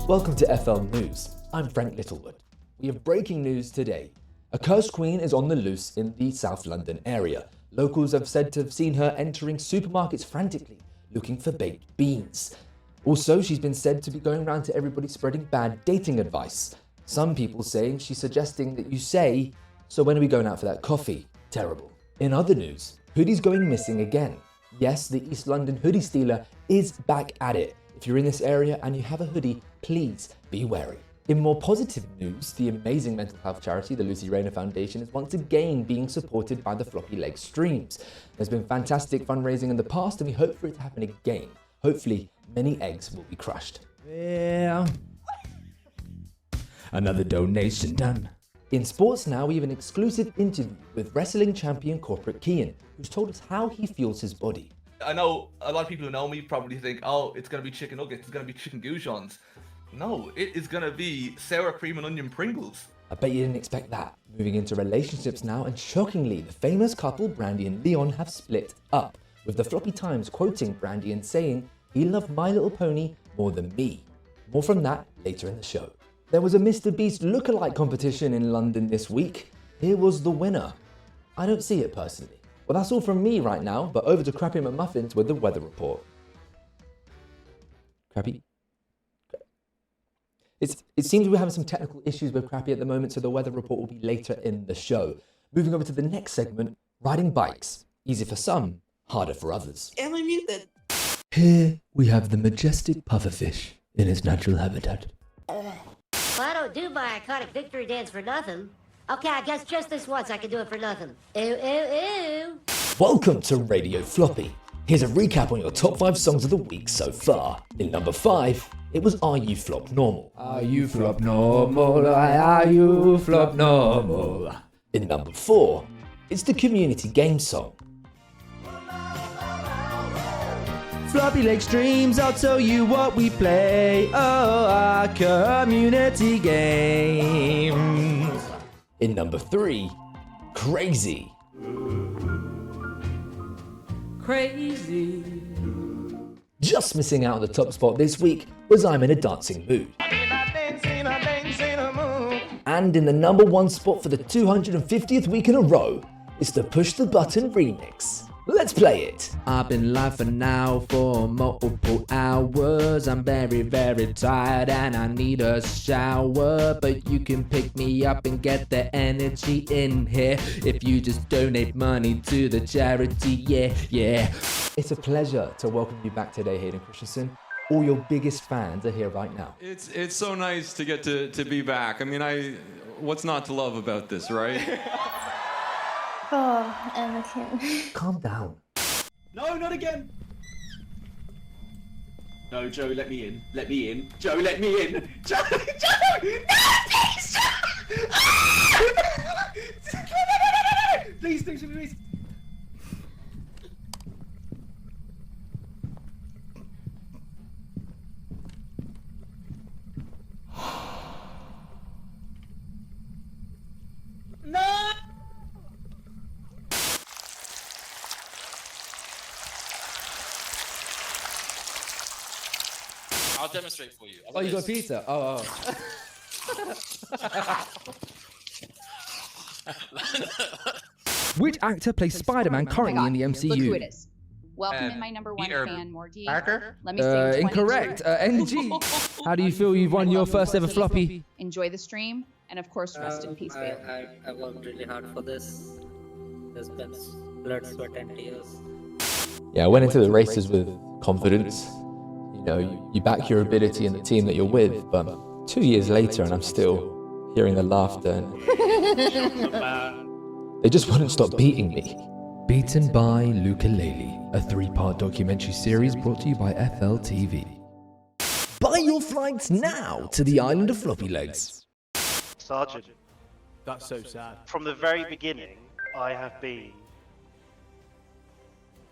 Welcome to FL News. I'm Frank Littlewood. We have breaking news today. A cursed queen is on the loose in the South London area. Locals have said to have seen her entering supermarkets frantically, looking for baked beans. Also, she's been said to be going around to everybody spreading bad dating advice. Some people saying she's suggesting that you say, "So when are we going out for that coffee?" Terrible. In other news, hoodies going missing again. Yes, the East London hoodie stealer is back at it. If you're in this area and you have a hoodie, please be wary. In more positive news, the amazing mental health charity, the Lucy Rayner Foundation, is once again being supported by the Floppylegss streams. There's been fantastic fundraising in the past and we hope for it to happen again. Hopefully, many eggs will be crushed. Yeah. Another donation done. In sports now, we have an exclusive interview with wrestling champion Corporate Kean, who's told us how he feels his body. I know a lot of people who know me probably think, oh, it's going to be chicken nuggets, it's going to be chicken goujons. No, it is going to be sour cream and onion Pringles. I bet you didn't expect that. Moving into relationships now, and shockingly, the famous couple Brandy and Leon have split up, with the Floppy Times quoting Brandy and saying, "He loved My Little Pony more than me." More from that later in the show. There was a Mr. Beast lookalike competition in London this week. Here was the winner. I don't see it personally. Well, that's all from me right now, but over to Crappy McMuffins with the weather report. Crappy? It seems we're having some technical issues with Crappy at the moment, so the weather report will be later in the show. Moving over to the next segment, riding bikes. Easy for some, harder for others. Am I muted? Here we have the majestic pufferfish in its natural habitat. Well, I don't do my iconic victory dance for nothing. Okay, I guess just this once I can do it for nothing. Ew, ew, ew. Welcome to Radio Floppy. Here's a recap on your top 5 songs of the week so far. In number 5, it was Are You Flop Normal? Are you flop normal? Are you flop normal? In number 4, it's the community game song. Floppylegss streams, I'll tell you what we play. Oh, our community game. In number 3, Crazy. Crazy. Just missing out on the top spot this week was I'm in a Dancing Mood. And in the number 1 spot for the 250th week in a row, it's the Push the Button remix. Let's play it. I've been laughing now for multiple hours. I'm very, very tired and I need a shower. But you can pick me up and get the energy in here if you just donate money to the charity, yeah. It's a pleasure to welcome you back today, Hayden Christensen. All your biggest fans are here right now. It's so nice to get to be back. I mean, what's not to love about this, right? Oh, Anakin. Calm down. No, not again. No, Joe, let me in. Let me in. Joe, let me in. Joe! No, please, Joe! Please, please. No! I'll demonstrate for you. Oh, you got pizza? Oh. Which actor plays Spider-Man currently in the MCU? Look who it is. Welcome in my number 1 fan, Morty. Parker? Let me sing 22. Incorrect. NG. How do you feel you've won your first ever floppy? Enjoy the stream, and of course, rest in peace, Bailey. I worked really hard for this. There's been blood, sweat, and tears. Yeah, I went into the races with confidence. You know, you back your ability and the team that you're with, but 2 years later and I'm still hearing the laughter and they just wouldn't stop beating me. Beaten by Ukulele, a 3-part documentary series brought to you by FLTV. Buy your flights now to the island of Floppylegss. Sergeant, That's so sad. from the very beginning, I have been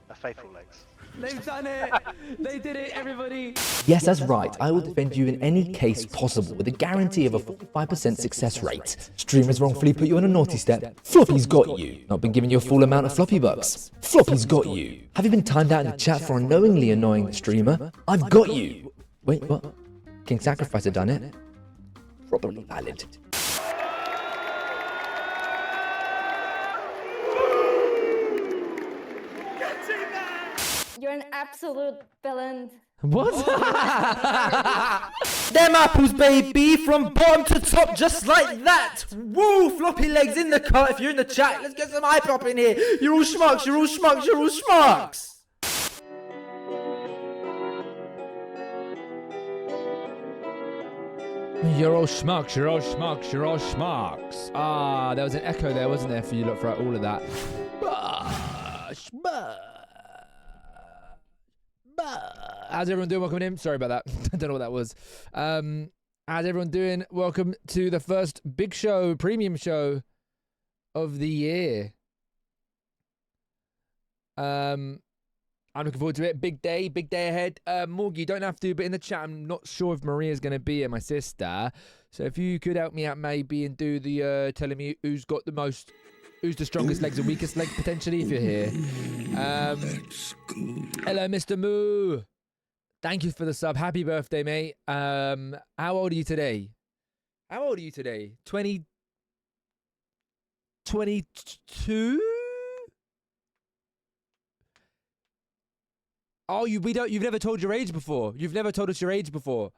a faithful legs. They've done it! They did it, everybody! Yes, that's right. I will defend you in any case possible with a guarantee of a 45% success rate. Streamers wrongfully put you on a naughty step. Floppy's got you. Not been giving you a full amount of floppy bucks. Floppy's got you. Have you been timed out in the chat for unknowingly annoying the streamer? I've got you. Wait, what? King Sacrificer done it. Probably valid. You're an absolute villain. What? Them apples, baby, from bottom to top, just like that. Woo, Floppylegss in the cut. If you're in the chat, let's get some hype up in here. You're all schmucks, you're all schmucks, you're all schmucks. You're all schmucks, you're all schmucks, you're all schmucks. Ah, there was an echo there, wasn't there, for you to look throughout all of that. How's everyone doing? Welcome in. Sorry about that. I don't know what that was. How's everyone doing? Welcome to the first big show, premium show of the year. I'm looking forward to it. Big day ahead. Morgie, you don't have to, but in the chat, I'm not sure if Maria's going to be here, my sister. So if you could help me out maybe and do the telling me who's got the most, who's the strongest legs and weakest legs potentially, if you're here. Hello, Mr. Moo. Thank you for the sub. Happy birthday, mate. How old are you today? 22? Oh, you've never told your age before. You've never told us your age before.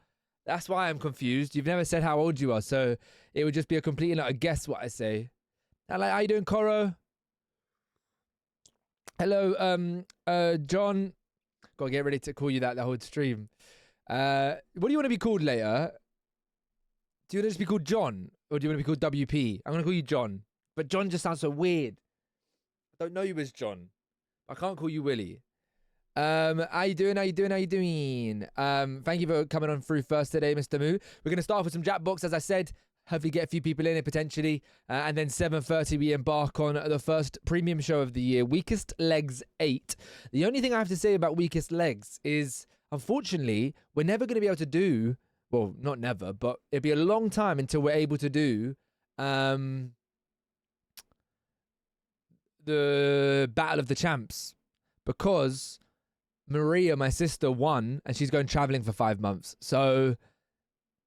That's why I'm confused. You've never said how old you are, so it would just be a complete and utter guess what I say. How you doing, Coro? Hello, John. Gotta get ready to call you that the whole stream. What do you want to be called later? Do you want to just be called John? Or do you want to be called WP? I'm gonna call you John. But John just sounds so weird. I don't know you as John. I can't call you Willie. How you doing? Thank you for coming on through first today, Mr. Moo. We're going to start off with some Jackbox, as I said. Hopefully get a few people in it potentially. And then 7:30 we embark on the first premium show of the year, Weakest Legs 8. The only thing I have to say about Weakest Legs is, unfortunately, we're never going to be able to do, well, not never, but it'll be a long time until we're able to do the Battle of the Champs. Because Maria, my sister, won, and she's going traveling for 5 months. So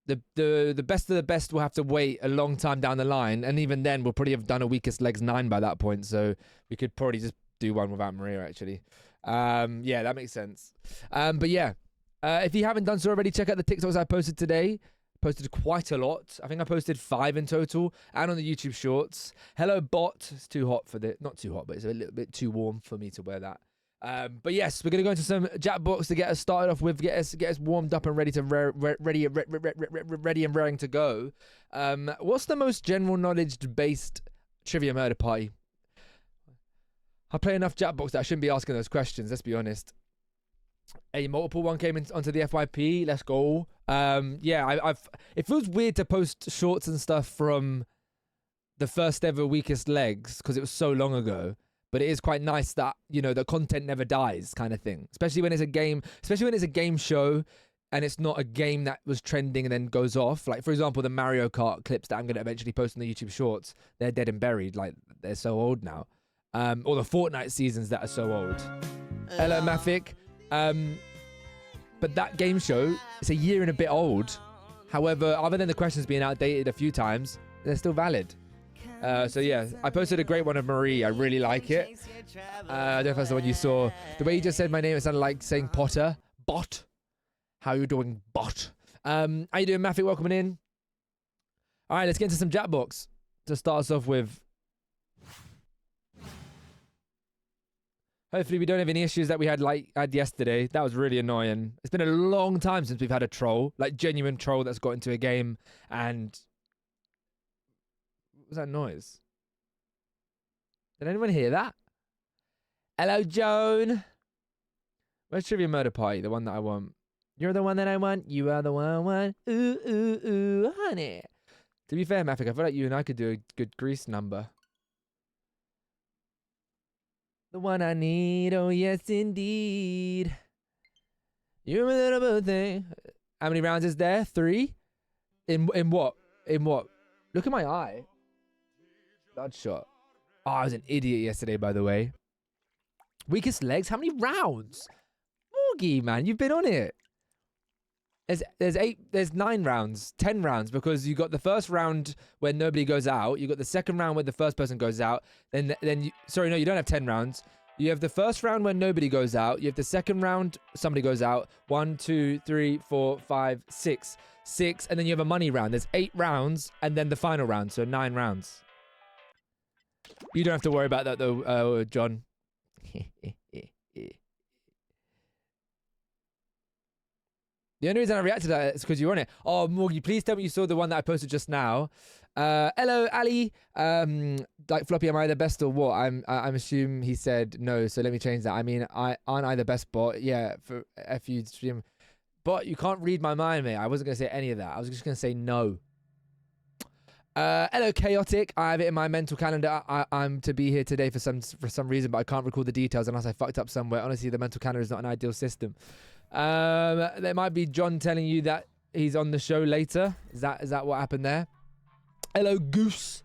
the best of the best will have to wait a long time down the line, and even then we'll probably have done a Weakest Legs 9 by that point. So we could probably just do one without Maria, actually. Yeah, that makes sense. But yeah, if you haven't done so already, check out the TikToks I posted today. Posted quite a lot. I think I posted 5 in total, and on the YouTube Shorts. Hello, bot. It's too hot for this. Not too hot, but it's a little bit too warm for me to wear that. But yes, we're gonna go into some Jackbox to get us started off with, get us warmed up and ready and raring to go. What's the most general knowledge based trivia murder party? I play enough Jackbox that I shouldn't be asking those questions. Let's be honest. A multiple one came onto the FYP. Let's go. Yeah, it feels weird to post shorts and stuff from the first ever Weakest Legs because it was so long ago. But it is quite nice that, you know, the content never dies kind of thing. Especially when it's a game show and it's not a game that was trending and then goes off. Like, for example, the Mario Kart clips that I'm going to eventually post on the YouTube Shorts. They're dead and buried. Like, they're so old now. Or the Fortnite seasons that are so old. Hello, Mafik. But that game show, it's a year and a bit old. However, other than the questions being outdated a few times, they're still valid. So yeah, I posted a great one of Marie. I really like it. I don't know if that's the one you saw. The way you just said my name, it sounded like saying Potter. Bot. How you doing, bot? How you doing, Mafik? Welcome in. All right, let's get into some Jackbox to start us off with. Hopefully we don't have any issues that we had yesterday. That was really annoying. It's been a long time since we've had a troll, like genuine troll that's got into a game and... What was that noise? Did anyone hear that? Hello, Joan. Where's Trivia Murder Party? The one that I want. You're the one that I want. You are the one I want. Ooh, ooh, ooh, honey. To be fair, Mafik, I feel like you and I could do a good Grease number. The one I need. Oh, yes, indeed. You're a little bit thing. How many rounds is there? 3? In what? In what? Look at my eye. Bloodshot. Oh, I was an idiot yesterday, by the way. Weakest Legs? How many rounds? Morgie, man, you've been on it. There's 9 rounds, 10 rounds, because you got the first round where nobody goes out. You got the second round where the first person goes out. Then you don't have 10 rounds. You have the first round where nobody goes out. You have the second round, somebody goes out. 1, 2, 3, 4, 5, 6. 6, and then you have a money round. There's 8 rounds, and then the final round, so 9 rounds. You don't have to worry about that though, John. The only reason I reacted to that is because you're on it. Oh, Morgie, please tell me you saw the one that I posted just now. Hello, Ali. Like Floppy, am I the best or what? I'm assuming he said no, so let me change that. I mean, aren't I the best bot? Yeah, for FU stream. But you can't read my mind, mate. I wasn't gonna say any of that. I was just gonna say no. Hello, Chaotic. I have it in my mental calendar. I'm to be here today for some reason, but I can't recall the details unless I fucked up somewhere. Honestly, the mental calendar is not an ideal system. There might be John telling you that he's on the show later. Is that what happened there? Hello, Goose.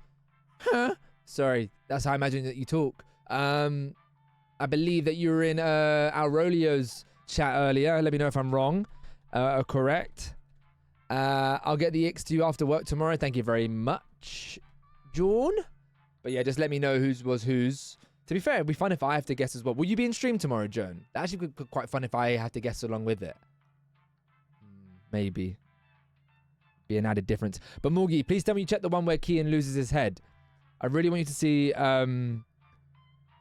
Huh? Sorry, that's how I imagine that you talk. I believe that you were in Aurelio's chat earlier. Let me know if I'm wrong. Correct. I'll get the X to you after work tomorrow. Thank you very much, John. But yeah, just let me know whose was whose. To be fair, it'd be fun if I have to guess as well. Will you be in stream tomorrow, Joan? That actually could be quite fun if I have to guess along with it. Maybe. Be an added difference. But Morgie, please tell me you checked the one where Kian loses his head. I really want you to see the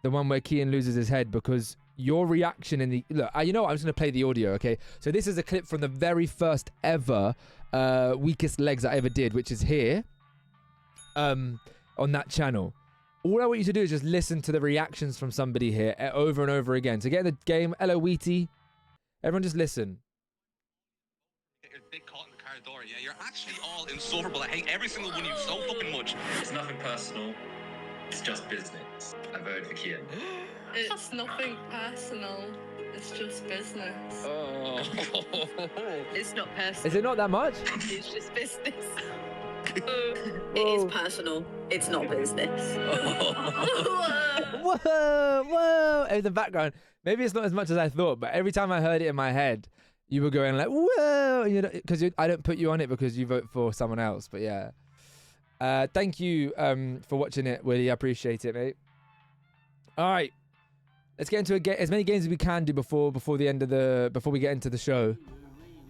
one where Kian loses his head, because your reaction in the... Look, you know what? I'm just going to play the audio, okay? So this is a clip from the very first ever Weakest Legs I ever did, which is here on that channel. All I want you to do is just listen to the reactions from somebody here over and over again. So get in the game. Hello, Wheaty. Everyone just listen. Big caught in the car door. Yeah, you're actually all insufferable. I hate every single one of you so fucking much. It's nothing personal. It's just business. I voted for Kian. It's nothing personal. It's just business. Oh. It's not personal. Is it not that much? It's just business. It is personal. It's not business. Whoa. In the background. Maybe it's not as much as I thought, but every time I heard it in my head, you were going like, whoa, you know, because I don't put you on it because you vote for someone else. But yeah, thank you for watching it, Willie. I appreciate it, mate. All right, let's get into as many games as we can do before we get into the show.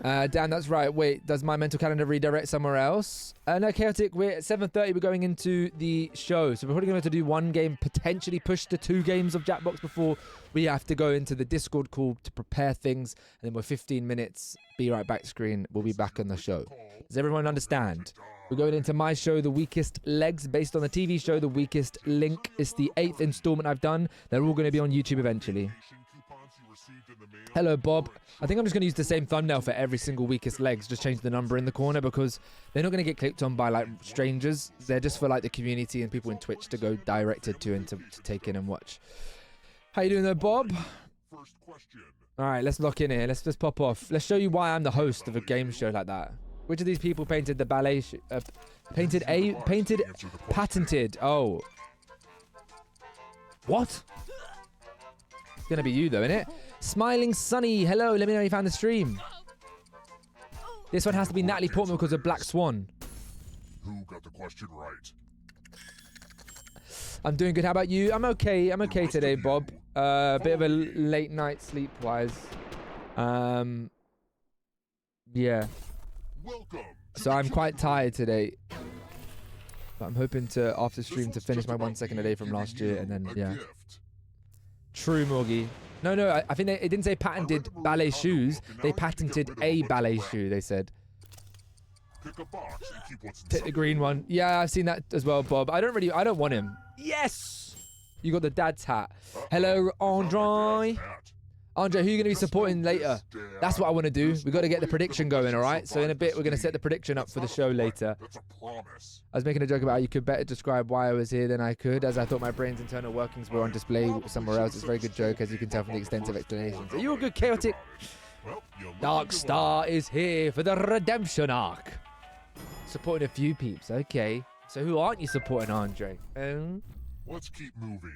Dan, that's right. Wait, does my mental calendar redirect somewhere else? No, Chaotic, we're at 7:30. We're going into the show. So we're probably going to do one game, potentially push to 2 games of Jackbox before we have to go into the Discord call to prepare things. And then we're 15 minutes. Be right back screen. We'll be back on the show. Does everyone understand? We're going into my show, The Weakest Legs, based on the TV show, The Weakest Link. It's the 8th installment I've done. They're all going to be on YouTube eventually. Hello, Bob. I think I'm just going to use the same thumbnail for every single Weakest Legs. Just change the number in the corner because they're not going to get clicked on by like strangers. They're just for like the community and people in Twitch to go directed to and to take in and watch. How you doing there, Bob? First question. All right, let's lock in here. Let's just pop off. Let's show you why I'm the host of a game show like that. Which of these people painted the ballet? Patented. Oh. What? It's going to be you though, isn't it? Smiling Sunny, hello, let me know you found the stream. This one has to be Natalie Portman because of Black Swan. Who got the question right? I'm doing good, how about you? I'm okay today, Bob. Bit of a late night sleep-wise. Yeah. So I'm quite tired today. But I'm hoping to, after stream, to finish my 1 second a day from last year and then, yeah. True, Morgie. No, I think it didn't say patented ballet shoes. They patented a ballet shoe, they said. Pick the green one. Yeah, I've seen that as well, Bob. I don't want him. Yes! You got the dad's hat. Hello, Andre. Andre, who are you going to be supporting later? That's what I want to do. We've got to get the prediction going, all right? So in a bit, we're going to set the prediction up for the show later. I was making a joke about how you could better describe why I was here than I could, as I thought my brain's internal workings were on display somewhere else. It's a very good joke, as you can tell from the extensive explanations. Are you a good Chaotic? Dark Star is here for the redemption arc. Supporting a few peeps, okay. So who aren't you supporting, Andre? Let's keep moving.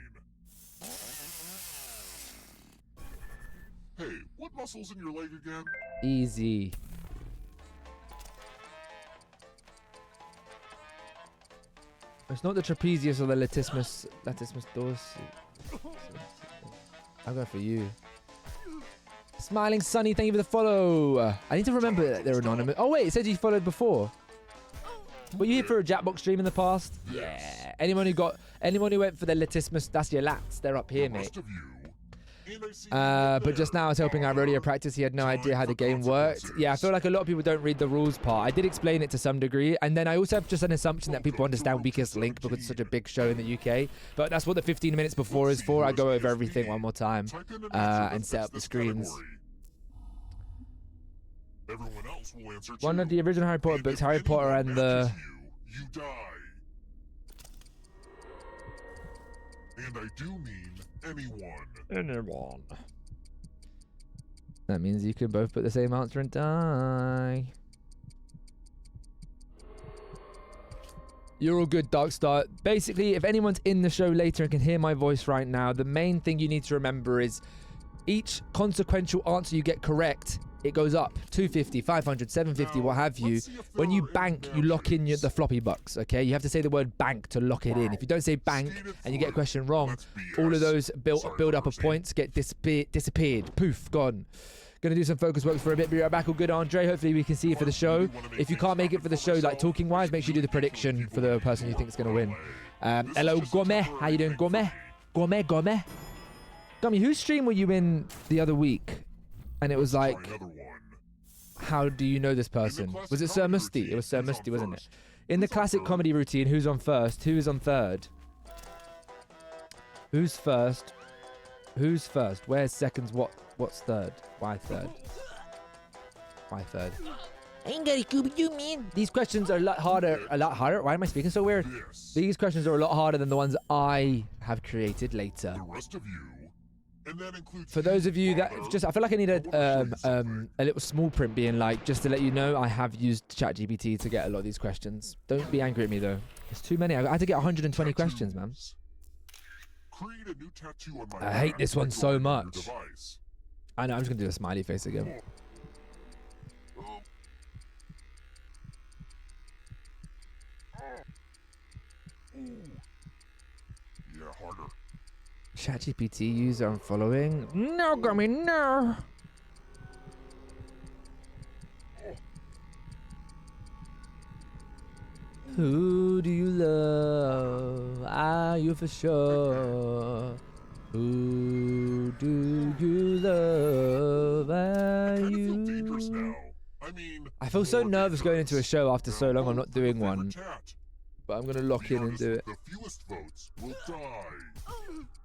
Hey, what muscle's in your leg again? Easy. It's not the trapezius or the latissimus dorsi. I'll go for you. Smiling Sunny, thank you for the follow. I need to remember that they're anonymous. Oh wait, it said you followed before. Were you here for a Jackbox stream in the past? Yeah. Anyone who went for the latissimus, that's your lats. They're up here, mate. But just now I was helping out rodeo practice. He had no idea how the game worked. Yeah, I feel like a lot of people don't read the rules part. I did explain it to some degree, and then I also have just an assumption that people understand Weakest Link because it's such a big show in the UK. But that's what the 15 minutes before is for. I go over everything one more time and set up the screens. One of the original Harry Potter books, Harry Potter and the... You die. And I do mean anyone. Anyone. That means you can both put the same answer and die. You're all good, Darkstar. Basically, if anyone's in the show later and can hear my voice right now, the main thing you need to remember is each consequential answer you get correct, it goes up. 250, 500, 750, what have you. When you bank, you lock in the floppy bucks, okay? You have to say the word bank to lock it in. If you don't say bank and you get a question wrong, all of those build up of points get disappeared. Poof, gone. Gonna do some focus work for a bit. Be right back. All good, Andre. Hopefully we can see you for the show. If you can't make it for the show, like talking wise, make sure you do the prediction for the person you think is gonna win. Hello, Gourmet. How you doing, Gourmet? Gourmet. Gummy, whose stream were you in the other week? And it was like, how do you know this person? Was it Sir Musty? It was Sir Musty, wasn't it? In the classic comedy routine, who's on first? Who is on third? Who's first? Who's first? Where's seconds? What's third? Why third? Why third? I ain't got a Scooby-Doo, man. These questions are a lot harder. Why am I speaking so weird? These questions are a lot harder than the ones I have created later. For those of you that I feel like I need a little small print being like, just to let you know, I have used ChatGPT to get a lot of these questions. Don't be angry at me though. It's too many. I had to get 120 questions, man. I hate this one so much. I know, I'm just gonna do a smiley face again. Yeah, harder. ChatGPT user I'm following? No, Gummy, no! Who do you love? Are you for sure? Who do you love? Are you? I feel so nervous going into a show after so long I'm not doing one. But I'm gonna lock in and do it. The fewest votes will die.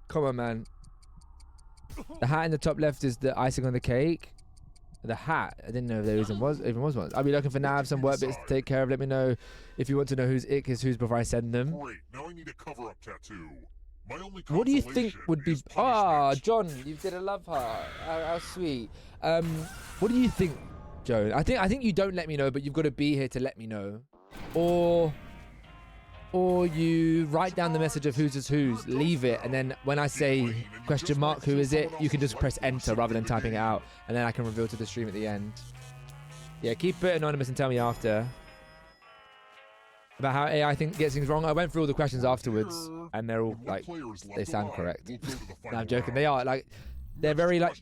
Come on, man. The hat in the top left is the icing on the cake. The hat. I didn't know if there even was one. I'll be looking for now some work bits to take care of. Let me know if you want to know whose ick is whose before I send them. Great. Now I need a cover-up tattoo. My only what do you think would be... Ah, John, you did a love heart. How sweet. What do you think, Joe? I think you don't let me know, but you've got to be here to let me know. Or you write down the message of whose is whose, leave it, and then when I say question mark, who is it, you can just press enter rather than typing it out, and then I can reveal to the stream at the end. Yeah, keep it anonymous and tell me after. About how AI gets things wrong. I went through all the questions afterwards, and they're all, like, they sound correct. No, I'm joking. They are, like, they're very, like,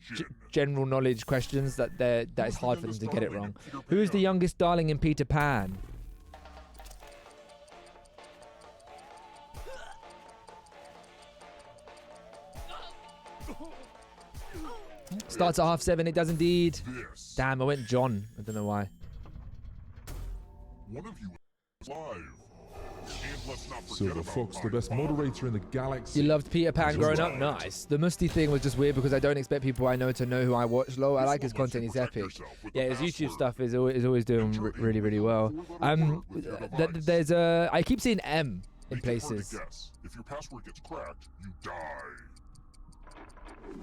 general knowledge questions that it's hard for them to get it wrong. Who is the youngest darling in Peter Pan? Starts at 7:30, it does indeed. Damn, I went John. I don't know why. One of you is live. Silver Fox, the best moderator in the galaxy. You loved Peter Pan growing up? Nice. The Musty thing was just weird because I don't expect people I know to know who I watch. Lol, I like his content, he's epic. Yeah, his YouTube stuff is always doing really, really well. There's I keep seeing M in places. If your password gets cracked, you die.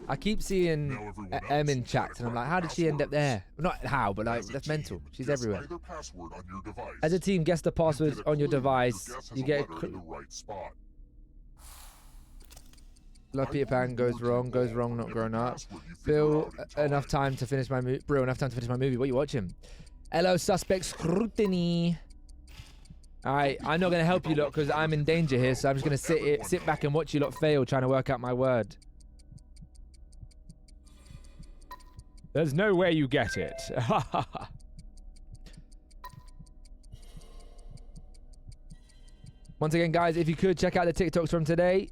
I keep seeing M in chat, and I'm like, how did she end up there? Not how, but like, that's mental. She's everywhere. As a team, guess the password on your device. You get Love Peter Pan goes wrong, not grown up. Bill, enough time to finish my movie. Bro, enough time to finish my movie. What are you watching? Hello, Suspect Scrutiny. Alright, I'm not going to help you lot because I'm in danger here, so I'm just going to sit back and watch you lot fail trying to work out my word. There's no way you get it. Once again, guys, if you could check out the TikToks from today.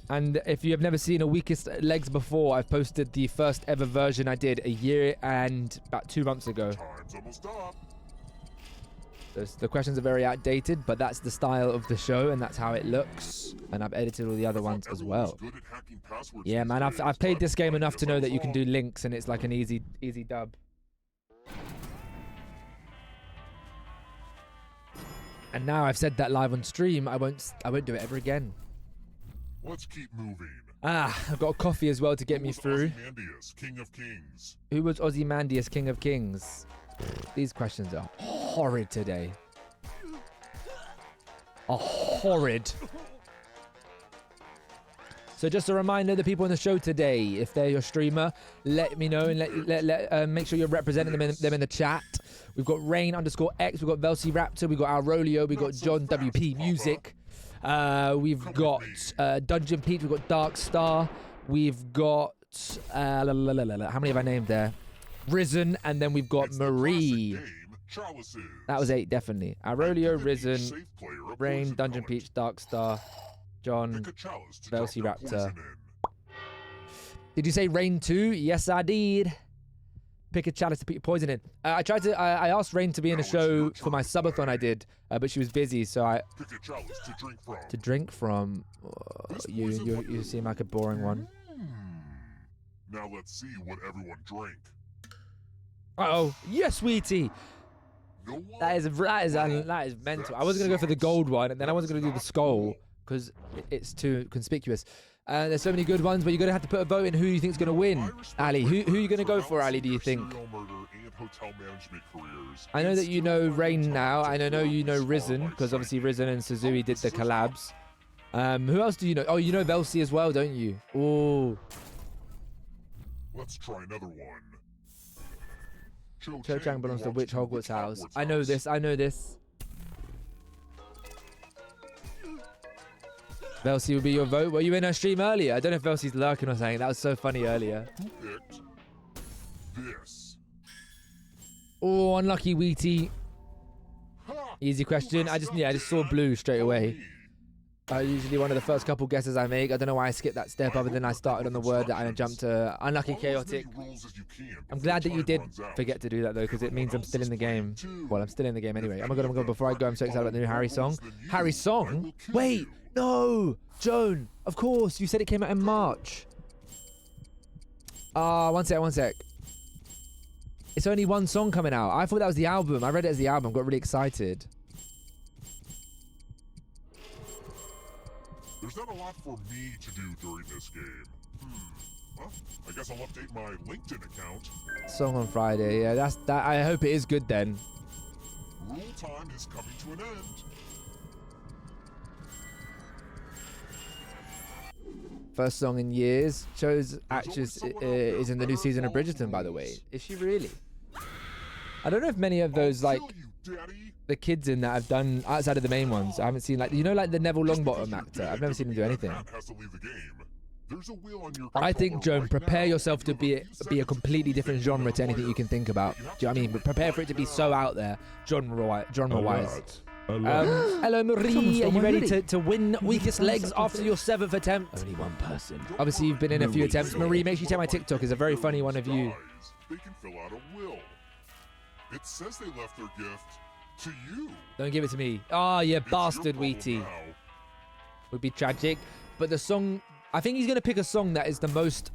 And if you have never seen a Weakest Legs before, I've posted the first ever version I did a year and about 2 months ago. Time's almost up. The questions are very outdated, but that's the style of the show and that's how it looks. And I've edited all the other ones as well. Yeah, man, I've played this game enough to know that you can do links and it's like an easy dub. And now I've said that live on stream, I won't do it ever again. Let's keep moving. I've got a coffee as well to get me through. Ozymandias, King of Kings. Who was Ozymandias, King of Kings? These questions are horrid today. Horrid. So just a reminder, the people on the show today, if they're your streamer, let me know and make sure you're representing them in the chat. We've got Rain_X, we've got Velociraptor, we've got Aurolio, we've got John WP Music. We've got Dungeon Pete, we've got Dark Star, we've got how many have I named there? Risen, and then we've got Marie. That was 8, definitely. Aurolio, Risen, Rain, Dungeon Peach, Dark Star, John, Velociraptor. Did you say Rain 2? Yes, I did. Pick a chalice to put your poison in. I asked Rain to be in a show for my subathon I did, but she was busy, so I... Pick a chalice to drink from. You seem like a boring one. Now let's see what everyone drank. Uh-oh. Yes, sweetie. That is mental. I was going to go for the gold one, and then I was going to do the skull, because it's too conspicuous. There's so many good ones, but you're going to have to put a vote in who you think is going to win. Ali, who are you going to go for, Ali, do you think? I know that you know Rain now, and I know you know Risen, because obviously Risen and Suzui did the collabs. Who else do you know? Oh, you know Velcy as well, don't you? Oh. Let's try another one. Cho Chang belongs to which Hogwarts house? I know this. Velcy would be your vote. Were you in her stream earlier? I don't know if Velcy's lurking or something. That was so funny earlier. This. Oh, unlucky Wheaty. Easy question. I just saw blue straight away. Usually one of the first couple guesses I make. I don't know why I skipped that step other than I started on the word and I jumped to unlucky chaotic. I'm glad that you did forget to do that though, because it means I'm still in the game. Well, I'm still in the game anyway. Oh my god, before I go, I'm so excited about the new Harry song. Harry song? Wait, no! Joan, of course, you said it came out in March. One sec. It's only one song coming out. I thought that was the album. I read it as the album, got really excited. There's not a lot for me to do during this game. Well, I guess I'll update my LinkedIn account. Song on Friday. Yeah, that's that. I hope it is good then. Rule time is coming to an end. First song in years. Cho's actress is in the new season of Bridgerton, by the way. Is she really? I don't know if many of those, like, the kids in that have done outside of the main ones. I haven't seen, like, you know, like the Neville Longbottom actor. I've never seen him do anything. I think, Joan, prepare yourself to be a completely different genre to anything you can think about. Do you know what I mean? But prepare for it to be so out there, genre-wise. Hello, Marie. Are you ready to win Weakest Legs after your 7th attempt? Only one person. Obviously, you've been in a few attempts. Marie, make sure you take my TikTok. It's a very funny one of you. They can fill out a will. It says they left their gift to you. Don't give it to me. Oh, you bastard, Wheaty. Would be tragic. But the song, I think he's going to pick a song that is the most...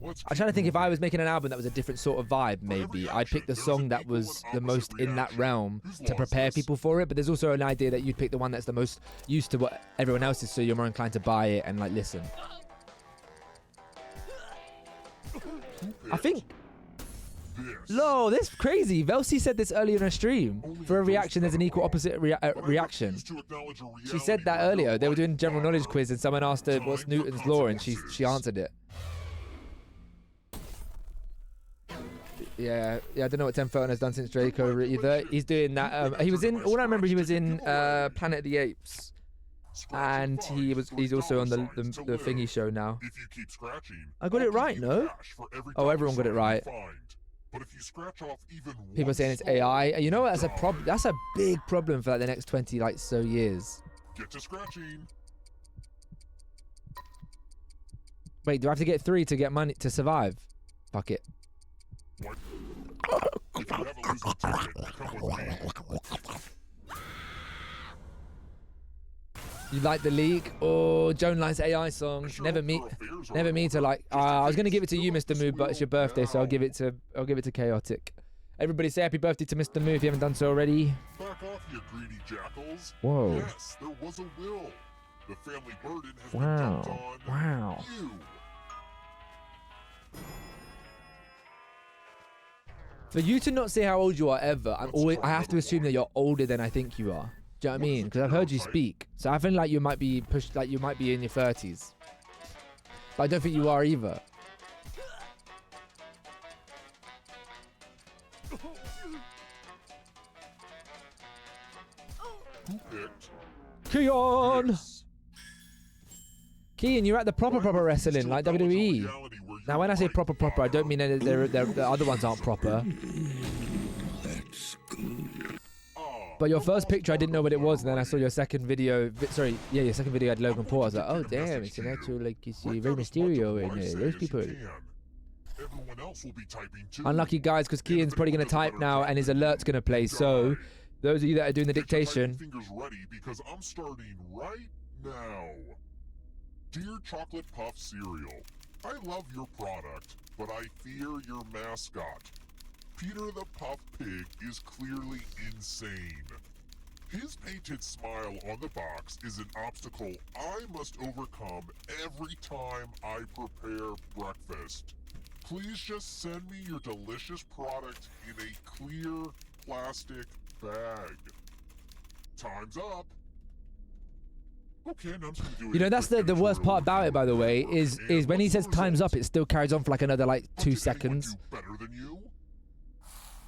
I'm trying to think if I was making an album that was a different sort of vibe, maybe. I'd pick the song that was the most in that realm to prepare people for it. But there's also an idea that you'd pick the one that's the most used to what everyone else is, so you're more inclined to buy it and, like, listen. I think... Lo, this is crazy. Velcy said this earlier in her stream. For a reaction, there's an equal opposite reaction. She said that earlier. They were doing general knowledge quiz and someone asked her what's Newton's law and she answered it. Yeah, I don't know what Tim Felton has done since Draco either. He's doing that. He was in. All I remember, he was in Planet of the Apes, and he's also on the thingy show now. If you keep scratching, I got it right, no? Oh, everyone got it right. But if you scratch off even People are saying it's AI. You know what? That's a problem. That's a big problem for like the next 20 like so years. Get to scratching. Wait, do I have to get 3 to get money to survive? Fuck it. What? If you have a losing ticket, come with me. You like the league? Oh, Joan likes AI songs. Never me to like. I was gonna give it to you, Mr. Moo, but it's your birthday, so I'll give it to Chaotic. Everybody say happy birthday to Mr. Moo if you haven't done so already. Back off, you greedy jackals. Whoa. Yes, there was a will. The family burden has been Wow. dumped on Wow. you. For you to not say how old you are ever, I have to assume that you're older than I think you are. Do you know what I mean? Because I've heard you speak, so I feel like you might be pushed, like you might be in your 30s. But I don't think you are either. Who picked? Keon! Keon, you're at the proper wrestling, like WWE. Now, when I say proper, I don't mean that the other ones aren't proper. But your first picture, I didn't know what it was, and then I saw your second video. Your second video had Logan Paul. I was like, oh damn, it's an actual like you see Rey Mysterio and those people. Everyone else will be typing too. Unlucky guys, because Keon's probably gonna type now, and his alert's gonna play. So, those of you that are doing the dictation. Fingers ready because I'm starting right now. Dear Chocolate Puff Cereal, I love your product, but I fear your mascot. Peter the Puff Pig is clearly insane. His painted smile on the box is an obstacle I must overcome every time I prepare breakfast. Please just send me your delicious product in a clear plastic bag. Time's up. Okay, now I'm just gonna do it. You know, that's the worst part about it, by the way, is when he says time's up, it still carries on for like another like 2 seconds. Better than you?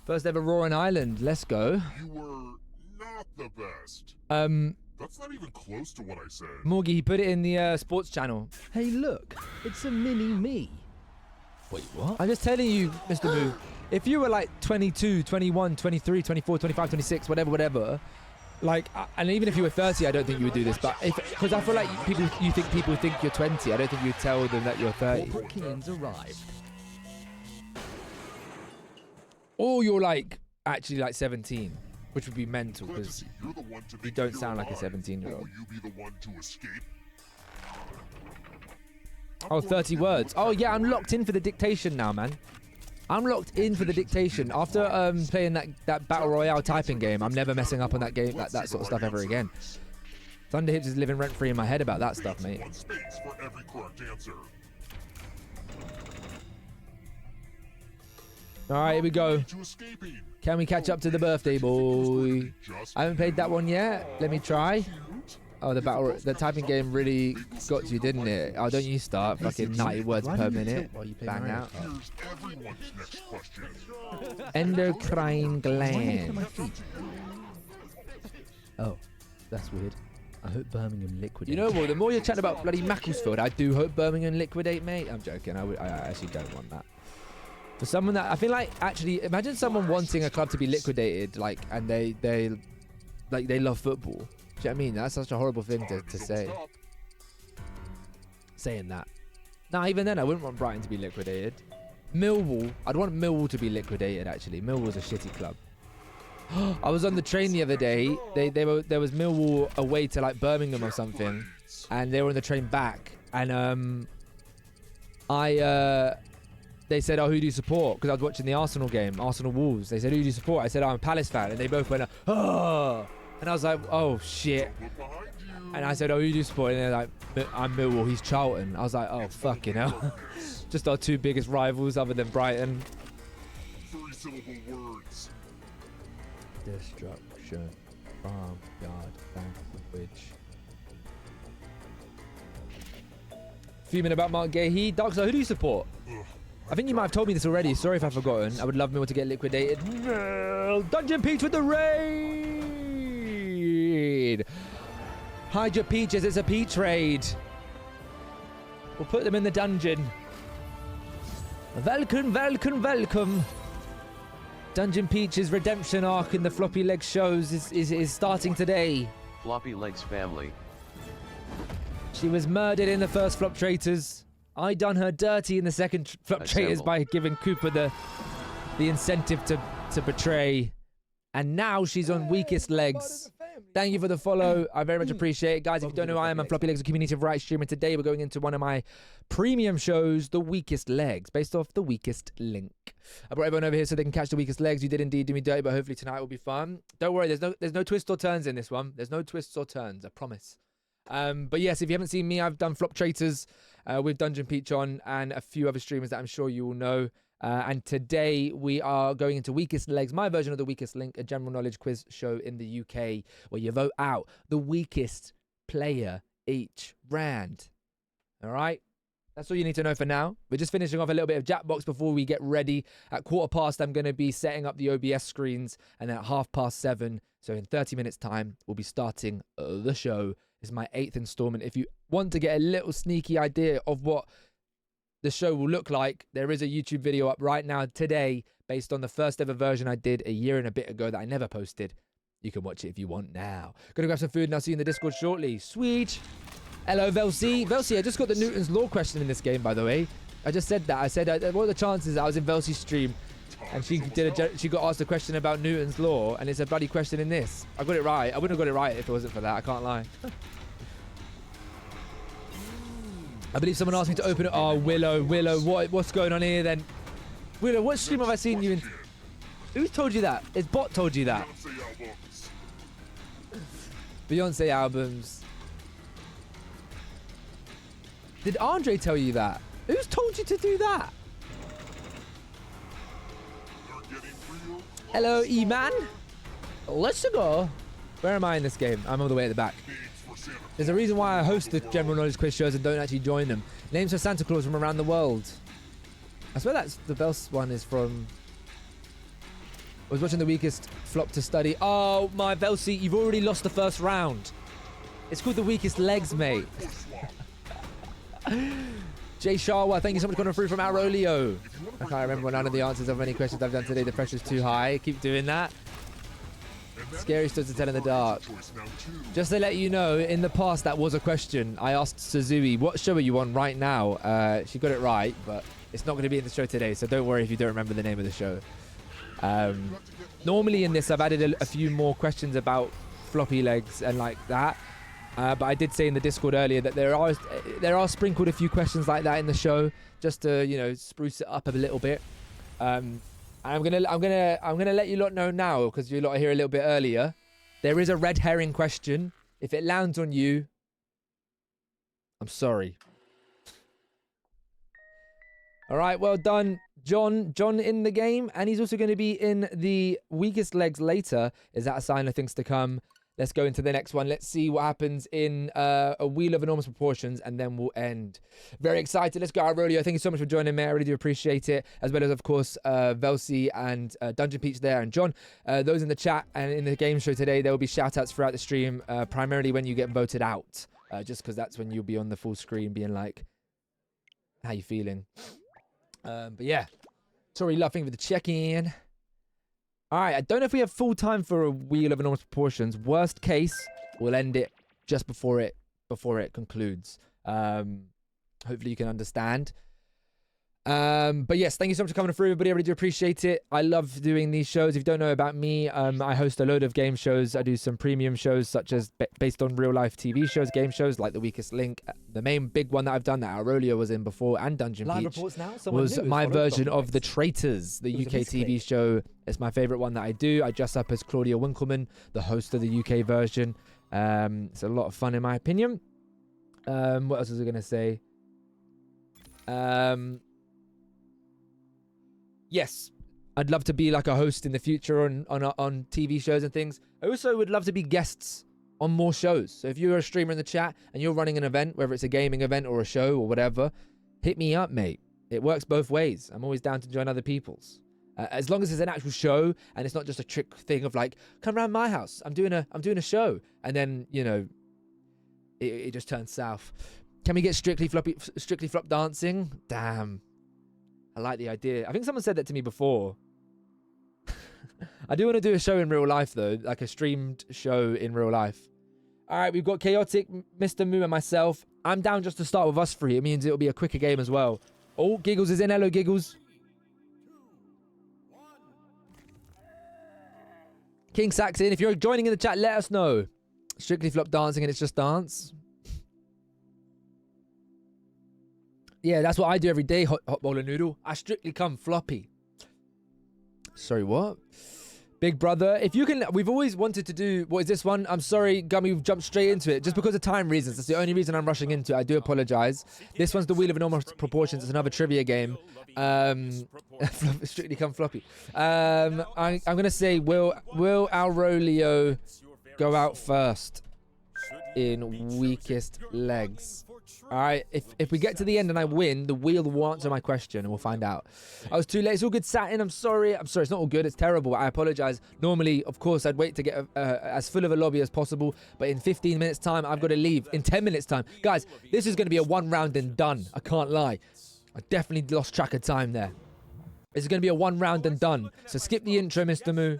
First ever Raw in Ireland. Let's go. You were not the best. That's not even close to what I said. Morgie, he put it in the sports channel. Hey, look, it's a mini me. Wait, what? I'm just telling you, Mr. Moo, if you were like 22, 21, 23, 24, 25, 26, whatever, like, and even if you were 30, I don't think you would do this, but because I feel like people think you're 20, I don't think you'd tell them that you're 30. Keon's arrived. Or you're like actually like 17, which would be mental because you don't sound like a 17-year-old. Will you be the one to escape? Oh, 30 words. Oh yeah, I'm locked in for the dictation now, man. I'm locked in for the dictation. After playing that Battle Royale typing game, I'm never messing up on that game, that sort of stuff ever again. Thunder Hips is living rent-free in my head about that stuff, mate. One space for every correct answer. Alright, here we go. Can we catch up to the birthday boy? I haven't played that one yet. Let me try. Oh, the typing game really got you, didn't it? Oh, don't you start. Fucking 90 words per minute. Bang out. Here's everyone's next question. Endocrine gland. Oh, that's weird. I hope Birmingham liquidate. You know what? The more you're chatting about bloody Macclesfield, I do hope Birmingham liquidate, mate. I'm joking. I actually don't want that. For someone that I feel like, actually, imagine someone wanting a club to be liquidated, like, and they love football. Do you know what I mean? That's such a horrible thing to say. Saying that. Nah, even then, I wouldn't want Brighton to be liquidated. Millwall, I'd want Millwall to be liquidated, actually. Millwall's a shitty club. I was on the train the other day. There was Millwall away to like Birmingham or something, and they were on the train back, and they said, oh, who do you support? Because I was watching the Arsenal game, Arsenal Wolves. They said, who do you support? I said, oh, I'm a Palace fan. And they both went, oh. And I was like, oh, shit. And I said, oh, who do you support? And they're like, I'm Millwall, he's Charlton. I was like, oh, fucking hell. Just our two biggest rivals other than Brighton. 3-syllable words. Destruction. Farm, yard, language. Fuming about Mark Gahey. Darkstar, who do you support? I think you might have told me this already. Sorry if I've forgotten. I would love Mill to get liquidated. Dungeon Peach with the raid. Hide your peaches. It's a peach raid. We'll put them in the dungeon. Welcome, welcome, welcome. Dungeon Peach's redemption arc in the Floppylegss shows is starting today. Floppylegss family. She was murdered in the first Flop Traitors. I done her dirty in the second Flop Traitors by giving Cooper the incentive to betray. And now she's on Weakest Legs. Thank you for the follow. I very much appreciate it. Guys, if you don't know who I am, I'm Floppylegss, a community of right streamer. Today we're going into one of my premium shows, The Weakest Legs, based off The Weakest Link. I brought everyone over here so they can catch The Weakest Legs. You did indeed do me dirty, but hopefully tonight will be fun. Don't worry, there's no twists or turns in this one. There's no twists or turns, I promise. But yes, if you haven't seen me, I've done Flop Traitors with Dungeon Peach on and a few other streamers that I'm sure you will know. And today we are going into Weakest Legs, my version of The Weakest Link, a general knowledge quiz show in the UK where you vote out the weakest player each round. All right? That's all you need to know for now. We're just finishing off a little bit of Jackbox before we get ready. At 1:15, I'm going to be setting up the OBS screens. And then at 7:30, so in 30 minutes time, we'll be starting the show. This is my 8th installment. If you want to get a little sneaky idea of what the show will look like, there is a YouTube video up right now today based on the first ever version I did a year and a bit ago that I never posted. You can watch it if you want now. Gonna grab some food and I'll see you in the Discord shortly. Sweet. Hello, Velsi. Velsi, I just got the Newton's Law question in this game, by the way. I just said that. I said, what are the chances that I was in Velsi's stream and she got asked a question about Newton's Law and it's a bloody question in this. I got it right. I wouldn't have got it right if it wasn't for that. I can't lie. I believe someone asked me to open it. Oh, Willow, what's going on here then? Willow, what stream have I seen you in? Who's told you that? It's Bot told you that. Beyonce albums. Did Andre tell you that? Who's told you to do that? Hello, E-Man. Let's go. Where am I in this game? I'm all the way at the back. There's a reason why I host the general knowledge quiz shows and don't actually join them. Names for Santa Claus from around the world. I swear that's the best one is from... I was watching The Weakest Flop to study. Oh, my Velsi, you've already lost the first round. It's called The Weakest Legs, mate. Jay Sharwa, thank you so much for coming through from Aurolio. I can't remember none of the answers of any questions I've done today. The pressure's too high. Keep doing that. Scary stories to tell in the dark. Just to let you know, in the past that was a question. I asked Suzui, what show are you on right now? She got it right, but it's not going to be in the show today, so don't worry if you don't remember the name of the show. Normally in this, I've added a few more questions about Floppylegss and like that. But I did say in the Discord earlier that there are sprinkled a few questions like that in the show, just to spruce it up a little bit. I'm gonna let you lot know now because you lot are here a little bit earlier. There is a red herring question. If it lands on you, I'm sorry. All right, well done, John. John in the game, and he's also going to be in the Weakest Legs later. Is that a sign of things to come? Let's go into the next one. Let's see what happens in a wheel of enormous proportions, and then we'll end. Very excited. Let's go, Aurelio. Thank you so much for joining me. I really do appreciate it. As well as, of course, Velsi and Dungeon Peach there, and John. Those in the chat and in the game show today, there will be shout-outs throughout the stream, primarily when you get voted out. Just because that's when you'll be on the full screen being like, how you feeling? But yeah. Sorry, laughing for the check-in. All right, I don't know if we have full time for a wheel of enormous proportions. Worst case, we'll end it just before it concludes. Hopefully you can understand. But yes, thank you so much for coming through, everybody. I really do appreciate it. I love doing these shows. If you don't know about me, I host a load of game shows. I do some premium shows, such as based on real life TV shows, game shows like The Weakest Link. The main big one that I've done that Aurelio was in before, and Dungeon Live Peach, reports now? was my version of The Traitors, the UK TV show. It's my favorite one that I do. I dress up as Claudia Winkleman, the host of the UK version. It's a lot of fun in my opinion. What else was I going to say? Yes, I'd love to be like a host in the future on TV shows and things. I also would love to be guests on more shows. So if you're a streamer in the chat and you're running an event, whether it's a gaming event or a show or whatever, hit me up, mate. It works both ways. I'm always down to join other people's. As long as it's an actual show and it's not just a trick thing of like, come around my house. I'm doing a show. And then, you know, it just turns south. Can we get strictly flop dancing? Damn. I like the idea. I think someone said that to me before. I do want to do a show in real life though, like a streamed show in real life. All right, we've got Chaotic, Mr. Moo, and myself. I'm down just to start with us three. It means it'll be a quicker game as well. Oh, Giggles is in. Hello, Giggles. King Saxon, if you're joining in the chat, let us know. Strictly flop dancing and it's just dance. Yeah, that's what I do every day, hot bowl of noodle. I strictly come floppy. Sorry, what? Big brother, if you can, we've always wanted to do, what is this one? I'm sorry, Gummy, we've jumped straight into it. Just because of time reasons. That's the only reason I'm rushing into it. I do apologize. This one's the Wheel of Enormous Proportions. It's another trivia game. Strictly come floppy. I'm going to say, will Aurelio go out first in weakest legs? All right, if we get to the end and I win, the wheel will answer my question and we'll find out. I was too late. It's all good, Satin. I'm sorry. It's not all good. It's terrible. I apologize. Normally, of course, I'd wait to get as full of a lobby as possible. But in 15 minutes time, I've got to leave. In 10 minutes time. Guys, this is going to be a one round and done. I can't lie. I definitely lost track of time there. This is going to be a one round and done. So skip the intro, Mr. Moo.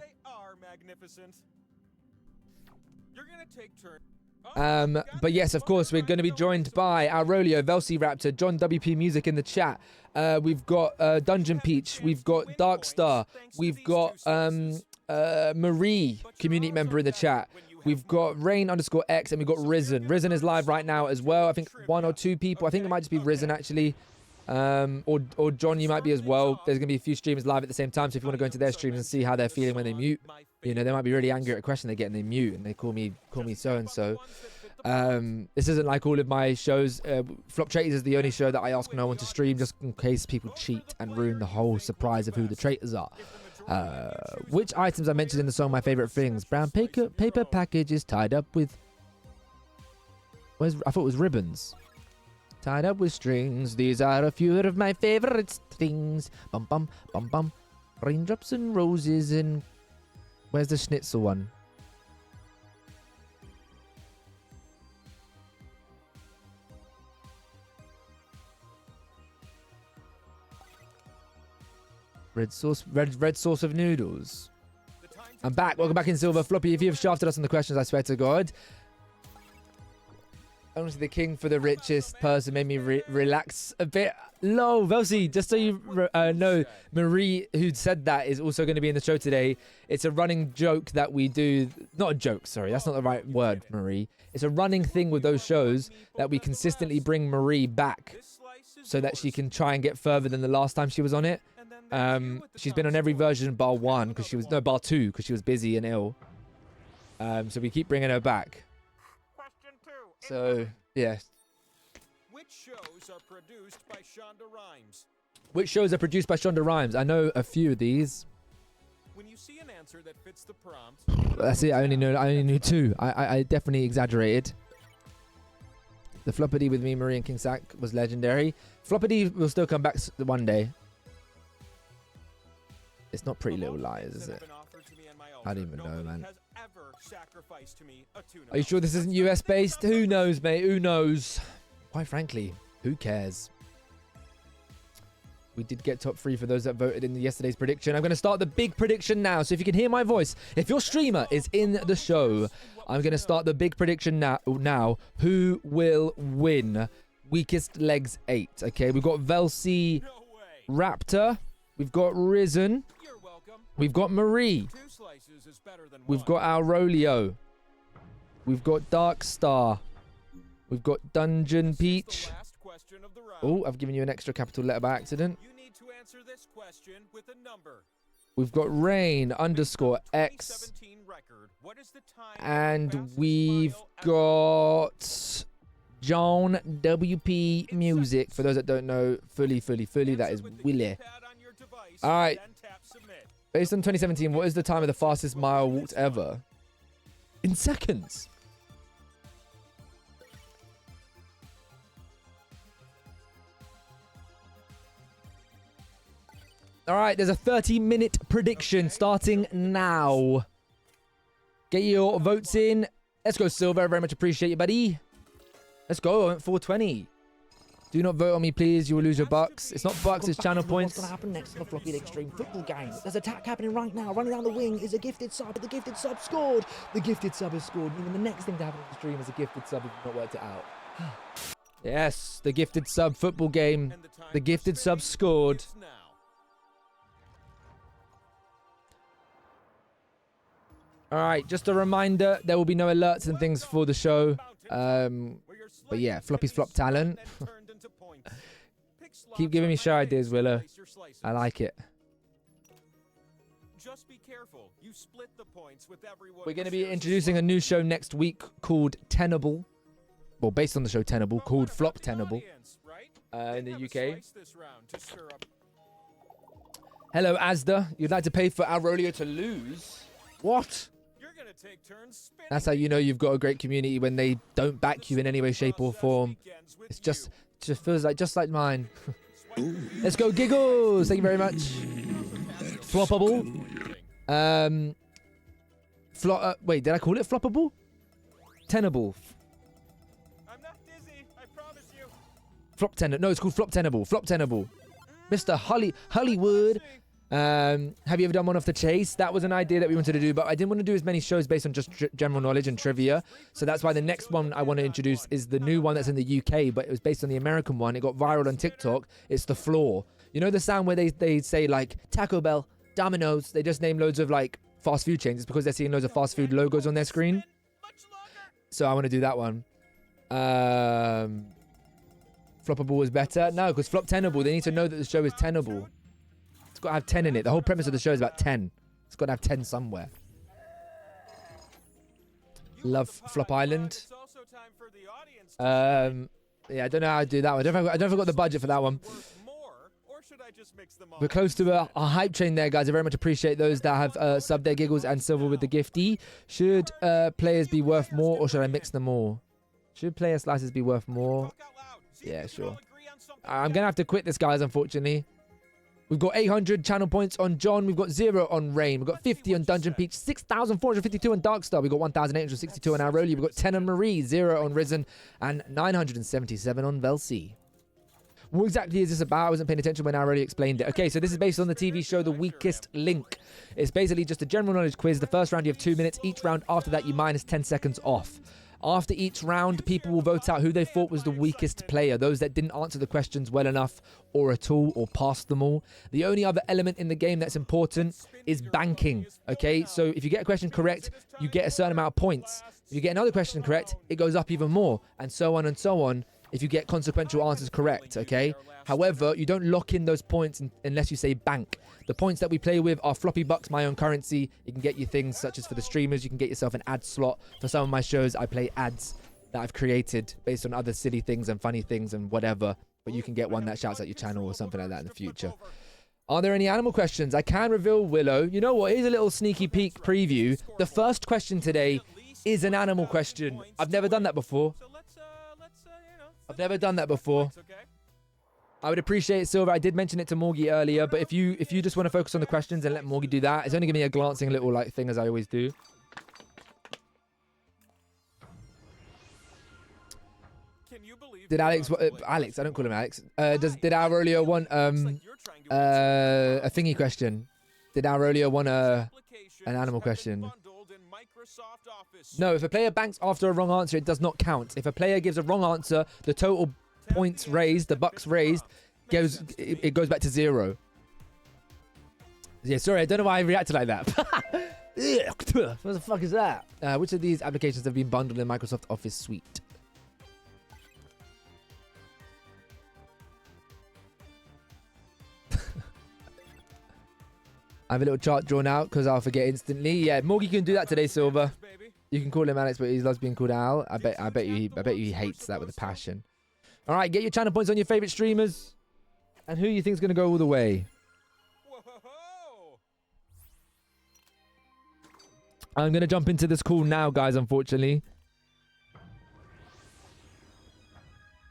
But yes, of course, we're going to be joined by Aurelio, Velociraptor, John WP Music in the chat. We've got Dungeon Peach. We've got Darkstar. We've got Marie, community member in the chat. We've got Rain_X and we've got Risen. Risen is live right now as well. I think one or two people. I think it might just be Risen actually. Or John, you might be as well. There's going to be a few streamers live at the same time. So if you want to go into their streams and see how they're feeling when they mute, you know, they might be really angry at a question they get and they mute and they call me so-and-so. This isn't like all of my shows. Flop Traitors is the only show that I ask no one to stream just in case people cheat and ruin the whole surprise of who the traitors are. Which items I mentioned in the song My Favorite Things? Brown paper package is tied up with... I thought it was ribbons. Tied up with strings. These are a few of my favorite things. Bum bum bum bum. Raindrops and roses and... Where's the schnitzel one? Red sauce of noodles. I'm back. Welcome back in Silver. Floppy, if you have shafted us on the questions, I swear to God. Honestly, the king for the richest person made me relax a bit. Lol, Velsi, just so you know, Marie, who said that, is also going to be in the show today. It's a running joke that we do. Not a joke, sorry. That's not the right word, Marie. It's a running thing with those shows that we consistently bring Marie back so that she can try and get further than the last time she was on it. She's been on every version bar 1 because she was... No, bar 2 because she was busy and ill. So we keep bringing her back. So, yeah. Which shows are produced by Shonda Rhimes? Which shows are produced by Shonda Rhimes? I know a few of these. When you see an answer that fits the prompt... That's it. I only knew 2. I definitely exaggerated. The Floppity with me, Marie and King Sack was legendary. Floppity will still come back one day. It's not Pretty Little Liars, is it? I don't even know, man. Are you sure this isn't US based? Who knows, mate? Who knows? Quite frankly, who cares? We did get top 3 for those that voted in yesterday's prediction. I'm going to start the big prediction now. So if you can hear my voice, if your streamer is in the show, I'm going to start the big prediction now. Who will win Weakest Legs 8? Okay, we've got Velcy Raptor. We've got Risen. We've got Marie. We've got Aurelio. We've got Darkstar. We've got Dungeon Peach. Oh, I've given you an extra capital letter by accident. We've got Rain_X. And we've got John WP Music. For those that don't know, fully, that is Willie. All right. Based on 2017, what is the time of the fastest mile walked ever? In seconds. All right, there's a 30-minute prediction starting now. Get your votes in. Let's go, Silver. Very much appreciate you, buddy. Let's go. I went 420. Do not vote on me, please. You will lose your bucks. It's not bucks, it's channel points. What's going to happen next in the Floppyleggs Extreme football game? There's an attack happening right now. Running down the wing is a gifted sub, but the gifted sub scored. The gifted sub has scored, meaning the next thing to happen in the stream is a gifted sub if you've not worked it out. Yes, the gifted sub football game. The gifted sub scored. All right, just a reminder, there will be no alerts and things for the show. But yeah, Floppy's flop talent. Keep giving me show ideas, Willow. I like it. Just be careful. You split the points with everyone. We're going to be introducing a new show next week called Tenable. Well, based on the show Tenable, called Flop Tenable in the UK. Hello, Asda. You'd like to pay for Aurelio to lose? What? That's how you know you've got a great community, when they don't back you in any way, shape, or form. It just feels like just like mine. Let's go, Giggles. Thank you very much. Floppable. Wait, did I call it floppable? Tenable. I'm not dizzy, I promise you. Flop tenable. No, it's called Flop Tenable. Flop Tenable. Mr. Hollywood. Have you ever done one off the chase? That was an idea that we wanted to do, but I didn't want to do as many shows based on just general knowledge and trivia. So that's why the next one I want to introduce is the new one that's in the UK, but it was based on the American one. It got viral on TikTok. It's The Floor. You know the sound where they say like Taco Bell, Domino's. They just name loads of like fast food chains. It's because they're seeing loads of fast food logos on their screen. So I want to do that one. Floppable was better. No, because Flop Tenable, they need to know that the show is tenable. It's got to have 10 in it. The whole premise of the show is about 10. It's got to have 10 somewhere. Love Flop Island. Yeah, I don't know how to do that one. I don't know if I've got the budget for that one. We're close to a hype train there, guys. I very much appreciate those that have subbed their Giggles and Silver with the gifty. Should players be worth more, or should I mix them all? Should player slices be worth more? Yeah, sure. I'm going to have to quit this, guys, unfortunately. We've got 800 channel points on John. We've got 0 on Rain. We've got 50 on Dungeon Peach. 6,452 on Darkstar. We've got 1,862 on Aurelio. We've got 10 on Marie. 0 on Risen. And 977 on Velcy. What exactly is this about? I wasn't paying attention when Aurelio explained it. Okay, so this is based on the TV show The Weakest Link. It's basically just a general knowledge quiz. The first round you have 2 minutes. Each round after that you minus 10 seconds off. After each round, people will vote out who they thought was the weakest player, those that didn't answer the questions well enough or at all or passed them all. The only other element in the game that's important is banking, okay? So if you get a question correct, you get a certain amount of points. If you get another question correct, it goes up even more, and so on if you get consequential answers correct, okay? However, you don't lock in those points unless you say bank. The points that we play with are Floppy Bucks, my own currency. You can get you things such as for the streamers, you can get yourself an ad slot. For some of my shows, I play ads that I've created based on other silly things and funny things and whatever. But you can get one that shouts at your channel or something like that in the future. Are there any animal questions? I can reveal, Willow. You know what? Here's a little sneaky peek preview. The first question today is an animal question. I've never done that before. I've never done that before. I would appreciate it, Silver. I did mention it to Morgie earlier, but if you just want to focus on the questions and let Morgie do that, it's only giving me a glancing little like thing as I always do. Did Alex? Alex, I don't call him Alex. Did Aurelio want a thingy question? Did Aurelio want an animal question? No, if a player banks after a wrong answer, it does not count. If a player gives a wrong answer, the total points raised, the bucks raised, goes back to 0. Yeah, sorry, I don't know why I reacted like that. What the fuck is that? Which of these applications have been bundled in Microsoft Office Suite? I have a little chart drawn out because I'll forget instantly. Yeah, Morgie can do that today, Silver. You can call him Alex, but he loves being called Al. I bet you he hates that with a passion. All right, get your channel points on your favorite streamers, and who you think is going to go all the way. I'm going to jump into this call now, guys. Unfortunately.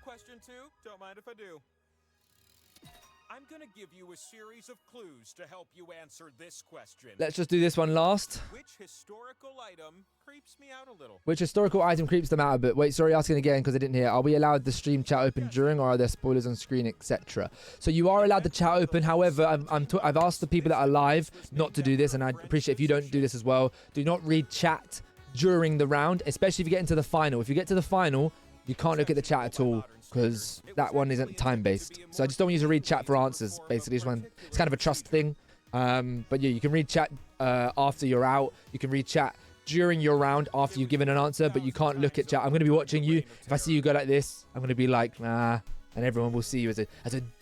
Question 2. Don't mind if I do. I'm going to give you a series of clues to help you answer this question. Let's just do this one last. Which historical item creeps me out a little? Which historical item creeps them out a bit? Wait, sorry, asking again because I didn't hear. Are we allowed the stream chat open during, or are there spoilers on screen, etc.? So you are allowed the chat open. However, I've asked the people that are live not to do this, and I appreciate if you don't do this as well. Do not read chat during the round, especially if you get into the final. If you get to the final, you can't look at the chat at all because that one isn't time-based. So I just don't want you to read chat for answers, basically. It's kind of a trust thing. But yeah, you can read chat after you're out. You can read chat during your round after you've given an answer, but you can't look at chat. I'm going to be watching you. If I see you go like this, I'm going to be like, nah, and everyone will see you as a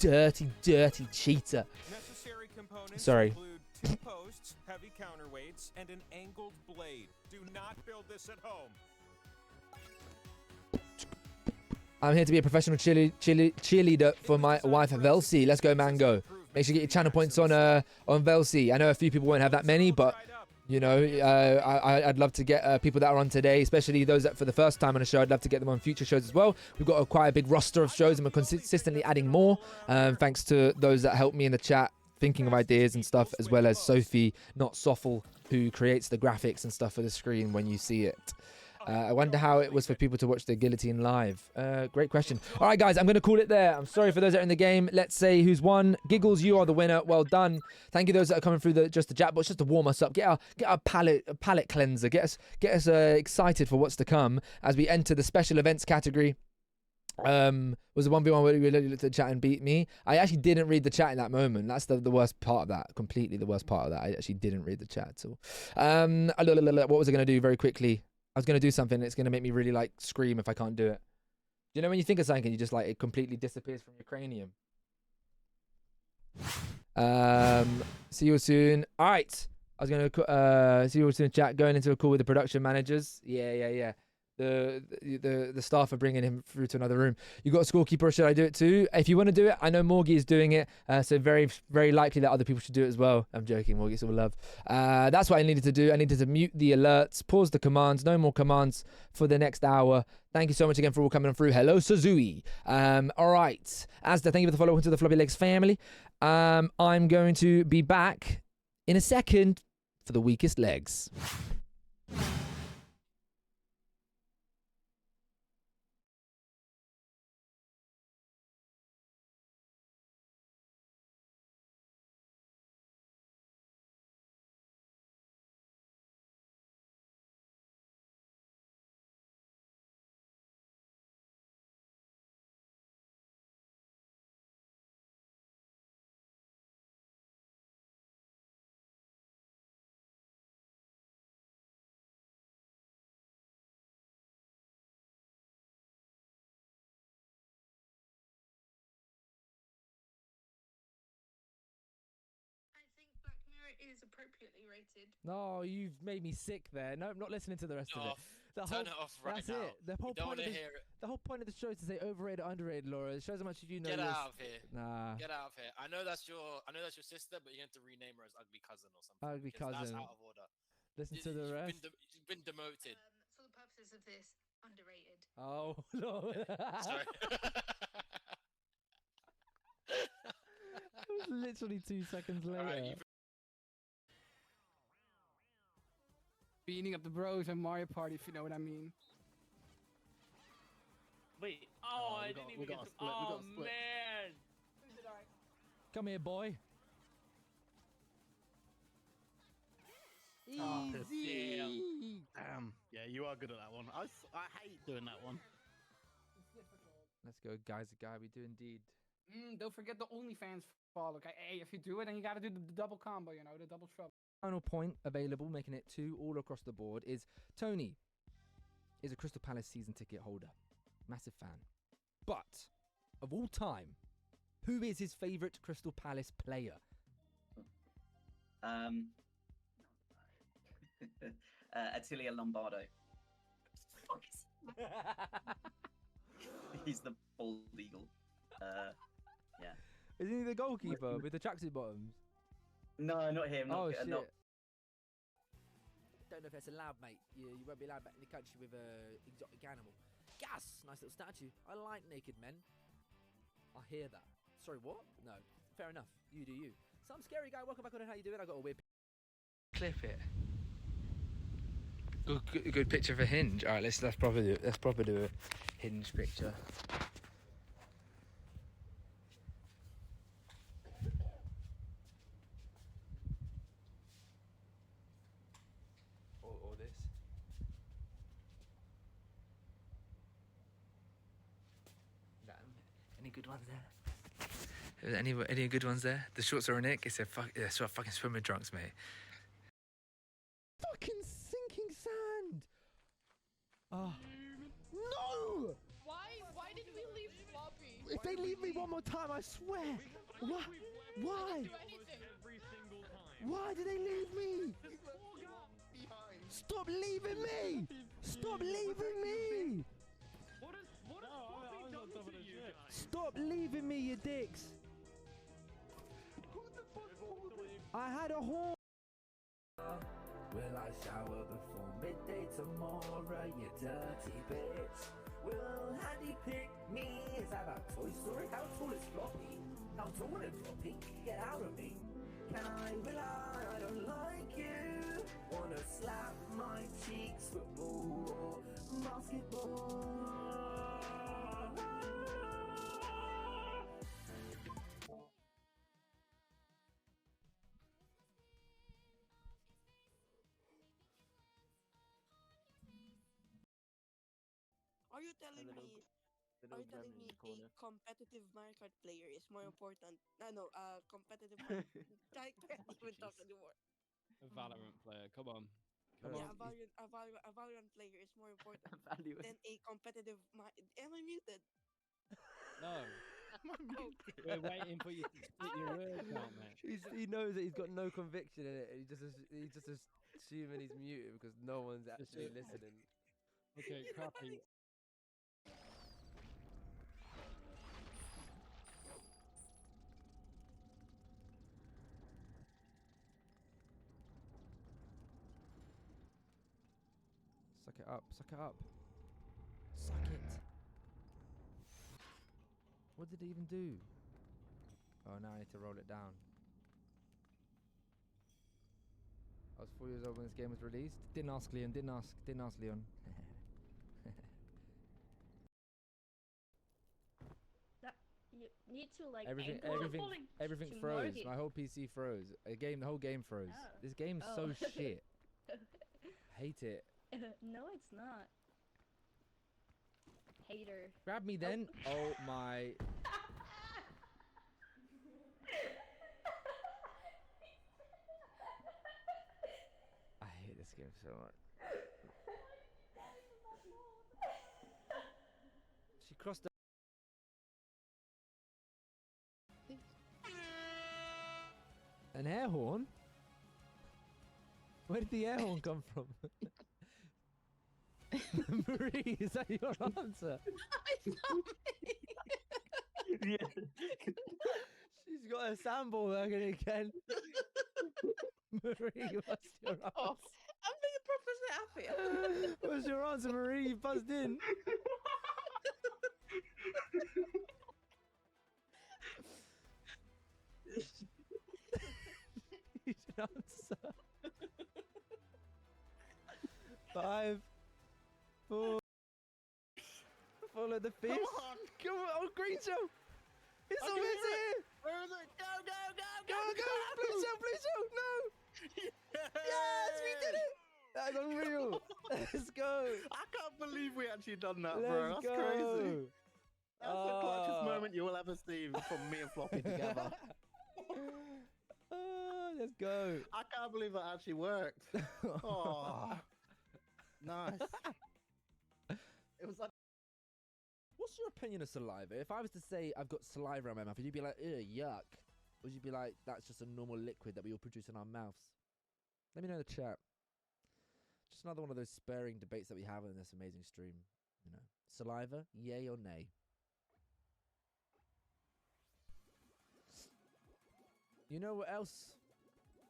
dirty, dirty cheater. Necessary components Sorry. include 2 posts, heavy counterweights, and an angled blade. Do not build this at home. I'm here to be a professional cheerleader for my wife, Velsi. Let's go, Mango. Make sure you get your channel points on Velsi. I know a few people won't have that many, but, you know, I'd love to get people that are on today, especially those that for the first time on a show. I'd love to get them on future shows as well. We've got quite a big roster of shows, and we're consistently adding more, thanks to those that help me in the chat, thinking of ideas and stuff, as well as Sophie, not Soffel, who creates the graphics and stuff for the screen when you see it. I wonder how it was for people to watch the guillotine live. Great question. All right, guys, I'm going to call it there. I'm sorry for those that are in the game. Let's say who's won. Giggles, you are the winner. Well done. Thank you those that are coming through just the chat box, just to warm us up. Get our palate cleanser. Get us excited for what's to come as we enter the special events category. Was the 1v1 where you looked at the chat and beat me? I actually didn't read the chat in that moment. That's the worst part of that. Completely the worst part of that. I actually didn't read the chat at all. What was I going to do very quickly? I was going to do something that's going to make me really like scream if I can't do it. You know when you think of something and you just like it completely disappears from your cranium? See you soon. All right. I was going to see you all soon, chat. Going into a call with the production managers. Yeah. The staff are bringing him through to another room. You got a scorekeeper, or should I do it too? If you want to do it, I know Morgie is doing it, so very, very likely that other people should do it as well. I'm joking, Morgie, it's all love. That's what I needed to do. I needed to mute the alerts, pause the commands, no more commands for the next hour. Thank you so much again for all coming on through. Hello, Suzui. All right. Asda, thank you for the follow. Welcome to the Floppylegss family. I'm going to be back in a second for the weakest legs. Is appropriately rated. No, you've made me sick there. No, I'm not listening to the rest of it. Turn it off right that's now. It. The whole point of the whole point of the show is to say overrated, underrated, Laura. It shows how much you know. Get out of here. Nah. Get out of here. I know that's your sister, but you have to rename her as Ugly Cousin or something. Ugly Cousin. That's out of order. Listen to the rest. You've been demoted. For the purposes of this, underrated. Oh no. Sorry. It was literally 2 seconds later. Beating up the bros in Mario Party, if you know what I mean. Wait. Oh, I didn't even get to... Oh, man. Come here, boy. Easy. Damn. Yeah, you are good at that one. I hate doing that one. Let's go, guys. A guy, we do indeed. Don't forget the OnlyFans follow. Okay, hey, if you do it, then you gotta do the double combo. You know, the double trouble. Final point available, making it 2 all across the board, is Tony is a Crystal Palace season ticket holder. Massive fan. But, of all time, who is his favourite Crystal Palace player? Attilio Lombardo. He's the bald eagle. Yeah. Isn't he the goalkeeper with the tracksuit bottoms? No, not him. Oh, shit. Not... Don't know if that's allowed, mate. You won't be allowed back in the country with an exotic animal. Gas! Nice little statue. I like naked men. I hear that. Sorry, what? No. Fair enough. You do you. Some scary guy. Welcome back on. How you doing? I got a weird Clip it. Good picture for Hinge. All right, let's proper do a Hinge picture. Or this. Any good ones there? Any good ones there? The shorts are a Nick. It's a fucking swimmer drunks, mate. fucking sinking sand. Oh. No! Why did we leave Floppy? If they leave me one more time, I swear. Why? Why? Why did they leave me? Stop leaving me! Stop leaving me! Stop leaving me, you dicks! I had a horn. Will I shower before midday tomorrow, you dirty bitch? Will Handy pick me? Is that about Toy Story? How tall is Floppy? How tall is Floppy? Get out of me! Can I? Will I? I don't like you. Wanna slap my cheeks, football or basketball? Are you telling me? Are you telling me a competitive Mario Kart player is more important? No, competitive Mario I can't even talk anymore. A Valorant player, come on. A Valorant player is more important than a competitive. Am I muted? No. We're waiting for you to spit your words out, mate. He knows that he's got no conviction in it. And he's just assuming he's muted because no one's actually listening. Okay, crappy. Suck it up, suck it up. Suck it. What did it even do? Oh, now I need to roll it down. I was 4 years old when this game was released. Didn't ask Leon, didn't ask Leon. You need to like everything froze. My whole PC froze. The whole game froze. Oh. This game's so shit. Hate it. No, it's not. Hater. Grab me then. Oh my. I hate this game so much. She crossed the. An air horn? Where did the air horn come from? Marie, is that your answer? It's not me. Yeah. She's got a sample working again. Marie, what's your answer? I'm being properly happy. What's your answer, Marie? You buzzed in. You should answer. 5, 4. Follow the fish. Come on, oh, green show. It's Okay, almost here. Where is it? Go, go, go, Go, go. Blue show. No. Yes, we did it. That's unreal. Let's go. I can't believe we actually done that, Let's bro. That's go. crazy. That's the clutchest moment you will ever see from me and Floppy together. Let's go. I can't believe that actually worked. Oh, nice. It was like. What's your opinion of saliva? If I was to say I've got saliva in my mouth, would you be like, ew, yuck? Or would you be like, that's just a normal liquid that we all produce in our mouths? Let me know in the chat. Just another one of those sparing debates that we have in this amazing stream. You know, saliva, yay or nay? You know what else?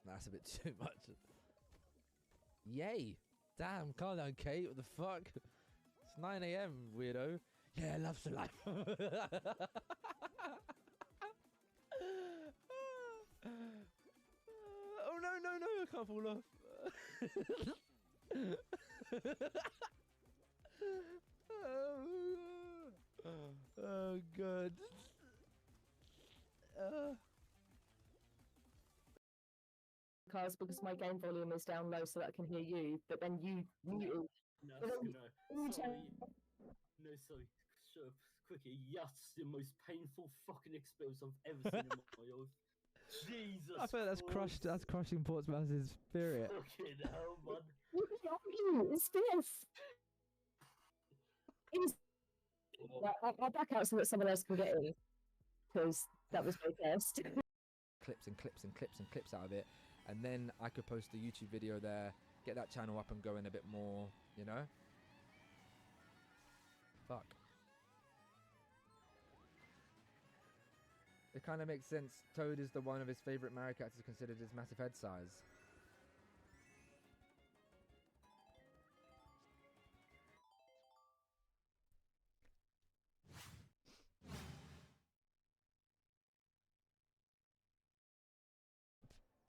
That's a bit too much. Yay. Damn, calm down, Kate. What the fuck? It's 9 AM, weirdo. Yeah, I love saliva. can't fall off. Oh god. Cars because my game volume is down low so that I can hear you, but then you muted. No, But then no, you sorry. turn- No, sorry. Shut up, quickly. Yes, the most painful fucking experience I've ever seen in my life. Jesus. I feel like that's crushing Portsmouth's spirit. Fucking hell, man. What is wrong with you? It's fierce. I'll back out so that someone else can get in, because that was my first. Clips and clips and clips and clips out of it, and then I could post a YouTube video there, get that channel up and going a bit more, you know? Fuck. It kind of makes sense. Toad is the one of his favorite Mario characters considered his massive head size.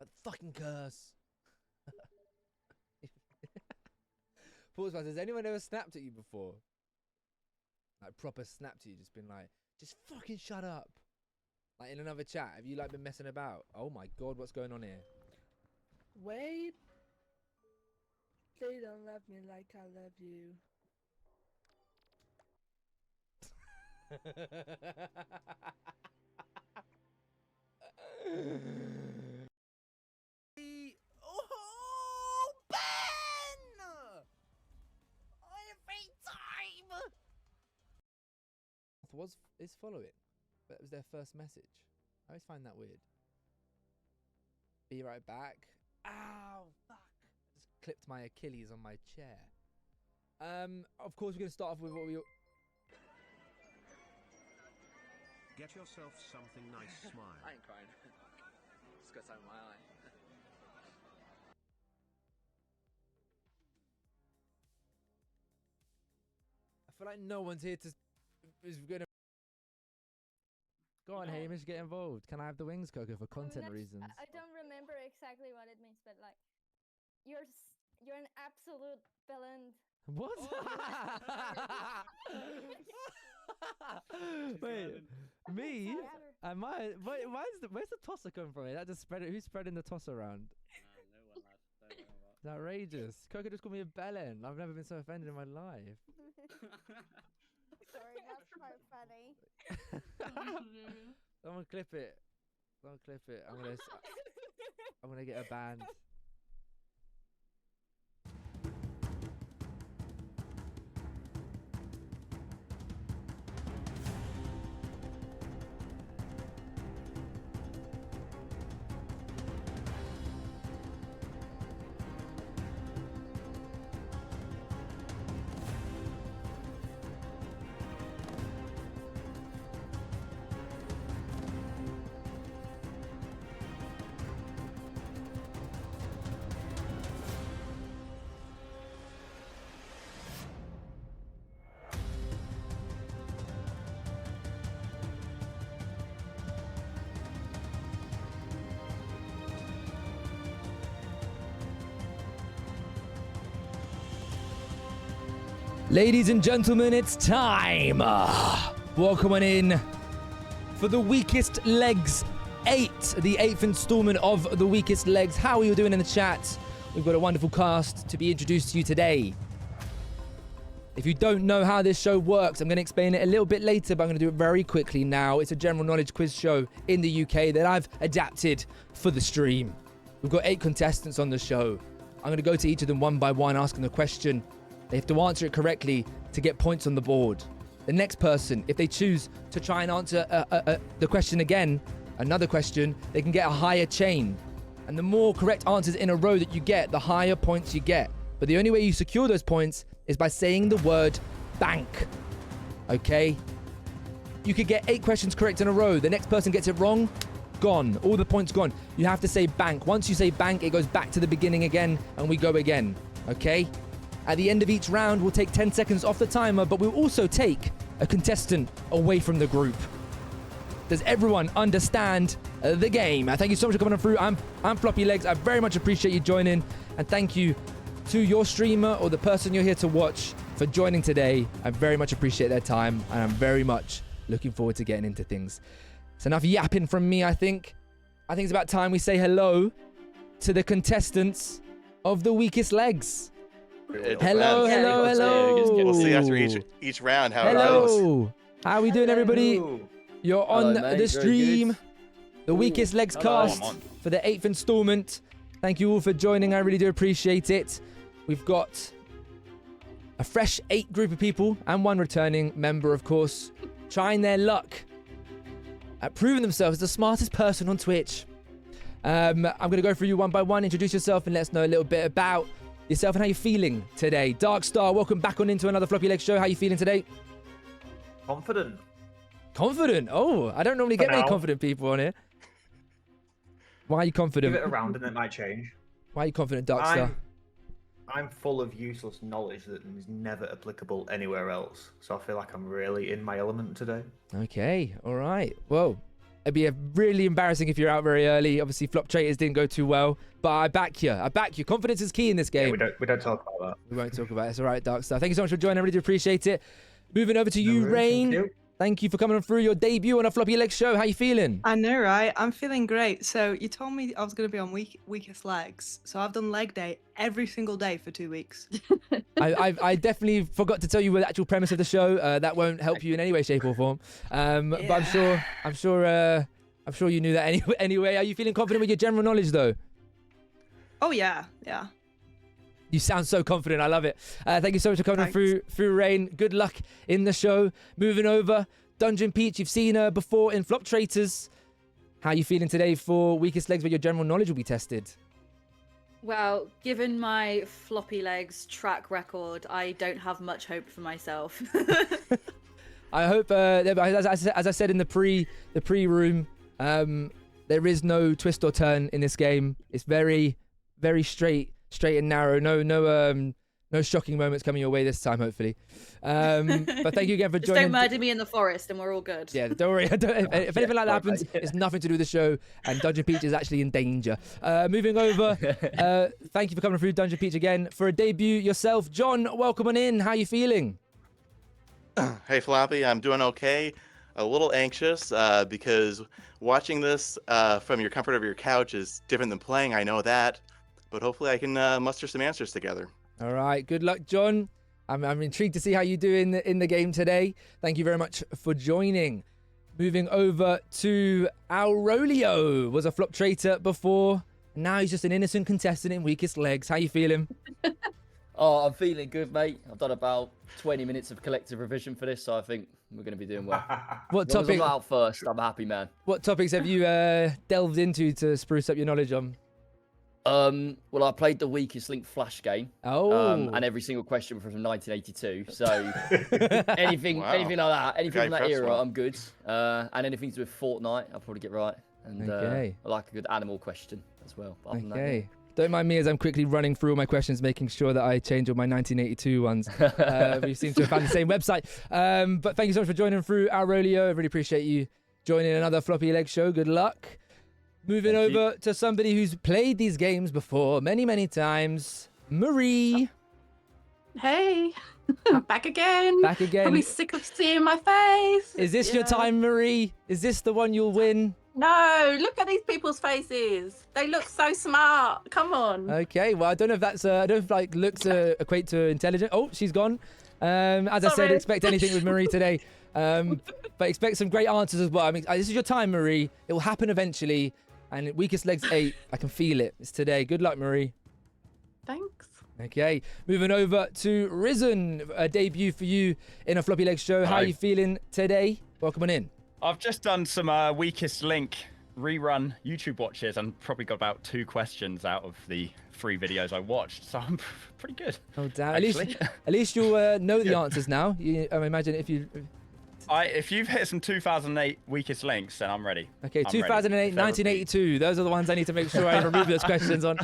A fucking curse. Portsmouth, has anyone ever snapped at you before? Like proper snapped at you, just been like, just fucking shut up. Like in another chat, have you like been messing about? Oh my god, what's going on here? Wait. They don't love me like I love you. Oh, Ben! Every time! Is following. That was their first message. I always find that weird. Be right back. Ow, fuck. Just clipped my Achilles on my chair. Of course we're going to start off with what we... Get yourself something nice, smile. I ain't crying. Just got something in my eye. I feel like no one's here to... is going to... Go on, Hamish, get involved. Can I have the wings, Coco, for content reasons? I don't remember exactly what it means, but like, you're an absolute villain. What? Wait, me? Am I? Wait, where's the tosser coming from? That just spread it. Who's spreading the tosser around? No one, lad. Don't worry about It's outrageous. Coco just called me a bellend. I've never been so offended in my life. Sorry, that's quite funny. Someone clip it. Someone clip it. I'm gonna get a band. Ladies and gentlemen, it's time. Welcome on in for the Weakest Legs 8, the 8th installment of the Weakest Legs. How are you doing in the chat? We've got a wonderful cast to be introduced to you today. If you don't know how this show works, I'm going to explain it a little bit later, but I'm going to do it very quickly now. It's a general knowledge quiz show in the UK that I've adapted for the stream. We've got 8 contestants on the show. I'm going to go to each of them one by one, asking the question. They have to answer it correctly to get points on the board. The next person, if they choose to try and answer the question again, another question, they can get a higher chain. And the more correct answers in a row that you get, the higher points you get. But the only way you secure those points is by saying the word bank. Okay? You could get 8 questions correct in a row. The next person gets it wrong, gone. All the points gone. You have to say bank. Once you say bank, it goes back to the beginning again, and we go again. Okay? At the end of each round, we'll take 10 seconds off the timer, but we'll also take a contestant away from the group. Does everyone understand the game? Thank you so much for coming on through. I'm Floppylegss. I very much appreciate you joining. And thank you to your streamer or the person you're here to watch for joining today. I very much appreciate their time. And I'm very much looking forward to getting into things. It's enough yapping from me, I think. I think it's about time we say hello to the contestants of the weakest legs. Hello. We'll see after each round how it goes. How are we doing, everybody? You're on the stream. The Weakest Legs cast for the 8th installment. Thank you all for joining. I really do appreciate it. We've got a fresh 8 group of people and 1 returning member, of course, trying their luck at proving themselves as the smartest person on Twitch. I'm going to go through you one by one. Introduce yourself and let us know a little bit about yourself and how you're feeling today. Darkstar, welcome back on into another Floppylegss show. How are you feeling today? Confident. Confident? Oh, I don't normally get many confident people on here. Why are you confident? Give it a round and it might change. Why are you confident, Darkstar? I'm full of useless knowledge that is never applicable anywhere else. So I feel like I'm really in my element today. Okay, all right. Well, it'd be really embarrassing if you're out very early. Obviously, Flop Traders didn't go too well, but I back you. Confidence is key in this game. Yeah, we don't talk about that. We won't talk about it. It's all right, Darkstar. Thank you so much for joining. I really do appreciate it. Moving over to you, Rain. Thank you for coming on through your debut on a Floppylegss show. How you feeling? I know, right? I'm feeling great. So you told me I was going to be on Weakest Legs. So I've done leg day every single day for 2 weeks. I definitely forgot to tell you the actual premise of the show. That won't help you in any way, shape, or form. But I'm sure you knew that anyway. Are you feeling confident with your general knowledge, though? Oh yeah. You sound so confident. I love it. Thank you so much for coming through, Rain. Good luck in the show. Moving over, Dungeon Peach. You've seen her before in Flop Traitors. How are you feeling today for Weakest Legs, where your general knowledge will be tested? Well, given my Floppylegss track record, I don't have much hope for myself. I hope, as I said in the pre-room, there is no twist or turn in this game. It's very, very straight and narrow. No shocking moments coming your way this time, hopefully. But thank you again for joining. Just don't murder me in the forest and we're all good. Yeah, don't worry. If anything like that happens, it's nothing to do with the show, and Dungeon Peach is actually in danger. Moving over, thank you for coming through, Dungeon Peach, again. For a debut yourself, John, welcome on in. How are you feeling? Hey, Floppy, I'm doing okay. A little anxious because watching this from your comfort of your couch is different than playing. I know that. But hopefully I can muster some answers together. All right. Good luck, John. I'm intrigued to see how you do in the game today. Thank you very much for joining. Moving over to Aurelio. Was a Flop Traitor before. Now he's just an innocent contestant in Weakest Legs. How you feeling? Oh, I'm feeling good, mate. I've done about 20 minutes of collective revision for this, so I think we're going to be doing well. What topic? I'm out first. I'm a happy man. What topics have you delved into to spruce up your knowledge on? Well, I played the Weakest Link Flash game. Oh. And every single question was from 1982. So anything like that, anything from that era, I'm good. And anything to do with Fortnite, I'll probably get right. And I like a good animal question as well. But other than that, yeah. Don't mind me as I'm quickly running through all my questions, making sure that I change all my 1982 ones. We seem to have found the same website. But thank you so much for joining through, Aurelio. I really appreciate you joining another Floppylegss show. Good luck. Moving over to somebody who's played these games before many, many times, Marie. Hey, I'm back again. Back again. Probably sick of seeing my face. Is this your time, Marie? Is this the one you'll win? No, look at these people's faces. They look so smart. Come on. Okay, well, I don't know if that's, I don't know if like looks equate to intelligent. Oh, she's gone. As I said, expect anything with Marie today. But expect some great answers as well. I mean, this is your time, Marie. It will happen eventually. And Weakest Legs 8, I can feel it. It's today. Good luck, Marie. Thanks. Okay, moving over to Risen, a debut for you in a Floppylegss show. How are you feeling today? Welcome on in. I've just done some Weakest Link rerun YouTube watches and probably got about 2 questions out of the 3 videos I watched, so I'm pretty good. Oh damn! At least you'll know the answers now. I imagine if you've hit some 2008 Weakest Links, then I'm ready. Okay, 2008, 1982. Those are the ones I need to make sure I remove those questions on.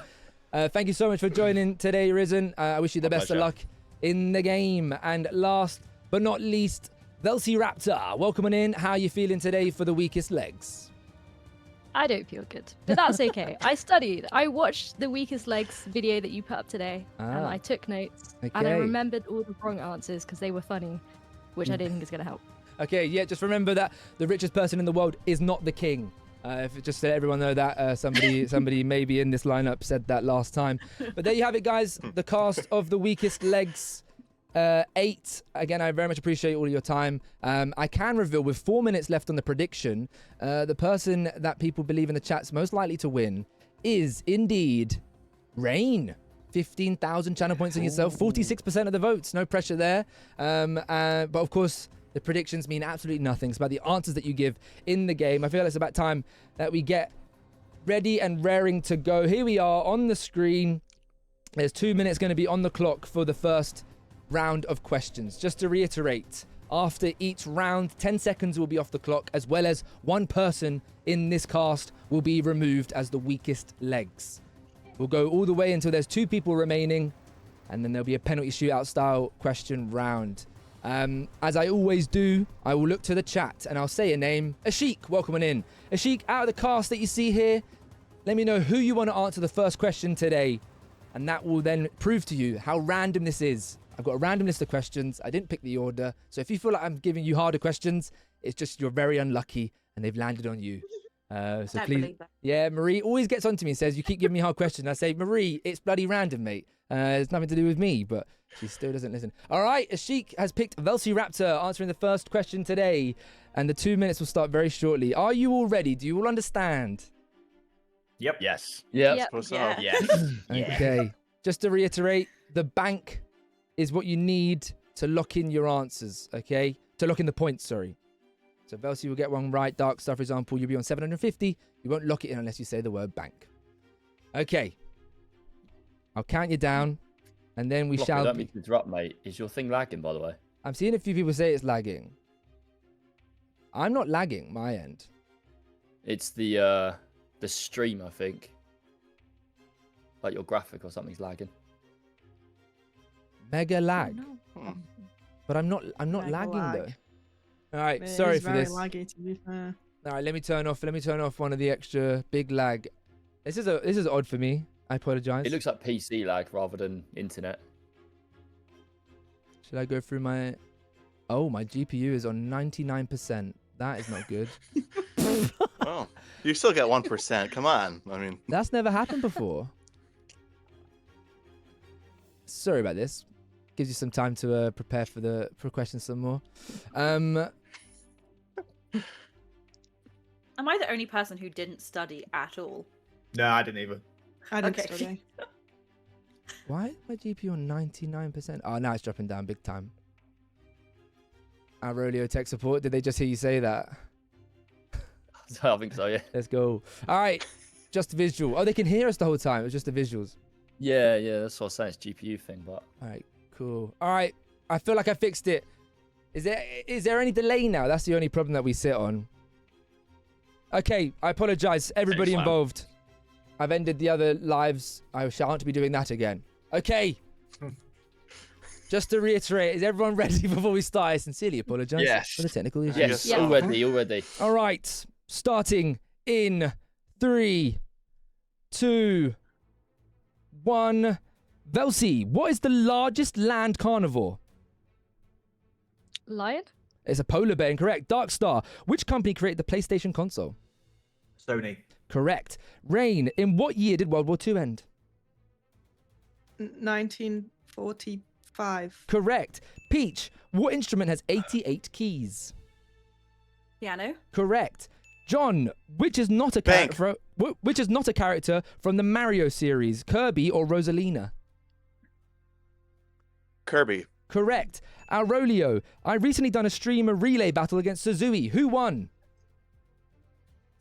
Thank you so much for joining today, Risen. I wish you the best of luck in the game. And last but not least, Velociraptor, welcome on in. How are you feeling today for the weakest legs? I don't feel good, but that's okay. I studied. I watched the weakest legs video that you put up today, and I took notes, and I Okay. remembered all the wrong answers because they were funny, which I didn't think is going to help. Okay, yeah, just remember that the richest person in the world is not the king. Just to let everyone know that somebody maybe in this lineup said that last time. But there you have it, guys. The cast of the weakest legs. 8. Again, I very much appreciate all of your time. I can reveal with 4 minutes left on the prediction, the person that people believe in the chat's most likely to win is indeed Rain. 15,000 channel points on yourself, 46% of the votes. No pressure there. But of course, the predictions mean absolutely nothing. It's about the answers that you give in the game. I feel it's about time that we get ready and raring to go. Here we are on the screen. There's 2 minutes going to be on the clock for the first round of questions. Just to reiterate, after each round, 10 seconds will be off the clock, as well as one person in this cast will be removed as the weakest legs. We'll go all the way until there's 2 people remaining, and then there'll be a penalty shootout style question round. As I always do, I will look to the chat and I'll say a name. Ashik, welcome on in. Ashik, out of the cast that you see here, let me know who you want to answer the first question today, and that will then prove to you how random this is. I've got a random list of questions. I didn't pick the order. So if you feel like I'm giving you harder questions, it's just you're very unlucky and they've landed on you. So Don't please. believe that. Yeah, Marie always gets on to me and says, you keep giving me hard questions. I say, Marie, it's bloody random, mate. It's nothing to do with me, but she still doesn't listen. All right, Ashik has picked Velociraptor, answering the first question today. And the 2 minutes will start very shortly. Are you all ready? Do you all understand? Yep. Yes. Yep. Yeah. Suppose so. Yeah. Yes. Okay. Just to reiterate, the bank is what you need to lock in your answers, okay? To lock in the points, sorry. So Velcy will get one right. Darkstar, for example, you'll be on 750. You won't lock it in unless you say the word bank. Okay. I'll count you down, and then we Floppy, shall... don't mean to interrupt, mate. Is your thing lagging, by the way? I'm seeing a few people say it's lagging. I'm not lagging, my end. It's the stream, I think. Like your graphic or something's lagging. Mega lag. No. But I'm not Mega lagging lag. though. All right, It sorry is for very this. laggy, to be fair. All right, let me turn off one of the extra big lag. This is odd for me. I apologize. It looks like PC lag rather than internet. Should I go through my... Oh, my GPU is on 99%. That is not good. Oh, you still get 1%. Come on. I mean, That's never happened before. Sorry about this. Gives you some time to prepare for questions some more. Am I the only person who didn't study at all? No, I didn't either. I didn't Okay. study. Why is my GPU on 99%? Oh, now it's dropping down big time. Aurelio tech support. Did they just hear you say that? I think so, yeah. Let's go. All right. Just visual. Oh, they can hear us the whole time. It was just the visuals. Yeah, that's what I was saying. It's GPU thing, but... All right, cool. All right. I feel like I fixed it. Is there any delay now? That's the only problem that we sit on. Okay, I apologize. Everybody Excellent. involved. I've ended the other lives. I shan't be doing that again. Okay. Just to reiterate, is everyone ready before we start? I sincerely apologize Yes. for the technical issues. Yes, Yeah. already. All right. Starting in 3, 2, 1. Velcy, what is the largest land carnivore? Lion? It's a polar bear, incorrect. Darkstar, which company created the PlayStation console? Sony. Correct. Rain, in what year did World War II end? 1945. Correct. Peach, what instrument has 88 keys? Piano? Correct. John, which is not a Bank. character? Which is not a character from the Mario series? Kirby or Rosalina? Kirby. Correct. Aurelio, I recently done a streamer relay battle against Suzui. Who won?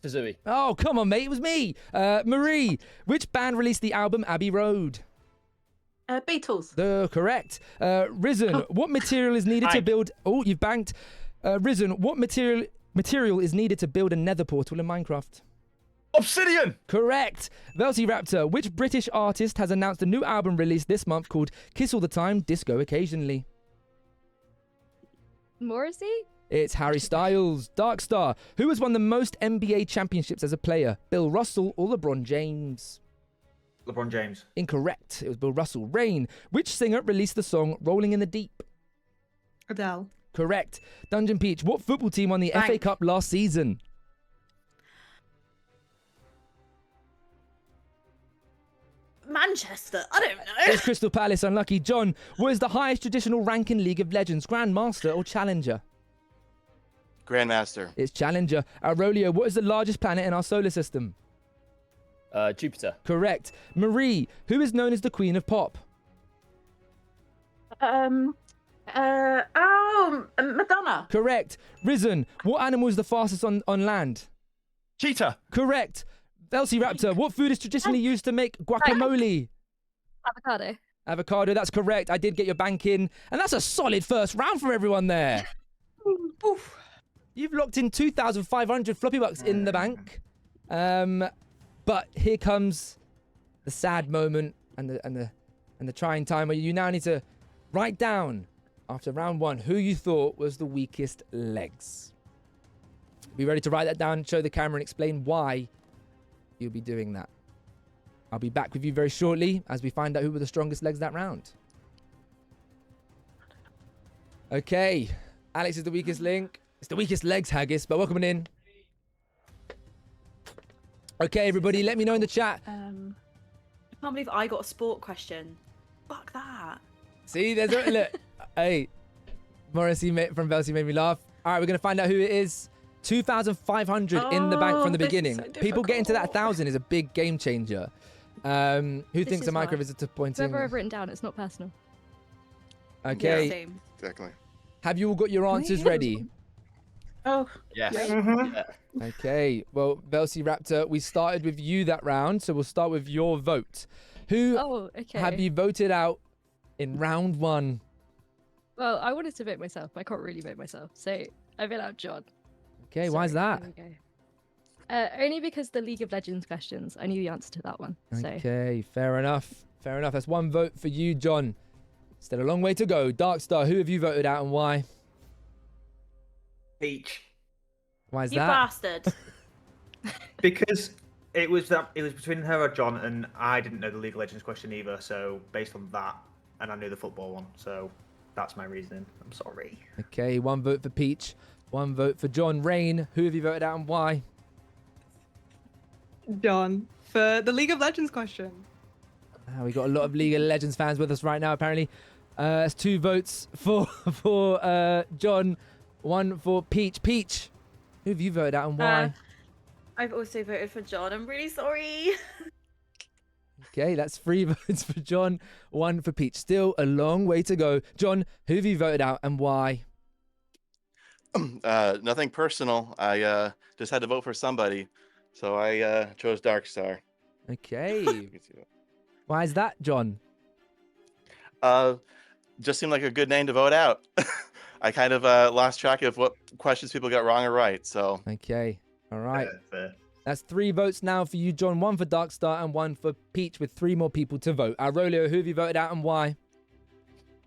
Suzui. Oh, come on, mate. It was me. Marie, which band released the album Abbey Road? Beatles. Correct. Risen, what material is needed to build... Oh, you've banked. Risen, what material is needed to build a nether portal in Minecraft? Obsidian. Correct. Velociraptor, which British artist has announced a new album released this month called Kiss All the Time, Disco Occasionally? Morrissey? It's Harry Styles. Darkstar. Who has won the most NBA championships as a player? Bill Russell or LeBron James? LeBron James. Incorrect. It was Bill Russell. Rain. Which singer released the song Rolling in the Deep? Adele. Correct. Dungeon Peach. What football team won the FA Bank. Cup last season? Manchester. I don't know. It's Crystal Palace. Unlucky. John. What is the highest traditional rank in League of Legends? Grandmaster or Challenger? Grandmaster. It's Challenger. Aurelio. What is the largest planet in our solar system? Jupiter. Correct. Marie. Who is known as the Queen of Pop? Madonna. Correct. Risen. What animal is the fastest on land? Cheetah. Correct. Velociraptor. What food is traditionally used to make guacamole? Avocado. Avocado. That's correct. I did get your bank in. And that's a solid first round for everyone there. Oof. You've locked in 2,500 floppy bucks in the bank. But here comes the sad moment and the trying time where you now need to write down after round one who you thought was the weakest legs. Be ready to write that down, show the camera, and explain why you'll be doing that. I'll be back with you very shortly as we find out who were the strongest legs that round. Okay, Alex is the weakest link. It's the weakest legs, Haggis, but welcome in. Okay, everybody, let me know in the chat. I can't believe I got a sport question. Fuck that. See, there's a look. Hey, Morrissey from Velsi made me laugh. All right, we're going to find out who it is. 2,500 in the bank from the beginning. People getting to that 1,000 is a big game changer. Who thinks a micro visitor pointing? Whoever I've written down, it's not personal. Okay. Yeah, same. Exactly. Have you all got your answers ready? Oh. Yes. Yeah. Okay. Well, Velociraptor, we started with you that round, so we'll start with your vote. Who have you voted out in round one? Well, I wanted to vote myself, but I can't really vote myself. So I vote out John. Okay, why is that? There we go. Only because the League of Legends questions, I knew the answer to that one. So. Okay, fair enough. Fair enough. That's one vote for you, John. Still a long way to go. Darkstar, who have you voted out and why? Peach. Why is You that? bastard. Because it was between her or John, and I didn't know the League of Legends question either. So based on that, and I knew the football one, so that's my reasoning. I'm sorry. Okay, one vote for Peach, one vote for John. Rain, who have you voted out and why? John, for the League of Legends question. We got a lot of League of Legends fans with us right now, apparently. It's 2 votes for John, 1 for Peach. Peach, who have you voted out and why? I've also voted for John. I'm really sorry. Okay, that's 3 votes for John, 1 for Peach. Still a long way to go. John, who have you voted out and why? Nothing personal. I just had to vote for somebody, so I chose Darkstar. Okay. Why is that, John? Just seemed like a good name to vote out. I kind of lost track of what questions people got wrong or right. So okay, all right. Fair. That's 3 votes now for you, John. 1 for Darkstar and 1 for Peach, with 3 more people to vote. Aurelio, who have you voted out and why?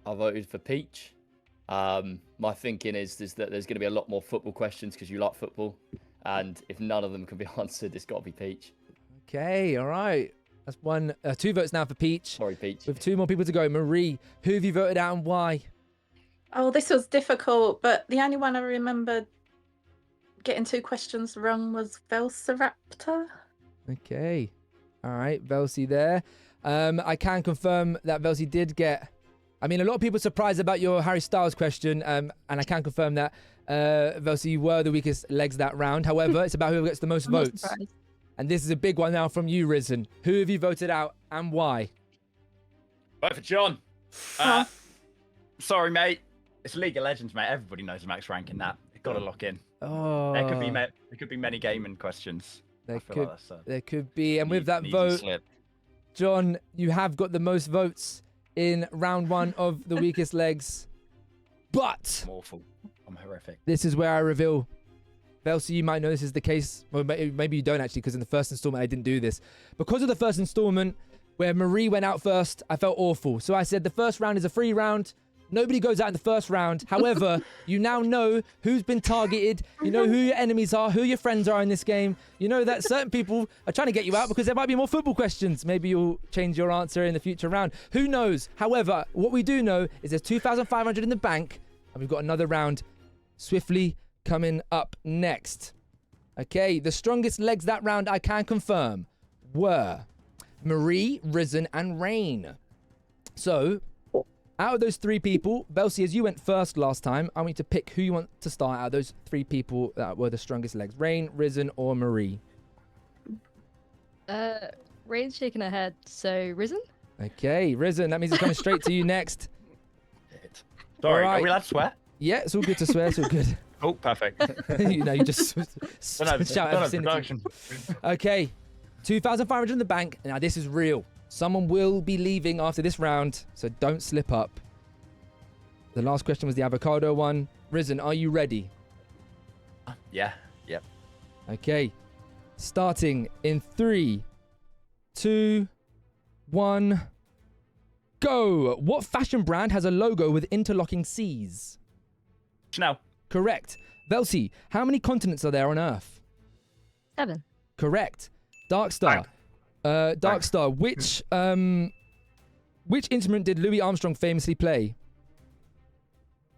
I voted for Peach. My thinking is that there's going to be a lot more football questions because you like football, and if none of them can be answered, it's got to be Peach. Okay, all right. That's 2 votes now for Peach. Sorry, Peach. With 2 more people to go. Marie, who have you voted out and why? Oh, this was difficult, but the only one I remember getting 2 questions wrong was Velociraptor. Okay. All right, Velcy there. I can confirm that Velcy did get... I mean, a lot of people are surprised about your Harry Styles question, and I can confirm that, Velcy, you were the weakest legs that round. However, it's about whoever gets the most votes. And this is a big one now from you, Risen. Who have you voted out and why? Vote for John. Sorry, mate. It's League of Legends, mate. Everybody knows the max rank in that. Got to lock in. Oh. There could be many gaming questions. There could be. And with that vote, John, you have got the most votes in round 1 of the weakest legs. But I'm awful. I'm horrific. This is where I reveal. Velcy, you might know this is the case. Well, maybe you don't actually, because in the first installment I didn't do this. Because of the first installment, where Marie went out first, I felt awful. So I said the first round is a free round. Nobody goes out in the first round. However, you now know who's been targeted. You know who your enemies are, who your friends are in this game. You know that certain people are trying to get you out because there might be more football questions. Maybe you'll change your answer in the future round. Who knows? However, what we do know is there's 2,500 in the bank, and we've got another round swiftly coming up next. Okay, the strongest legs that round, I can confirm, were Marie, Risen, and Rain. So, out of those three people, Belsi, as you went first last time, I want you to pick who you want to start out of those three people that were the strongest legs. Rain, Risen, or Marie? Rain's shaking her head, so Risen? Okay, Risen. That means it's coming straight to you next. Sorry, are we allowed to swear? Yeah, it's all good to swear. It's all good. Oh, perfect. You just shout out vicinity. Okay, 2,500 in the bank. Now, this is real. Someone will be leaving after this round, so don't slip up. The last question was the avocado one. Risen, are you ready? Yeah. Yep. Okay. Starting in 3, 2, 1, go. What fashion brand has a logo with interlocking C's? Chanel. Correct. Velsi, how many continents are there on Earth? 7. Correct. Darkstar. Darkstar, which instrument did Louis Armstrong famously play?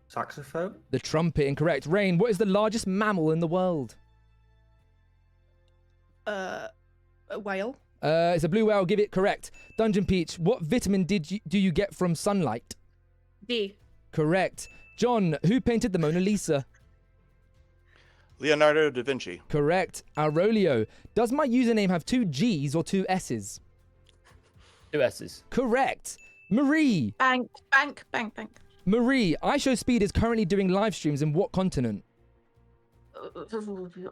Saxophone. The trumpet. Incorrect. Rain, what is the largest mammal in the world? A whale. It's a blue whale. Give it correct. Dungeon Peach, what vitamin do you get from sunlight? D. Correct. John, who painted the Mona Lisa? Leonardo da Vinci. Correct. Aurelio, does my username have 2 G's or 2 S's? 2 S's. Correct. Marie. Bank. Marie, iShowSpeed is currently doing live streams in what continent? I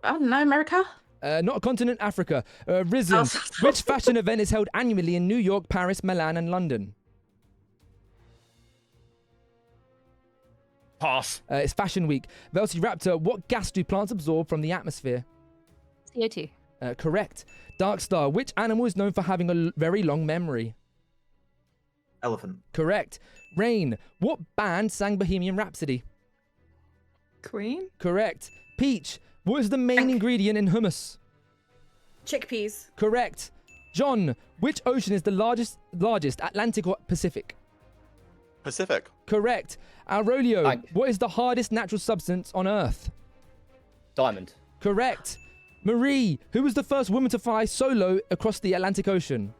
don't know, America? Not a continent, Africa. Risen, which fashion event is held annually in New York, Paris, Milan, and London? Pass. It's Fashion Week. Velociraptor, what gas do plants absorb from the atmosphere? CO2. Correct. Darkstar, which animal is known for having a very long memory? Elephant. Correct. Rain, what band sang Bohemian Rhapsody? Queen. Correct. Peach, what is the main ingredient in hummus? Chickpeas. Correct. John, which ocean is the largest, Atlantic or Pacific? Pacific. Correct. Aurelio, what is the hardest natural substance on Earth? Diamond. Correct. Marie, who was the first woman to fly solo across the Atlantic Ocean?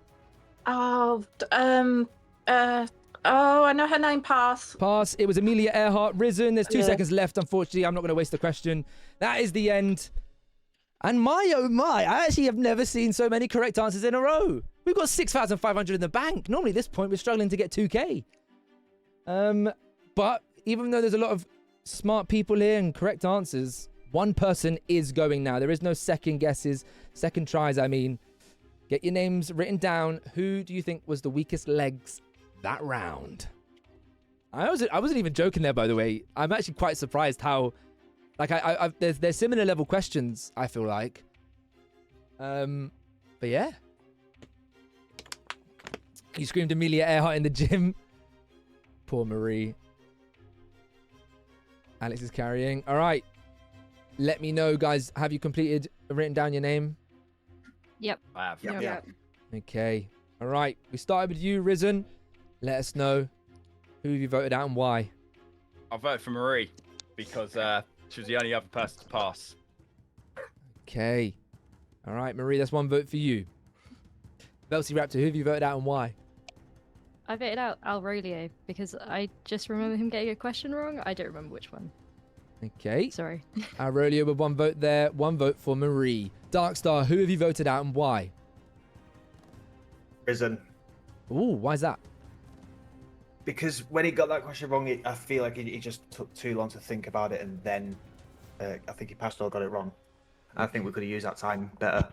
Oh, I know her name. Pass. Pass. It was Amelia Earhart. Risen. There's 2 seconds left. Unfortunately, I'm not going to waste the question. That is the end. And my, oh my, I actually have never seen so many correct answers in a row. We've got 6,500 in the bank. Normally at this point, we're struggling to get 2K. But even though there's a lot of smart people here and correct answers, one person is going now. There is no second guesses, second tries, I mean. Get your names written down. Who do you think was the weakest legs that round? I wasn't even joking there, by the way. I'm actually quite surprised how, like, there's similar level questions, I feel like. But yeah. You screamed Amelia Earhart in the gym. Poor Marie. Alex is carrying. All right. Let me know, guys. Have you written down your name? Yep. I have. Yep. Okay. All right. We started with you, Risen. Let us know who you voted out and why. I voted for Marie because she was the only other person to pass. Okay. All right, Marie, that's 1 vote for you. Velociraptor, who have you voted out and why? I voted out Aurelio because I just remember him getting a question wrong. I don't remember which one. Okay. Sorry. Aurelio with 1 vote there. 1 vote for Marie. Darkstar, who have you voted out and why? Risen. Ooh, why is that? Because when he got that question wrong, I feel like he just took too long to think about it, and then I think he passed or got it wrong. I think we could have used that time better.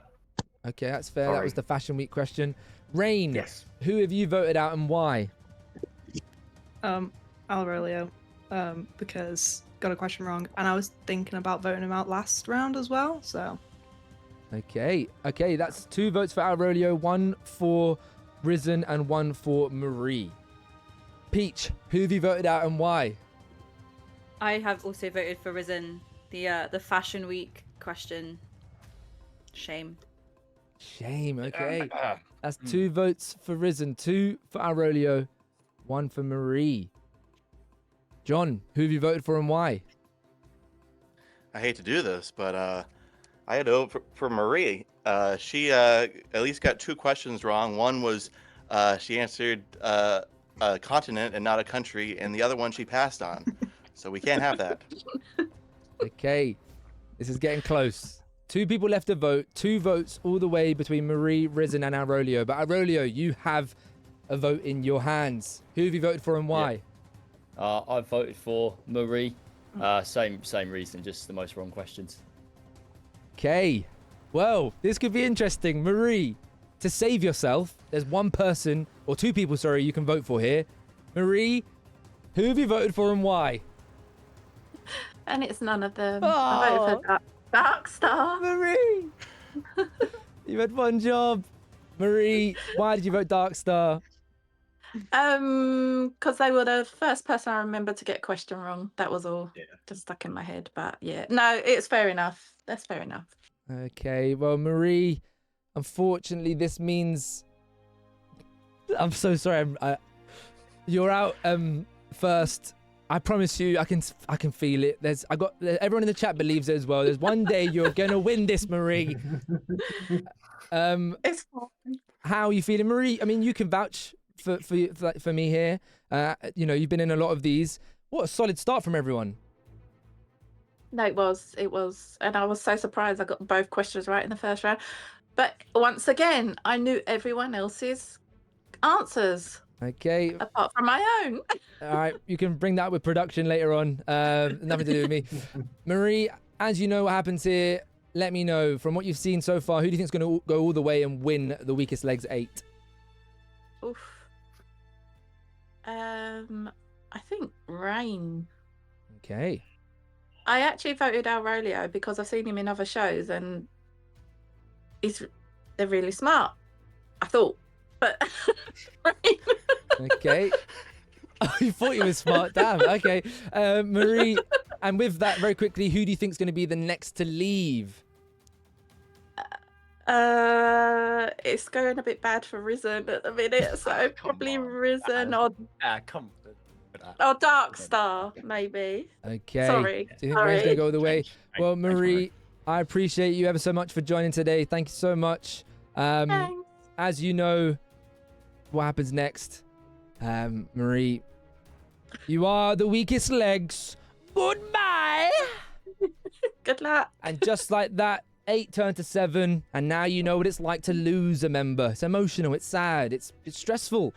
Okay, that's fair. Sorry. That was the Fashion Week question. Rain, yes. Who have you voted out and why? Aurelio, because got a question wrong, and I was thinking about voting him out last round as well. So. Okay, that's 2 votes for Aurelio, 1 for Risen, and 1 for Marie. Peach, who have you voted out and why? I have also voted for Risen. The Fashion Week question. Shame. Shame. Okay. That's 2 votes for Risen, 2 for Aurelio, 1 for Marie. John, who have you voted for and why? I hate to do this, but I had to vote for Marie. She at least got 2 questions wrong. One was she answered a continent and not a country, and the other one she passed on. So we can't have that. Okay. This is getting close. 2 people left to vote. 2 votes all the way between Marie, Risen, and Aurelio. But Aurelio, you have a vote in your hands. Who have you voted for and why? I voted for Marie. Same reason, just the most wrong questions. Okay. Well, this could be interesting. Marie, to save yourself, there's 1 person, or 2 people, sorry, you can vote for here. Marie, who have you voted for and why? And it's none of them. I voted for Darkstar. Marie! You had 1 job. Marie, why did you vote Darkstar? Because they were the first person I remember to get a question wrong. That was all. Yeah. Just stuck in my head. But yeah, no, it's fair enough. That's fair enough. Okay, well, Marie, unfortunately, this means I'm so sorry. You're out first. I promise you, I can feel it. Everyone in the chat believes it as well. There's one day you're gonna win this, Marie. It's fine. How are you feeling, Marie? I mean, you can vouch for me here. You know, you've been in a lot of these. What a solid start from everyone. No, it was, and I was so surprised I got both questions right in the first round. But once again, I knew everyone else's answers. Okay. Apart from my own. All right, you can bring that with production later on. Nothing to do with me. Marie, as you know what happens here, let me know from what you've seen so far. Who do you think is going to go all the way and win the Weakest Legs 8? Oof. I think Rain. Okay. I actually voted Aurelio because I've seen him in other shows and they're really smart. I thought, but okay. Oh, you thought you were smart. Damn. Okay. Marie, and with that, very quickly, who do you think is going to be the next to leave? It's going a bit bad for Risen at the minute, so probably Risen or Darkstar, maybe. Okay. Sorry. Do you think Rain's going to go the way? Well, Marie, I appreciate you ever so much for joining today. Thank you so much. Thanks. As you know, what happens next? Marie, you are the Weakest Legs. Goodbye. Good luck. And just like that, 8 turned to 7, and now you know what it's like to lose a member. It's emotional, it's sad, it's stressful.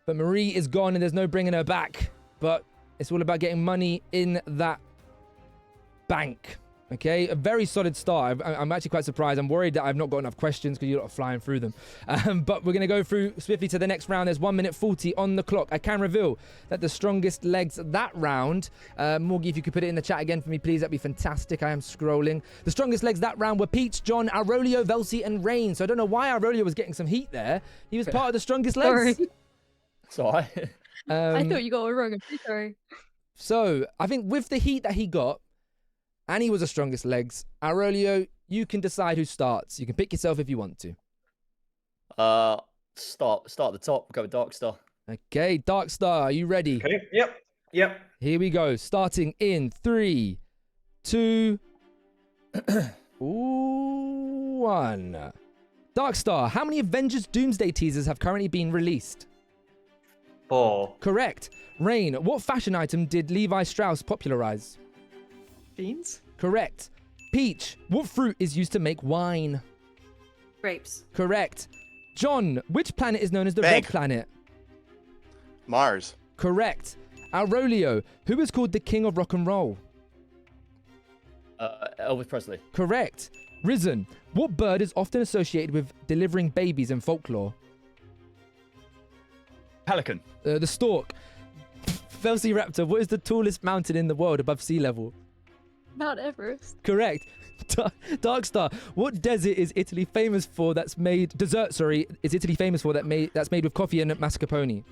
But Marie is gone and there's no bringing her back. But it's all about getting money in that bank. Okay, a very solid start. I'm actually quite surprised. I'm worried that I've not got enough questions because you're not flying through them. But we're going to go through swiftly to the next round. There's 1 minute 40 on the clock. I can reveal that the strongest legs that round, Morgie, if you could put it in the chat again for me, please, that'd be fantastic. I am scrolling. The strongest legs that round were Peach, John, Aurelio, Velsi, and Rain. So I don't know why Aurelio was getting some heat there. He was part of the strongest legs. Sorry. I thought you got it wrong. I'm so sorry. So I think with the heat that he got, and he was the strongest legs, Aurelio, you can decide who starts. You can pick yourself if you want to. Start at the top. Go with Darkstar. Okay, Darkstar, are you ready? Okay. Yep. Here we go. Starting in 3, 2, 1. Darkstar, how many Avengers Doomsday teasers have currently been released? 4. Correct. Rain, what fashion item did Levi Strauss popularize? Beans? Correct. Peach, what fruit is used to make wine? Grapes. Correct. John, which planet is known as the Bank. Red Planet? Mars. Correct. Aurelio, who is called the King of Rock and Roll? Elvis Presley. Correct. Risen, what bird is often associated with delivering babies in folklore? Pelican. The stork. Velociraptor, what is the tallest mountain in the world above sea level? Mount Everest. Correct. Darkstar, what desert is Italy famous for that's made with coffee and mascarpone?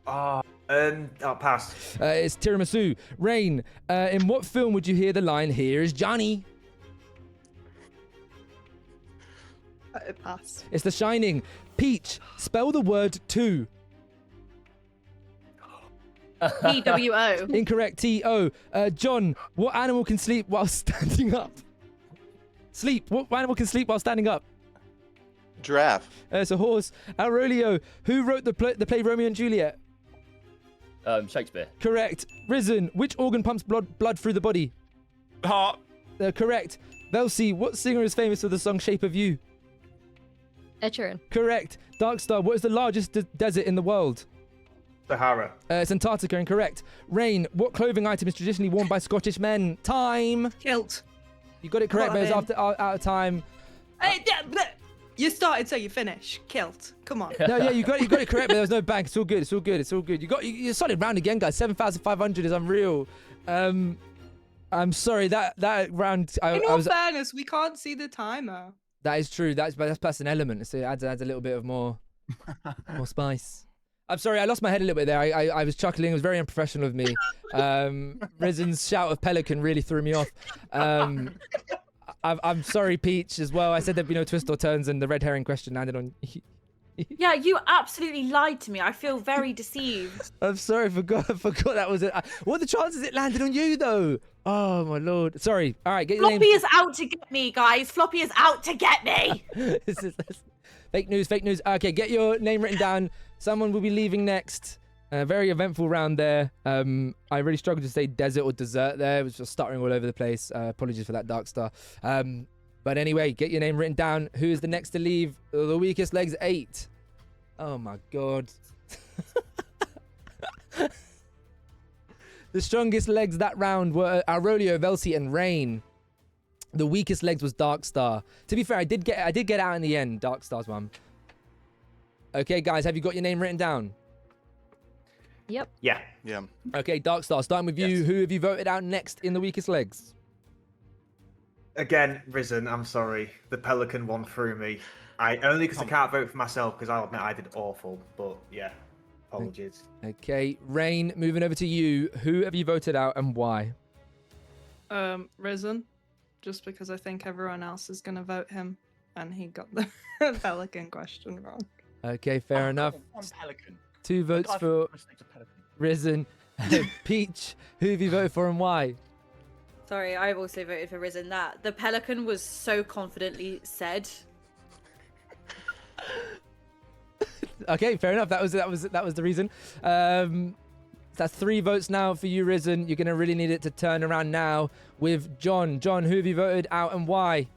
Pass. It's tiramisu. Rain, in what film would you hear the line, "Here's Johnny"? Pass. It's The Shining. Peach, spell the word two. T-W-O. Incorrect. T-O. John, what animal can sleep while standing up? Sleep. What animal can sleep while standing up? Giraffe. It's a horse. Aurelio, who wrote the play Romeo and Juliet? Shakespeare. Correct. Risen, which organ pumps blood through the body? Heart. Correct. Velsi, what singer is famous for the song Shape of You? Ed Sheeran. Correct. Darkstar, what is the largest desert in the world? Sahara. It's Antarctica. Incorrect. Rain, what clothing item is traditionally worn by Scottish men? Time. Kilt. You got it correct, but it's out of time. Hey, you started, so you finish. Kilt. Come on. No, yeah, you got it correct, but there was no bank. It's all good. It's all good. It's all good. You solid round again, guys. 7,500 is unreal. I'm sorry that round. In all fairness, we can't see the timer. That is true. That's plus an element, so it adds a little bit of more spice. I'm sorry, I lost my head a little bit there. I was chuckling. It was very unprofessional of me. Risen's shout of pelican really threw me off. I'm sorry, Peach, as well. I said there'd be no twist or turns, and the red herring question landed on. Yeah, you absolutely lied to me. I feel very deceived. I'm sorry, forgot that was it. What are the chances it landed on you, though? Oh my lord. Sorry. All right, get your Floppy is out to get me, guys. Floppy is out to get me. This is fake news. Fake news. Okay, get your name written down. Someone will be leaving next. Very eventful round there. I really struggled to say desert or dessert there. It was just stuttering all over the place. Apologies for that, Darkstar. But anyway, get your name written down. Who is the next to leave? The weakest legs 8. Oh my god. The strongest legs that round were Aurelio, Velsi, and Rain. The weakest legs was Darkstar. To be fair, I did get out in the end. Darkstar's one. Okay, guys, have you got your name written down? Yep. Yeah. Okay, Darkstar, starting with you. Who have you voted out next in the weakest legs? Again, Risen, I'm sorry. The Pelican one threw me. Only because I can't vote for myself, because I'll admit I did awful. But yeah, apologies. Okay, Rain, moving over to you. Who have you voted out and why? Risen. Just because I think everyone else is going to vote him. And he got the Pelican question wrong. Okay, fair enough. One Pelican. 2 votes for Risen. Peach, who have you voted for and why? Sorry, I've also voted for Risen. That the Pelican was so confidently said. Okay, fair enough. That was the reason. That's 3 votes now for you, Risen. You're gonna really need it to turn around now with John. John, who have you voted out and why?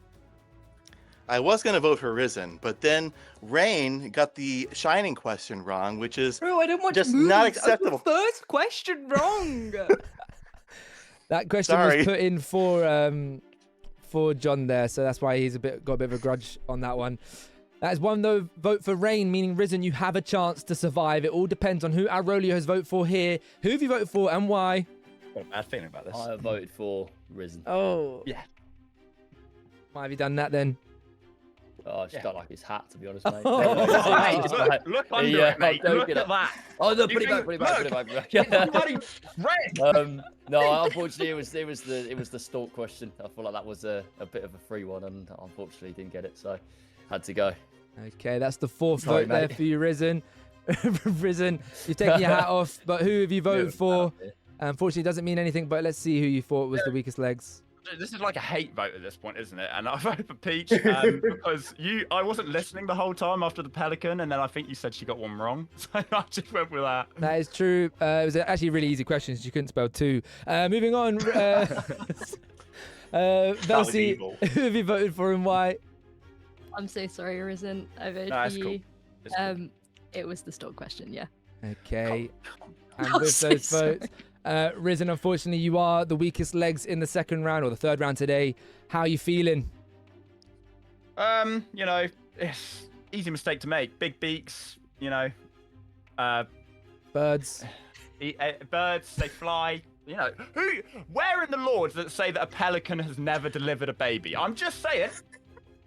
I was going to vote for Risen, but then Rain got the Shining question wrong, which is Bro, I don't want just movies. not That was acceptable. the first question wrong. That question was put in for John there, so that's why he's got a bit of a grudge on that one. That is 1 though vote for Rain, meaning Risen, you have a chance to survive. It all depends on who Aurelio has voted for here. Who have you voted for and why? Got a bad feeling about this. I voted for Risen. Oh. Yeah. Why have you done that then? Oh, I just don't like his hat, to be honest, mate. Mate, look under it, mate. Look at that. Oh, no, put it back, put it back. It's bloody red. No, unfortunately, it was the stalk question. I feel like that was a bit of a free one, and unfortunately didn't get it, so had to go. Okay, that's the 4th Sorry, vote there mate. for you, Risen. Risen, you're taking your hat off, but who have you voted for? Unfortunately, it doesn't mean anything, but let's see who you thought was the weakest legs. This is like a hate vote at this point, isn't it? And I voted for Peach because I wasn't listening the whole time after the Pelican, and then I think you said she got one wrrong, so I just went with that. That is true. It was actually a really easy question, so you couldn't spell 2. Moving on. Velsi, who have you voted for and why? I'm so sorry, Risen. I voted No, for it's cool. you. It's cool. It was the stalk question, yeah. Okay. And I'm with so those sorry. votes, Risen, unfortunately, you are the weakest legs in the 2nd round or the 3rd round today. How are you feeling? You know, it's easy mistake to make. Big beaks, you know. Birds. Birds, they fly. You know, where in the law does it say that a pelican has never delivered a baby? I'm just saying.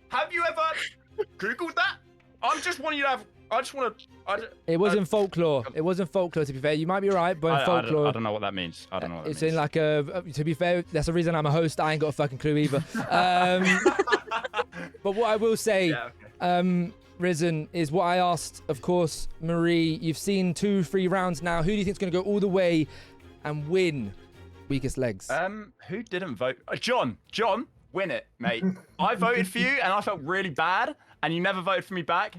Have you ever Googled that? I'm just wanting you to have I just want to. It wasn't folklore. It wasn't folklore, to be fair. You might be right, but in folklore. I don't know what that means. I don't know what that It's means. in like a. To be fair, that's the reason I'm a host. I ain't got a fucking clue either. But what I will say, Risen, is what I asked, of course, Marie. You've seen 2 free rounds now. Who do you think is going to go all the way and win Weakest Legs? Who didn't vote? John, win it, mate. I voted for you, and I felt really bad, and you never voted for me back,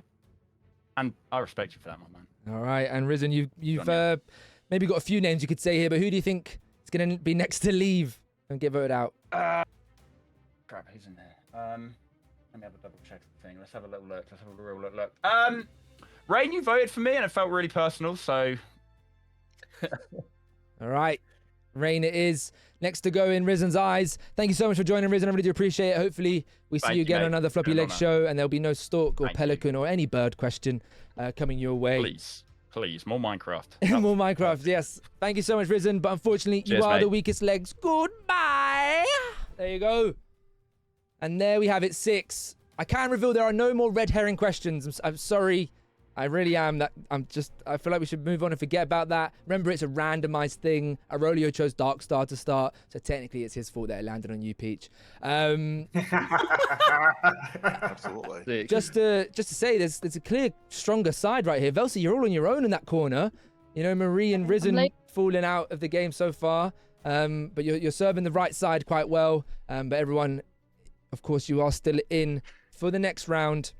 and I respect you for that, my man. All right, and Risen, you've maybe got a few names you could say here, but who do you think is going to be next to leave and get voted out? Crap, who's in there? Let me have a double check the thing. Let's have a little look. Let's have a real look. Rain, you voted for me, and it felt really personal, so. All right. Rain it is. Next to go in Risen's eyes. Thank you so much for joining, Risen. I really do appreciate it. Hopefully, we see you again on another Floppyleggs show, and there'll be no stork or pelican or any bird question coming your way. Please, more Minecraft. More Minecraft, yes. Thank you so much, Risen. But unfortunately, Cheers, you are mate. the weakest legs. Goodbye. There you go. And there we have it, 6. I can reveal there are no more red herring questions. I'm sorry. I really am. I feel like we should move on and forget about that. Remember, it's a randomized thing. Aurelio chose Darkstar to start, so technically it's his fault that it landed on you, Peach. Absolutely. Just to say, there's a clear, stronger side right here. Velsi, you're all on your own in that corner. You know, Marie and Risen falling out of the game so far. But you're serving the right side quite well. But everyone, of course, you are still in for the next round,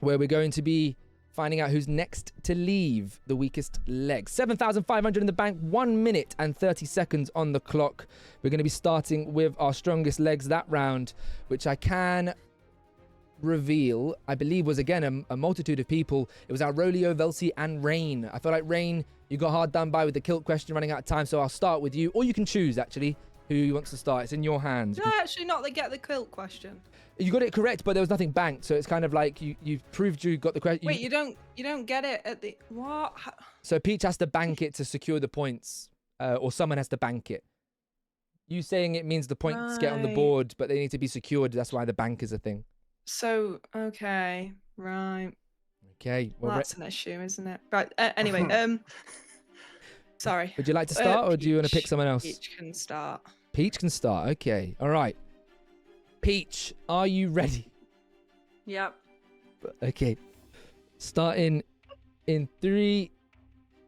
where we're going to be finding out who's next to leave the weakest legs. 7,500 in the bank, 1 minute and 30 seconds on the clock. We're going to be starting with our strongest legs that round, which I can reveal, I believe was again a multitude of people. It was Aurelio, Velsi, and Rain. I feel like Rain, you got hard done by with the kilt question running out of time, so I'll start with you. Or you can choose, actually, who wants to start. It's in your hands. Did I actually not get the quilt question? You got it correct, but there was nothing banked, so it's kind of like you proved you got the question. Wait, you don't get it at the what? So Peach has to bank it to secure the points, or someone has to bank it. You saying it means the points get on the board, but they need to be secured. That's why the bank is a thing. So okay, right. Okay, well that's an issue, isn't it? Right. Anyway, sorry. Would you like to start, or do you want to pick someone else? Peach can start. Peach can start. Okay. All right. Peach, are you ready? Yep. Okay. Starting in 3,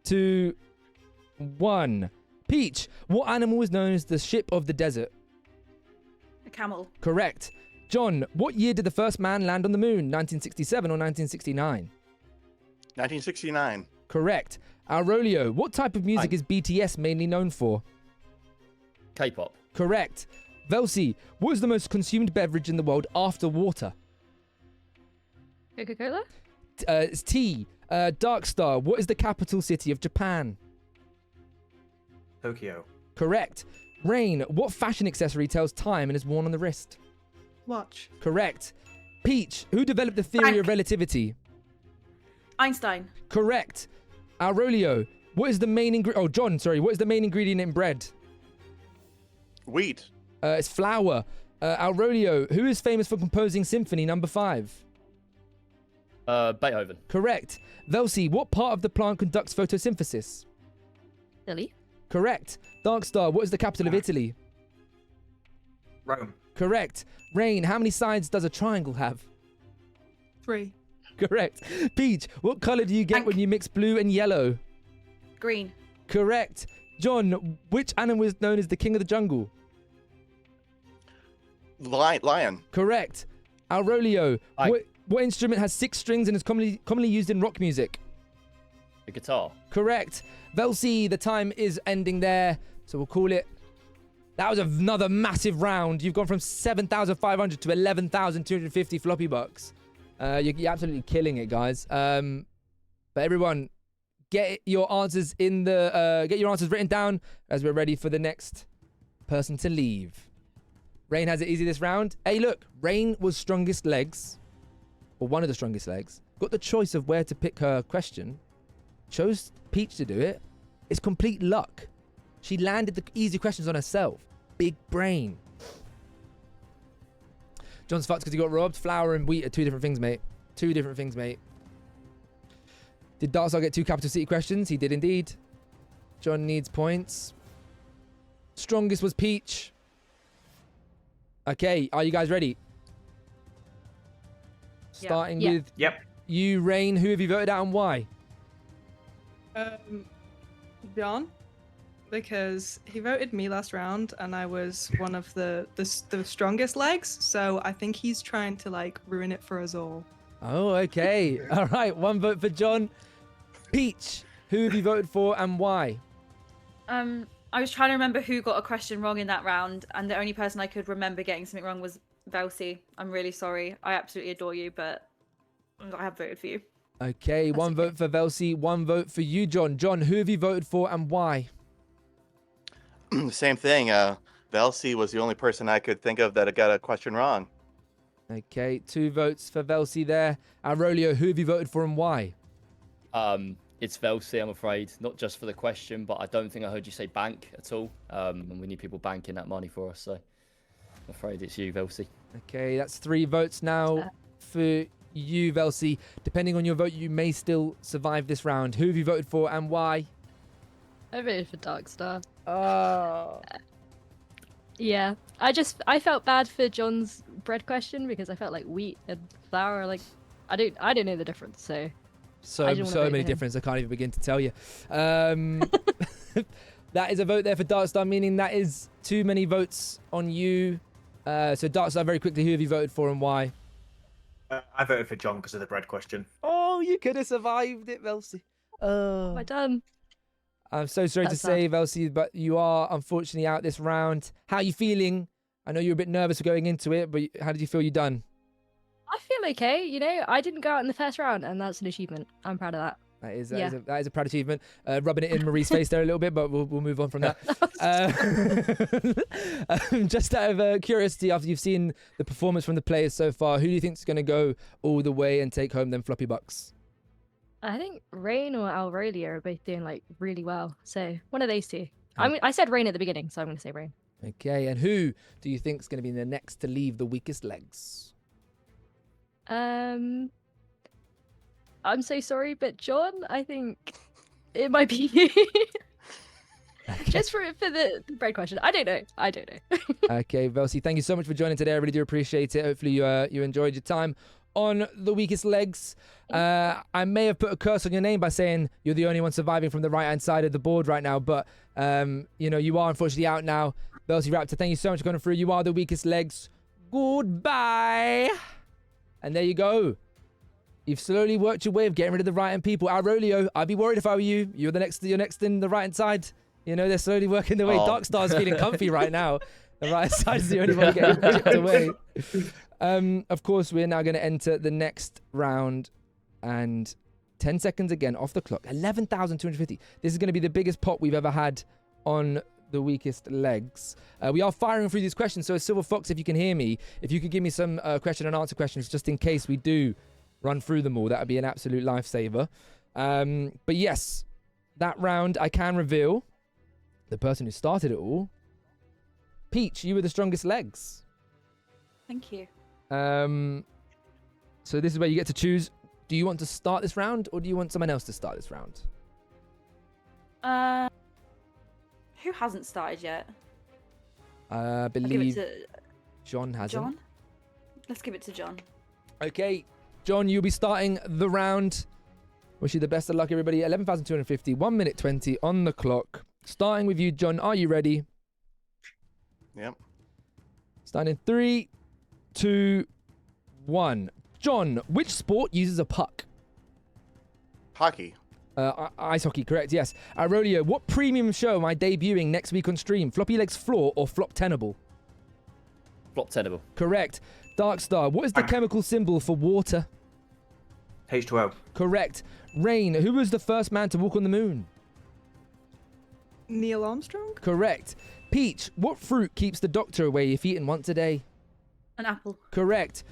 2, 1. Peach, what animal is known as the ship of the desert? A camel. Correct. John, what year did the first man land on the moon? 1967 or 1969? 1969. Correct. Aurelio, what type of music is BTS mainly known for? K-pop. Correct. Velsi, what is the most consumed beverage in the world after water? Coca-Cola? It's tea. Darkstar, what is the capital city of Japan? Tokyo. Correct. Rain, what fashion accessory tells time and is worn on the wrist? Watch. Correct. Peach, who developed the theory of relativity? Einstein. Correct. Aurelio, what is the main ingredient? Oh, John, sorry. What is the main ingredient in bread? Wheat. It's flour. Aurelio, who is famous for composing Symphony No. 5? Beethoven. Correct. Velsi, what part of the plant conducts photosynthesis? Italy. Correct. Darkstar, what is the capital of Italy? Rome. Correct. Rain, how many sides does a triangle have? 3. Correct. Peach, what color do you get when you mix blue and yellow? Green. Correct. John, which animal is known as the king of the jungle? Lion. Correct. Aurelio, what instrument has 6 strings and is commonly used in rock music? The guitar. Correct. Velsi, the time is ending there, so we'll call it. That was another massive round. You've gone from 7,500 to 11,250 floppy bucks. You're absolutely killing it, guys. But everyone, get your answers written down as we're ready for the next person to leave. Rain has it easy this round. Hey, look, Rain was strongest legs, or one of the strongest legs. Got the choice of where to pick her question. Chose Peach to do it. It's complete luck. She landed the easy questions on herself. Big brain. John's fucked because he got robbed. Flour and wheat are 2 different things, mate. 2 different things, mate. Did Darkstar get 2 Capital City questions? He did indeed. John needs points. Strongest was Peach. Okay, are you guys ready? Starting with you, Rain. Who have you voted out and why? John, because he voted me last round, and I was one of the strongest legs. So I think he's trying to like ruin it for us all. Oh, okay. All right, 1 vote for John. Peach, who have you voted for and why? I was trying to remember who got a question wrong in that round, and the only person I could remember getting something wrong was Velsi. I'm really sorry. I absolutely adore you, but I have voted for you. Okay, 1 vote for Velsi, 1 vote for you, John. John, who have you voted for and why? Same thing. Velsi was the only person I could think of that got a question wrong. Okay, 2 votes for Velsi there. Aurelio, who have you voted for and why? It's Velsi, I'm afraid. Not just for the question, but I don't think I heard you say bank at all. And we need people banking that money for us, so I'm afraid it's you, Velsi. Okay, that's 3 votes now for you, Velsi. Depending on your vote, you may still survive this round. Who have you voted for and why? I voted for Darkstar. Oh. Yeah, I felt bad for John's bread question because I felt like wheat and flour, like I don't know the difference, so many differences I can't even begin to tell you. That is a vote there for Darkstar, meaning that is too many votes on you. So Darkstar, very quickly, who have you voted for and why? I voted for John because of the bread question. Oh, you could have survived it, Velsi. What have I done? I'm so sorry to say, Velsi, but you are unfortunately out this round. How are you feeling? I know you're a bit nervous going into it, but how did you feel you done? I feel okay. You know, I didn't go out in the first round, and that's an achievement. I'm proud of that. That is a proud achievement. Rubbing it in Marie's face there a little bit, but we'll move on from that. Just out of curiosity, after you've seen the performance from the players so far, who do you think is going to go all the way and take home them floppy bucks? I think Rain or Aurelio are both doing like really well. So one of those two. I said Rain at the beginning, so I'm going to say Rain. Okay, and who do you think is going to be the next to leave the weakest legs? I'm so sorry, but John, I think it might be you. Just for the bread question. I don't know. Okay, Velsi, thank you so much for joining today. I really do appreciate it. Hopefully you enjoyed your time on the weakest legs. I may have put a curse on your name by saying you're the only one surviving from the right-hand side of the board right now, but you are unfortunately out now. Velsi Raptor, thank you so much for going through. You are the weakest legs. Goodbye. And there you go. You've slowly worked your way of getting rid of the right-hand people. Aurelio, I'd be worried if I were you. You're next in the right-hand side. You know, they're slowly working their way. Darkstar's feeling comfy right now. The right side is the only one getting chipped away. Of course, we're now going to enter the next round. And 10 seconds again off the clock. 11,250. This is going to be the biggest pot we've ever had on the weakest legs. We are firing through these questions. So Silver Fox, if you can hear me, if you could give me some question and answer questions just in case we do run through them all, that would be an absolute lifesaver. But yes, that round I can reveal the person who started it all. Peach, you were the strongest legs. Thank you. So this is where you get to choose. Do you want to start this round or do you want someone else to start this round? Who hasn't started yet? I believe John hasn't. John? Let's give it to John. Okay, John, you'll be starting the round. Wish you the best of luck, everybody. 11,250, 1 minute 20 on the clock. Starting with you, John. Are you ready? Yep. Starting in 3, 2, 1. John, which sport uses a puck? Hockey. Ice hockey, correct, yes. Aurelio, what premium show am I debuting next week on stream? Floppylegss Floor or Flop Tenable? Flop Tenable. Correct. Darkstar, what is the chemical symbol for water? H2O. Correct. Rain, who was the first man to walk on the moon? Neil Armstrong? Correct. Peach, what fruit keeps the doctor away if eaten once a day? An apple. Correct.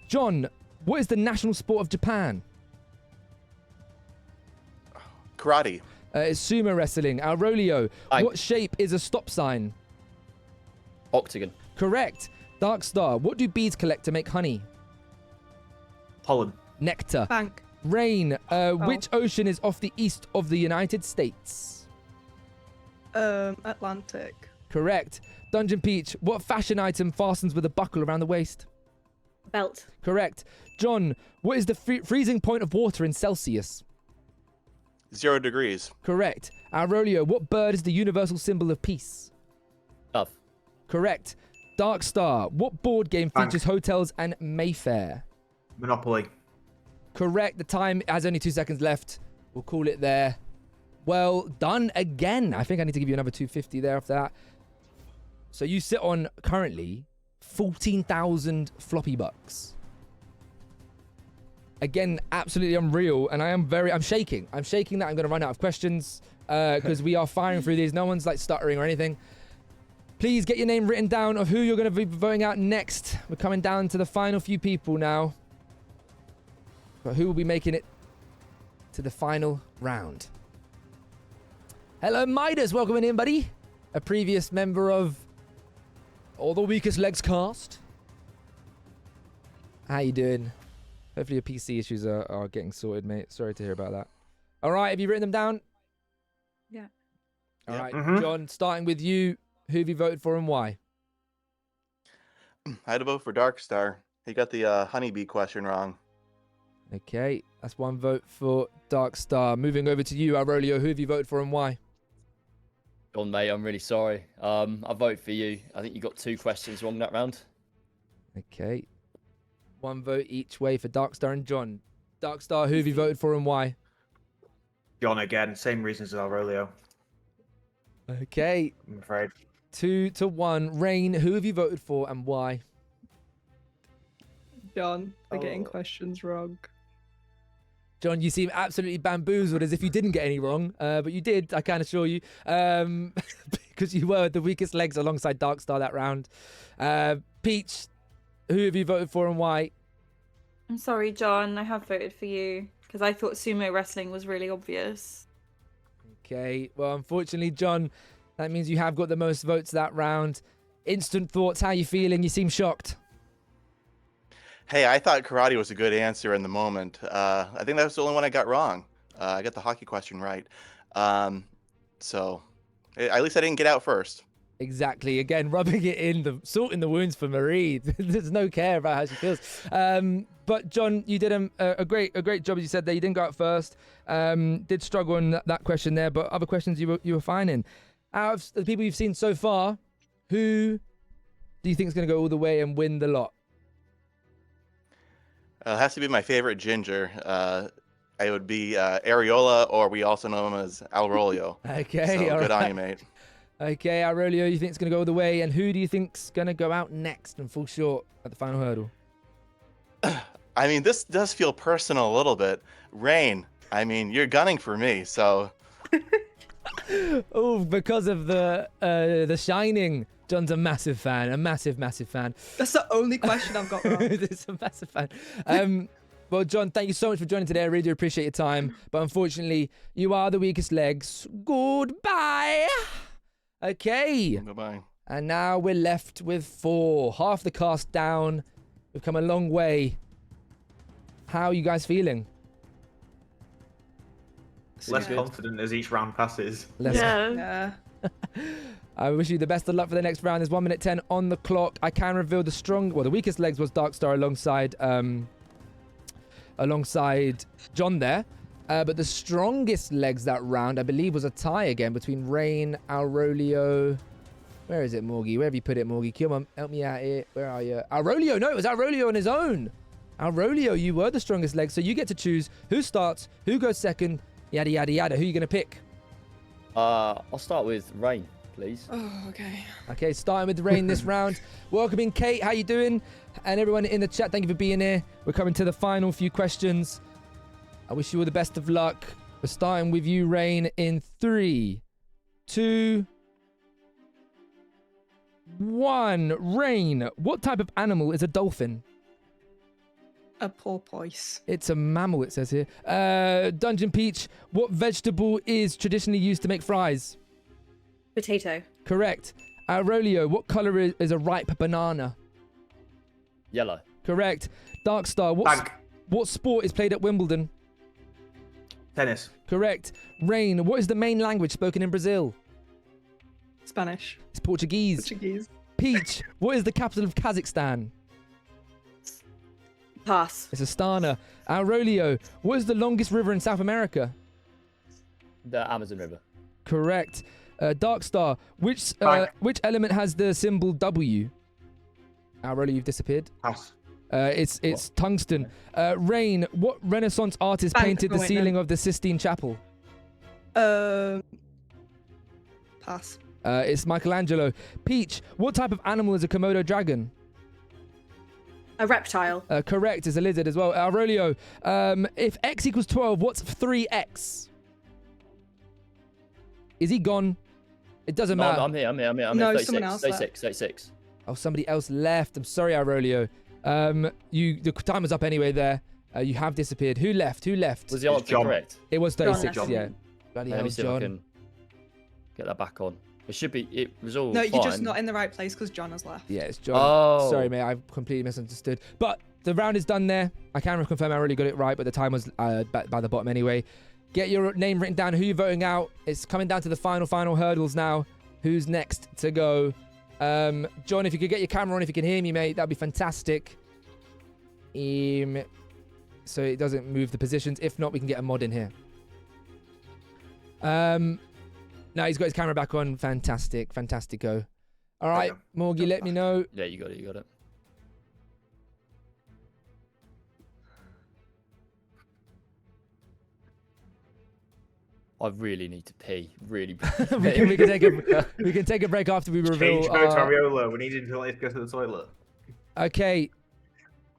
John, what is the national sport of Japan? Karate. It's sumo wrestling. Aurelio, what shape is a stop sign? Octagon. Correct. Darkstar, what do bees collect to make honey? Pollen. Nectar. Bank. Rain, which ocean is off the east of the United States? Atlantic. Correct. Dungeon Peach, what fashion item fastens with a buckle around the waist? Belt. Correct. John, what is the freezing point of water in Celsius? 0 degrees. Correct. Aurelio, what bird is the universal symbol of peace? Dove. Correct. Dark Star, what board game features hotels and Mayfair? Monopoly. Correct. The time has only 2 seconds left. We'll call it there. Well done again. I think I need to give you another 250 there after that. So you sit on currently 14,000 floppy bucks. Again, absolutely unreal. And I'm shaking. I'm shaking that I'm going to run out of questions because we are firing through these. No one's like stuttering or anything. Please get your name written down of who you're going to be voting out next. We're coming down to the final few people now. But who will be making it to the final round? Hello, Midas. Welcome in, buddy. A previous member of All the Weakest Legs cast. How you doing? Hopefully your PC issues are getting sorted, mate. Sorry to hear about that. All right, have you written them down? Yeah. All right, John, starting with you. Who have you voted for and why? I had to vote for Dark Star. He got the honeybee question wrong. Okay, that's one vote for Dark Star. Moving over to you, Aurelio. Who have you voted for and why? John, mate, I'm really sorry. I vote for you. I think you got 2 questions wrong that round. Okay. 1 vote each way for Dark Star and John. Dark Star, who have you voted for and why? John again. Same reasons as Aurelio. Okay. I'm afraid. 2-1. Rain, who have you voted for and why? John, for getting questions wrong. John, you seem absolutely bamboozled as if you didn't get any wrong, but you did, I can assure you, because you were the weakest legs alongside Dark Star that round. Peach, who have you voted for and why? I'm sorry, John. I have voted for you because I thought sumo wrestling was really obvious. Okay, well, unfortunately, John, that means you have got the most votes that round. Instant thoughts, how you feeling? You seem shocked. Hey, I thought karate was a good answer in the moment. I think that was the only one I got wrong. I got the hockey question right. So at least I didn't get out first. Exactly. Again, rubbing it in, the salt in the wounds for Marie. There's no care about how she feels. But John, you did a great job, as you said there. You didn't go out first. Did struggle on that question there, but other questions you were fine in. Out of the people you've seen so far, who do you think is going to go all the way and win the lot? It has to be my favorite ginger. It would be Areola, or we also know him as Aurelio. Okay, so good right. on you, mate. Okay, Aurelio, you think it's going to go all the way, and who do you think's going to go out next and fall short at the final hurdle? I mean, this does feel personal a little bit. Rain, I mean, you're gunning for me, so. Oh, because of the Shining. John's a massive fan, a massive fan. That's the only question I've got wrong. He's a massive fan. Well, John, thank you so much for joining today. I really do appreciate your time. But unfortunately, you are the weakest legs. Goodbye. Okay. Bye-bye. And now we're left with 4. Half the cast down. We've come a long way. How are you guys feeling? Less confident as each round passes. Yeah. I wish you the best of luck for the next round. There's 1 minute 10 on the clock. I can reveal the weakest legs was Dark Star alongside John there. But the strongest legs that round, I believe, was a tie again between Rain, Aurelio. Where is it, Morgie? Where have you put it, Morgie? Come on, help me out here. Where are you? Aurelio. No, it was Aurelio on his own. Aurelio, you were the strongest leg, so you get to choose who starts, who goes second, yada, yada, yada. Who are you going to pick? I'll start with Rain, please. Oh, okay. Okay, starting with Rain this round. Welcoming Kate, how you doing? And everyone in the chat, thank you for being here. We're coming to the final few questions. I wish you all the best of luck. We're starting with you, Rain, in 3, 2, 1. Rain, what type of animal is a dolphin? A porpoise. It's a mammal, it says here. Dungeon Peach, what vegetable is traditionally used to make fries? Potato. Correct. Aurelio, what color is a ripe banana? Yellow. Correct. Dark Star, what sport is played at Wimbledon? Tennis. Correct. Rain, what is the main language spoken in Brazil? Spanish. It's Portuguese. Portuguese. Peach, what is the capital of Kazakhstan? Pass. It's Astana. Aurelio, what is the longest river in South America? The Amazon River. Correct. Darkstar, which element has the symbol W? Aurelio, you've disappeared. Pass. It's tungsten. Rain, what Renaissance artist painted the ceiling of the Sistine Chapel? Pass. It's Michelangelo. Peach, what type of animal is a Komodo dragon? A reptile. Correct, it's a lizard as well. Aurelio, if x equals 12, what's 3x? Is he gone? It doesn't matter. I'm here. No, 36, someone else 36. Oh, somebody else left. I'm sorry, Aurelio. The time was up anyway there. You have disappeared. Who left? Was the answer correct? It was 36, John. yeah. Bloody Let hell, me see if I John. can get that back on. It was all No, fine. you're just not in the right place because John has left. Yeah, it's John. Oh. Sorry, mate. I've completely misunderstood. But the round is done there. I can confirm I already got it right, but the time was by the bottom anyway. Get your name written down. Who you're voting out. It's coming down to the final hurdles now. Who's next to go? John, if you could get your camera on, if you can hear me, mate, that'd be fantastic. So it doesn't move the positions. If not, we can get a mod in here. Now he's got his camera back on. Fantastic. Fantastico. All right, Morgie, let me know. Yeah, you got it. I really need to pee. Really. we can take a break after we reveal. Change go to Ariola. We need him to go to the toilet. Okay.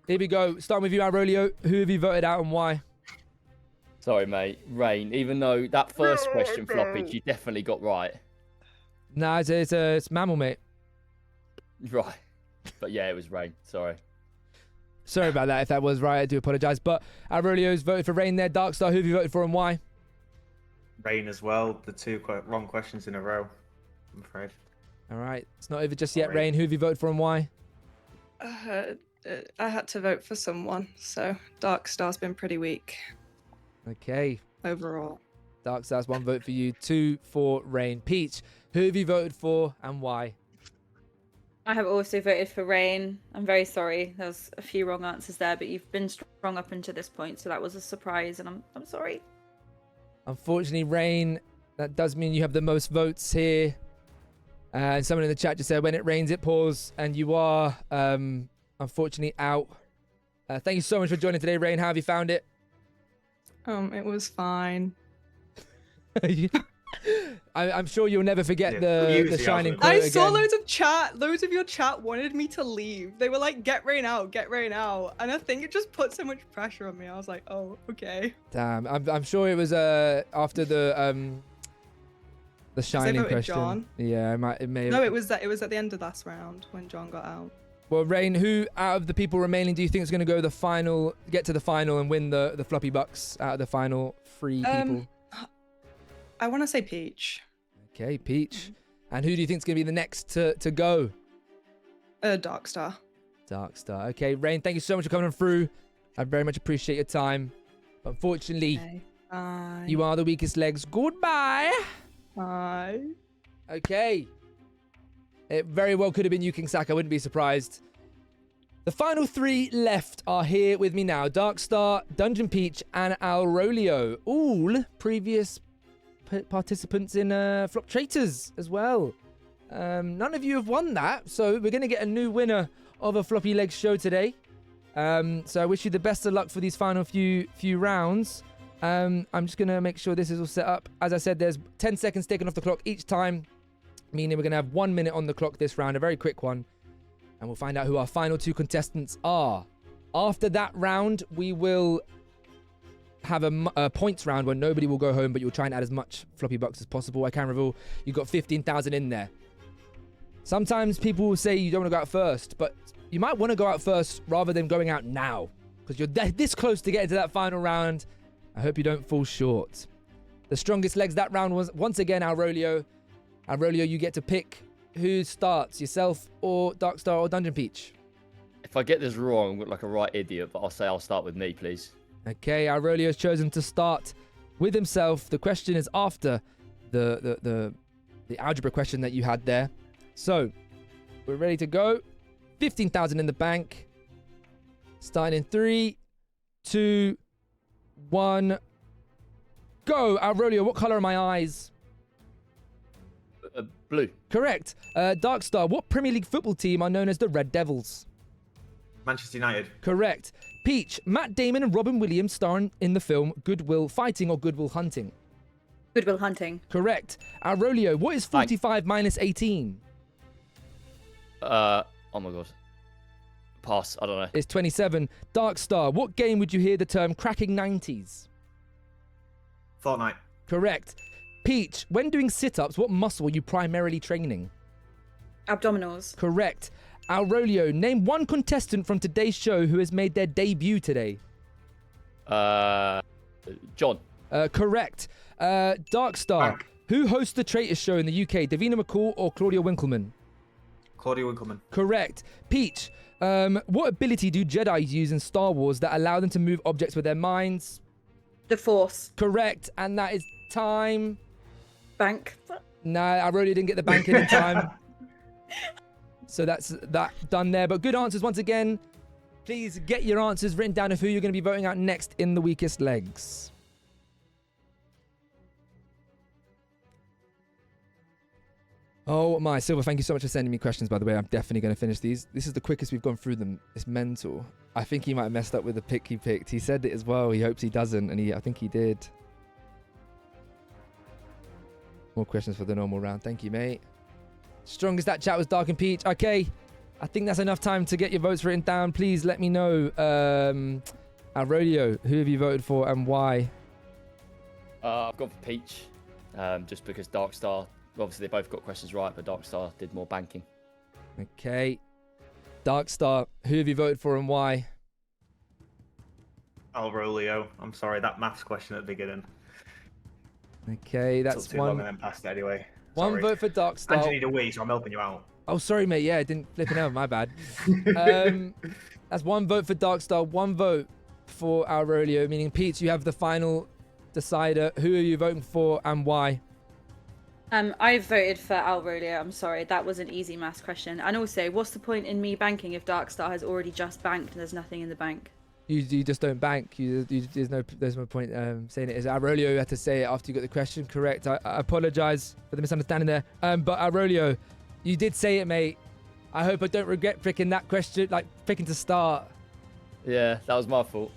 Here we go. Starting with you, Aurelio. Who have you voted out and why? Sorry, mate. Rain. Even though that first question, Floppy, you definitely got right. Nah, it's mammal, mate. Right. But yeah, it was Rain. Sorry. Sorry about that. If that was right, I do apologise. But Aurelio's voted for Rain there. Darkstar, who have you voted for and why? Rain as well. The two wrong questions in a row, I'm afraid. All right. It's not over just yet, Rain. Who have you voted for and why? I had to vote for someone, so Darkstar's been pretty weak. Okay. Overall. Darkstar's 1 vote for you, 2 for Rain. Peach, who have you voted for and why? I have also voted for Rain. I'm very sorry. There was a few wrong answers there, but you've been strong up until this point, so that was a surprise, and I'm sorry. Unfortunately, Rain, that does mean you have the most votes here. And someone in the chat just said, when it rains, it pours. And you are, unfortunately, out. Thank you so much for joining today, Rain. How have you found it? It was fine. I'm sure you'll never forget the shining quote I saw again. loads of chat. Loads of your chat wanted me to leave. They were like, "Get Rain out, get Rain out," and I think it just put so much pressure on me. I was like, "Oh, okay." Damn, I'm sure it was after the shining voted question. John? Yeah, it may have. No, it was at the end of last round when John got out. Well, Rain, who out of the people remaining do you think is going to go get to the final and win the floppy bucks out of the final 3 people? I want to say Peach. Okay, Peach. And who do you think is going to be the next to go? Darkstar. Darkstar. Okay, Rain, thank you so much for coming through. I very much appreciate your time. Unfortunately, Bye. you are the weakest legs. Goodbye. Bye. Okay. It very well could have been you, King Sak. I wouldn't be surprised. The final 3 left are here with me now. Darkstar, Dungeon Peach, and Aurelio. All previous participants in Flop Traitors as well. None of you have won that, so we're going to get a new winner of a Floppylegss show today. So I wish you the best of luck for these final few rounds. I'm just going to make sure this is all set up. As I said, there's 10 seconds taken off the clock each time, meaning we're going to have 1 minute on the clock this round, a very quick one. And we'll find out who our final 2 contestants are. After that round, we will have a points round where nobody will go home, but you'll try and add as much floppy bucks as possible. I can reveal you've got 15,000 in there. Sometimes people will say you don't want to go out first, but you might want to go out first rather than going out now, because you're this close to getting to that final round. I hope you don't fall short. The strongest legs that round was, once again, Aurelio. Aurelio, you get to pick who starts, yourself or Darkstar or Dungeon Peach. If I get this wrong, I'm like a right idiot, but I'll say I'll start with me, please. Okay, Aurelio's chosen to start. with himself. The question is after the algebra question that you had there. So we're ready to go. 15,000 in the bank. Starting in 3, 2, 1. Go, Aurelio. What color are my eyes? Blue. Correct. Darkstar, what Premier League football team are known as the Red Devils? Manchester United. Correct. Peach, Matt Damon and Robin Williams star in the film Good Will Fighting or Good Will Hunting? Good Will Hunting. Correct. Aurelio, what is 45 minus 18? Oh my god. Pass. I don't know. It's 27. Darkstar, what game would you hear the term cracking 90s? Fortnite. Correct. Peach, when doing sit-ups, what muscle are you primarily training? Abdominals. Correct. Aurelio, name one contestant from today's show who has made their debut today. John. Correct. Darkstar, who hosts the Traitors show in the UK, Davina McCall or Claudia Winkleman? Claudia Winkleman. Correct. Peach, what ability do Jedi use in Star Wars that allow them to move objects with their minds? The Force. Correct. And that is time. Bank. No, I really didn't get the bank in time. So that's that done there. But good answers once again. Please get your answers written down of who you're going to be voting out next in the weakest legs. Oh my, Silver, thank you so much for sending me questions, by the way. I'm definitely going to finish these. This is the quickest we've gone through them. It's mental. I think he might have messed up with the pick he picked. He said it as well. He hopes he doesn't, and I think he did. More questions for the normal round. Thank you, mate. Strongest that chat was Dark and Peach. Okay, I think that's enough time to get your votes written down. Please let me know. Aurelio, who have you voted for and why? I've gone for Peach, just because Darkstar, obviously they both got questions right, but Darkstar did more banking. Okay. Darkstar, who have you voted for and why? Aurelio. I'm sorry, that maths question at the beginning. Okay, that's Took too long and then passed it anyway. One Sorry. vote for Darkstar. And you need a wee, so I'm helping you out. Oh, sorry, mate. Yeah, I didn't flip it out. My bad. That's one vote for Darkstar, one vote for Aurelio, meaning Pete, you have the final decider. Who are you voting for and why? I voted for Aurelio. I'm sorry, that was an easy maths question. And also, what's the point in me banking if Darkstar has already just banked and there's nothing in the bank? You just don't bank. There's no point saying it. Is Aurelio, you had to say it after you got the question correct. I apologize for the misunderstanding there. But Aurelio, you did say it, mate. I hope I don't regret picking that question, like picking to start. Yeah, that was my fault.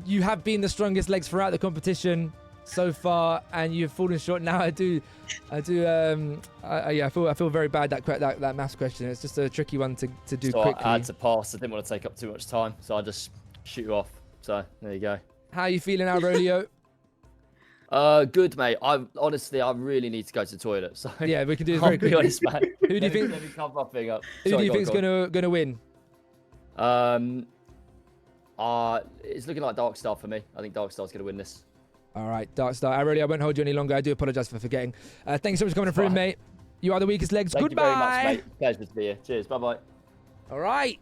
You have been the strongest legs throughout the competition so far, and you've fallen short. Now I feel very bad that maths question. It's just a tricky one to do so quickly. I had to pass. I didn't want to take up too much time, so I just shoot off. So there you go. How are you feeling, Aurelio? Good, mate. I really need to go to the toilet. So yeah, we can do this very quickly. I'll be honest, man. Who do you think? Let me cover my thing up. Who do you think's gonna win? It's looking like Darkstar for me. I think Darkstar's gonna win this. All right, Darkstar. Aurelio, I won't hold you any longer. I do apologize for forgetting. Thanks so much for coming through, mate. You are the weakest legs. Thank Goodbye. you very much, mate. Pleasure to be here. Cheers. Bye-bye. All right.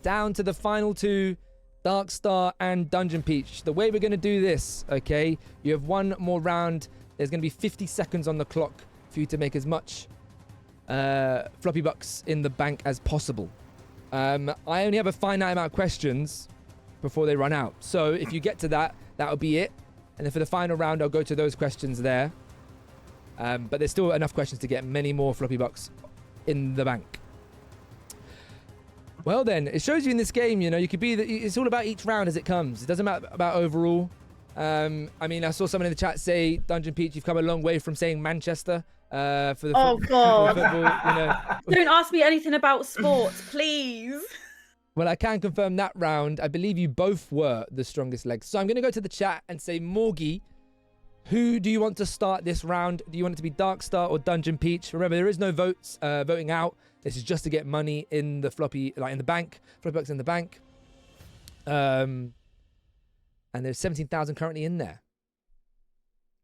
Down to the final two, Darkstar and Dungeon Peach. The way we're going to do this, okay, you have one more round. There's going to be 50 seconds on the clock for you to make as much floppy bucks in the bank as possible. I only have a finite amount of questions before they run out. So if you get to that, that'll be it. And then for the final round, I'll go to those questions there. But there's still enough questions to get many more floppy bucks in the bank. Well then, it shows you in this game, you know, you could be. It's all about each round as it comes. It doesn't matter about overall. I mean, I saw someone in the chat say, Dungeon Peach, you've come a long way from saying Manchester for the God. football. You know. Don't ask me anything about sports, please. Well, I can confirm that round. I believe you both were the strongest legs. So I'm going to go to the chat and say, Morgie, who do you want to start this round? Do you want it to be Darkstar or Dungeon Peach? Remember, there is no votes voting out. This is just to get money in the floppy, like in the bank, floppy bucks in the bank. And there's 17,000 currently in there.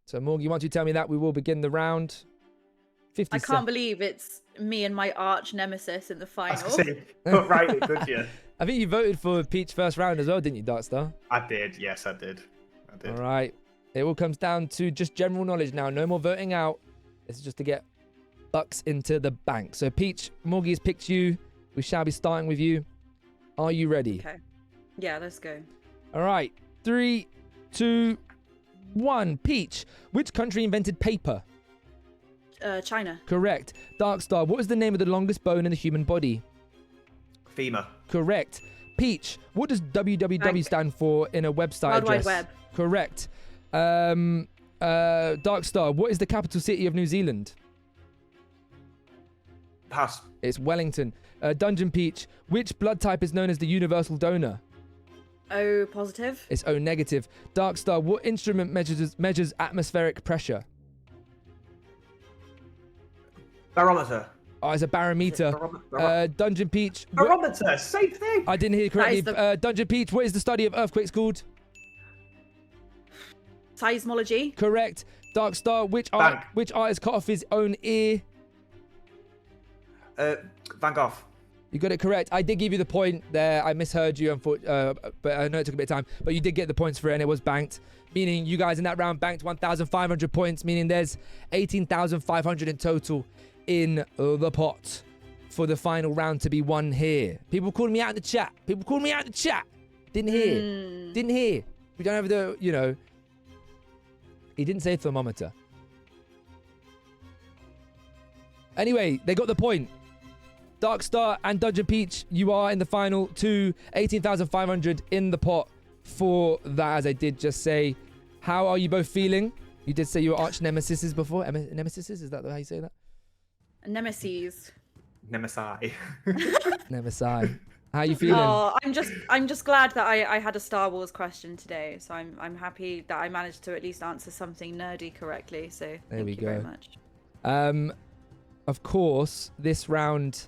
So Morgie, once you tell me that, we will begin the round. 50 I can't believe it's me and my arch nemesis in the final. Right, could you? I think you voted for Peach first round as well, didn't you, Darkstar? I did, yes, I did. All right. It all comes down to just general knowledge now. No more voting out. This is just to get bucks into the bank. So, Peach, Morgie has picked you. We shall be starting with you. Are you ready? Okay. Yeah, let's go. All right. 3, 2, 1. Peach, which country invented paper? China. Correct. Darkstar, what is the name of the longest bone in the human body? Femur. Correct. Peach, what does www stand for in a website World Wide address? Web. Correct. Darkstar, what is the capital city of New Zealand? Pass. It's Wellington. Dungeon Peach, which blood type is known as the universal donor? O positive. It's O negative. Darkstar, what instrument measures atmospheric pressure? Barometer. Oh, it's a barometer. Dungeon Peach. Barometer, same thing. I didn't hear you correctly. Dungeon Peach, what is the study of earthquakes called? Seismology. Correct. Darkstar, which artist cut off his own ear? Van Gogh. You got it correct. I did give you the point there. I misheard you, but I know it took a bit of time. But you did get the points for it, and it was banked. Meaning you guys in that round banked 1,500 points, meaning there's 18,500 in total in the pot for the final round to be won here. People calling me out in the chat. Didn't hear. We don't have the, he didn't say thermometer. Anyway, they got the point. Darkstar and Dungeon Peach, you are in the final two. 18,500 in the pot for that, as I did just say. How are you both feeling? You did say you were arch nemesis before. Nemesis, is that how you say that? Nemesis. Nemesi. Nemesi. How are you feeling? Oh, I'm just glad that I had a Star Wars question today. So I'm happy that I managed to at least answer something nerdy correctly. So thank you very much. Of course, this round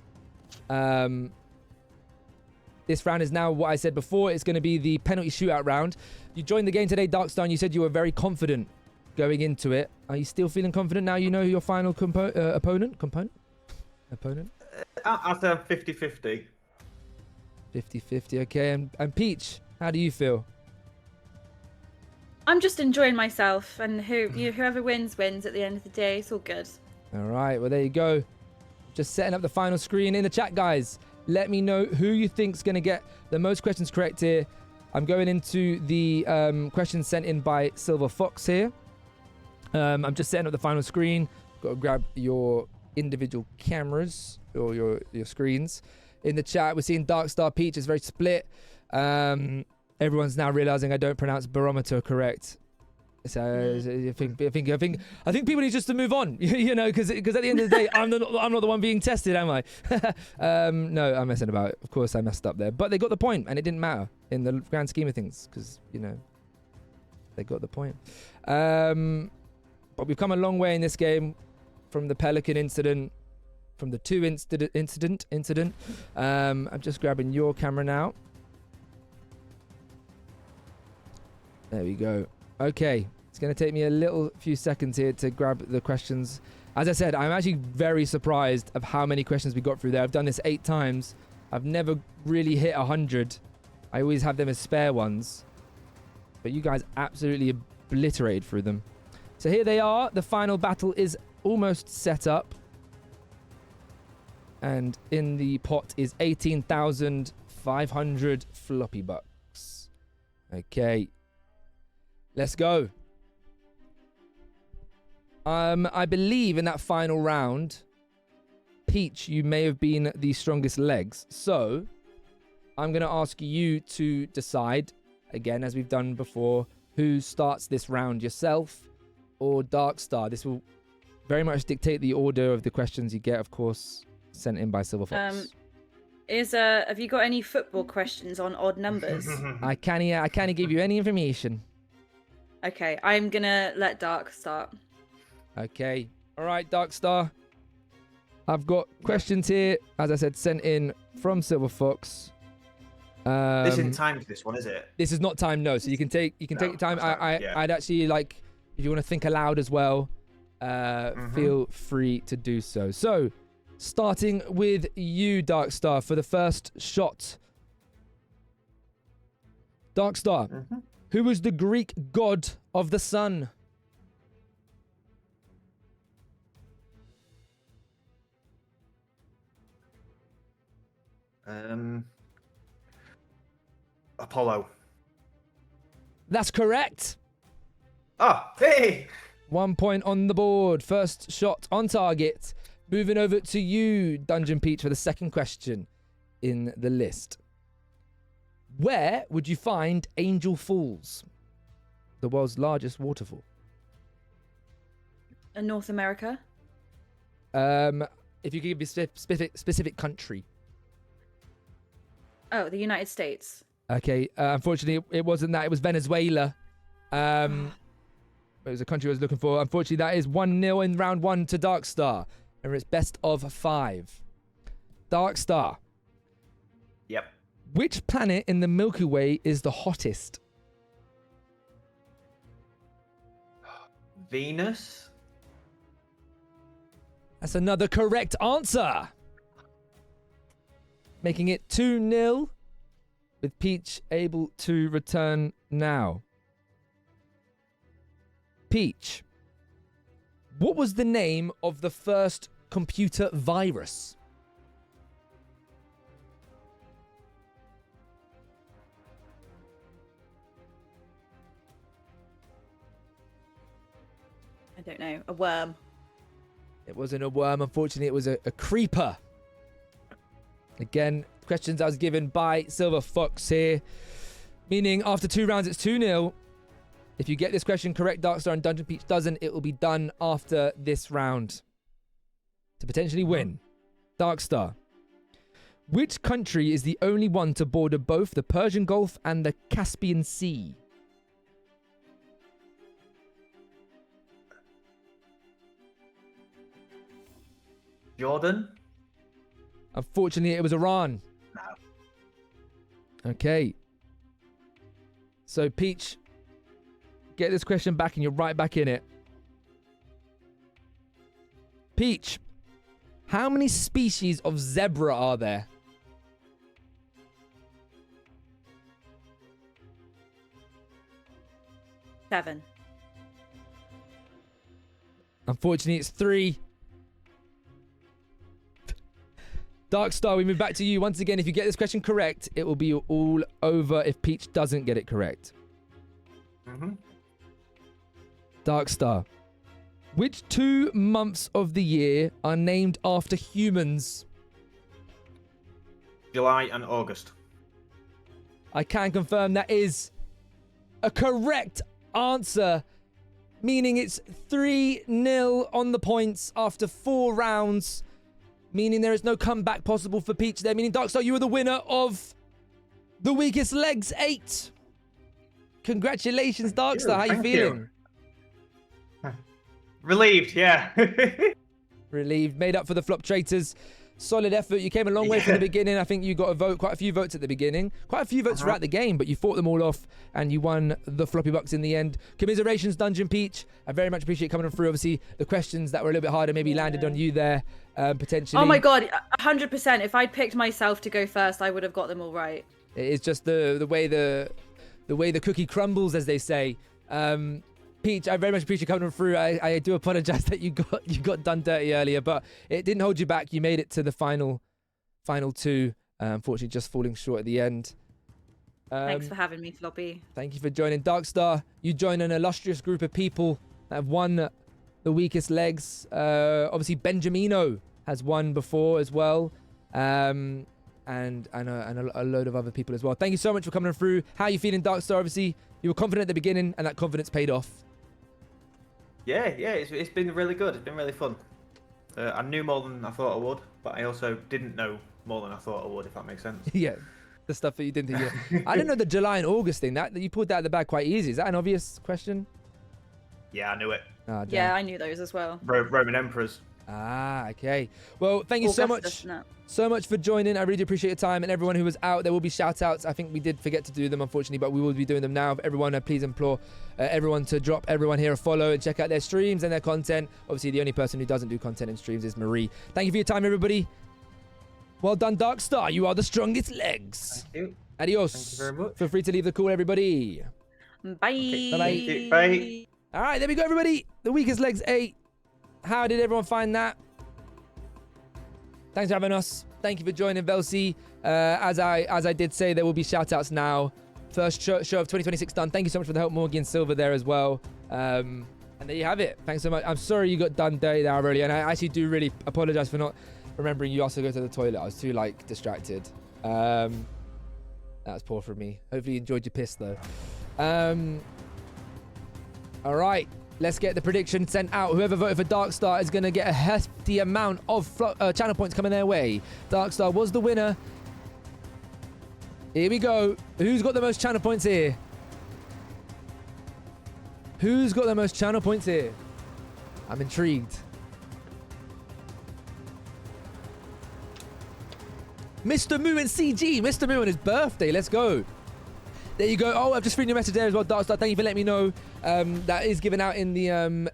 is now what I said before. It's going to be the penalty shootout round. You joined the game today, Darkstar, and you said you were very confident going into it. Are you still feeling confident now you know your final opponent? After 50-50. 50-50, okay. And Peach, how do you feel? I'm just enjoying myself, and whoever wins at the end of the day. It's all good. All right, well, there you go. Just setting up the final screen in the chat, guys. Let me know who you think's going to get the most questions correct here. I'm going into the questions sent in by Silver Fox here. I'm just setting up the final screen. Got to grab your individual cameras or your screens. In the chat, we're seeing Darkstar Peach is very split. Everyone's now realizing I don't pronounce barometer correct. So I think people need just to move on, because at the end of the day, I'm not the one being tested, am I? No, I'm messing about. Of course, I messed up there, but they got the point, and it didn't matter in the grand scheme of things, because they got the point. But we've come a long way in this game from the Pelican incident, from the two incident. I'm just grabbing your camera now. There we go. Okay, it's going to take me a few seconds here to grab the questions. As I said, I'm actually very surprised of how many questions we got through there. I've done this 8 times. I've never really hit 100. I always have them as spare ones. But you guys absolutely obliterated through them. So here they are. The final battle is almost set up. And in the pot is 18,500 floppy bucks. Okay. Let's go. I believe in that final round, Peach, you may have been the strongest legs. So I'm going to ask you to decide, again, as we've done before, who starts this round, yourself or Darkstar. This will very much dictate the order of the questions you get, of course, sent in by Silver Fox. Have you got any football questions on odd numbers? I can't give you any information. Okay, I'm gonna let Dark start. Okay. All right, Darkstar. I've got questions here, as I said, sent in from Silver Fox. This isn't timed for this one, is it? This is not timed, no. So you can take your time. I'd actually like, if you want to think aloud as well, feel free to do so. So, starting with you, Darkstar, for the first shot. Darkstar, Who was the Greek god of the sun? Apollo. That's correct. Oh, hey! 1 point on the board. First shot on target. Moving over to you, Dungeon Peach, for the second question in the list. Where would you find Angel Falls, the world's largest waterfall? In North America? If you could give me specific country. Oh, the United States. Okay, unfortunately, it wasn't that. It was Venezuela. It was a country I was looking for. Unfortunately, that is 1-0 in round 1 to Darkstar. Remember, it's best of 5. Darkstar. Yep. Which planet in the Milky Way is the hottest? Venus. That's another correct answer. Making it 2-0. With Peach able to return now. Peach, what was the name of the first computer virus? I don't know. A worm. It wasn't a worm, unfortunately, it was a creeper. Again, questions I was given by Silver Fox here. Meaning after 2 rounds, it's 2-0. If you get this question correct, Darkstar, and Dungeon Peach doesn't, it will be done after this round to potentially win. Darkstar, which country is the only one to border both the Persian Gulf and the Caspian Sea? Jordan? Unfortunately, it was Iran. No. Okay. So, Peach, get this question back and you're right back in it. Peach, how many species of zebra are there? Seven. Unfortunately, it's 3. Darkstar, we move back to you. Once again, if you get this question correct, it will be all over if Peach doesn't get it correct. Darkstar, which 2 months of the year are named after humans? July and August. I can confirm that is a correct answer, meaning it's 3-0 on the points after 4 rounds. Meaning there is no comeback possible for Peach there. Meaning, Darkstar, you are the winner of the Weakest Legs 8. Congratulations, Darkstar. How you feeling? Relieved, yeah. Relieved. Made up for the flop traitors. Solid effort. You came a long way from the beginning. I think you got a vote, quite a few votes at the beginning. Quite a few votes throughout the game, but you fought them all off and you won the floppy bucks in the end. Commiserations, Dungeon Peach. I very much appreciate coming through. Obviously, the questions that were a little bit harder maybe landed on you there, potentially. Oh my god, 100%. If I'd picked myself to go first, I would have got them all right. It's just the way the cookie crumbles, as they say. Peach, I very much appreciate coming through. I do apologize that you got done dirty earlier, but it didn't hold you back. You made it to the final 2. Unfortunately, just falling short at the end. Thanks for having me, Floppy. Thank you for joining. Darkstar, you join an illustrious group of people that have won the Weakest Legs. Obviously, Benjamino has won before as well. And a load of other people as well. Thank you so much for coming through. How are you feeling, Darkstar? Obviously, you were confident at the beginning, and that confidence paid off. Yeah, it's been really good. It's been really fun. I knew more than I thought I would, but I also didn't know more than I thought I would, if that makes sense. Yeah, the stuff that you didn't think. I didn't know the July and August thing. That you pulled that out of the bag quite easy. Is that an obvious question? Yeah, I knew it. Oh, yeah, I knew those as well. Roman emperors. Ah, okay. Well, thank you so much for joining. I really do appreciate your time, and everyone who was out. There will be shout outs. I think we did forget to do them, unfortunately, but we will be doing them now. Everyone, please implore everyone to drop everyone here a follow and check out their streams and their content. Obviously, the only person who doesn't do content and streams is Marie. Thank you for your time, everybody. Well done, Darkstar. You are the strongest legs. Thank you. Adios. Thank you very much. Feel free to leave the call, everybody. Bye. Bye-bye. Bye. All right, there we go, everybody. The Weakest Legs 8. How did everyone find that? Thanks for having us. Thank you for joining, Velsi. As I did say, there will be shout-outs now. First show of 2026 done. Thank you so much for the help, Morgan and Silver there as well. And there you have it. Thanks so much. I'm sorry you got done dirty there early, and I actually do really apologize for not remembering you also go to the toilet. I was too distracted. That's poor for me. Hopefully you enjoyed your piss though. All right, let's get the prediction sent out. Whoever voted for Darkstar is going to get a hefty amount of channel points coming their way. Darkstar was the winner. Here we go. Who's got the most channel points here? Who's got the most channel points here? I'm intrigued. Mr. Moo and CG. Mr. Moo on his birthday. Let's go. There you go. Oh, I've just seen your message there as well, Darkstar. Thank you for letting me know. That is given out in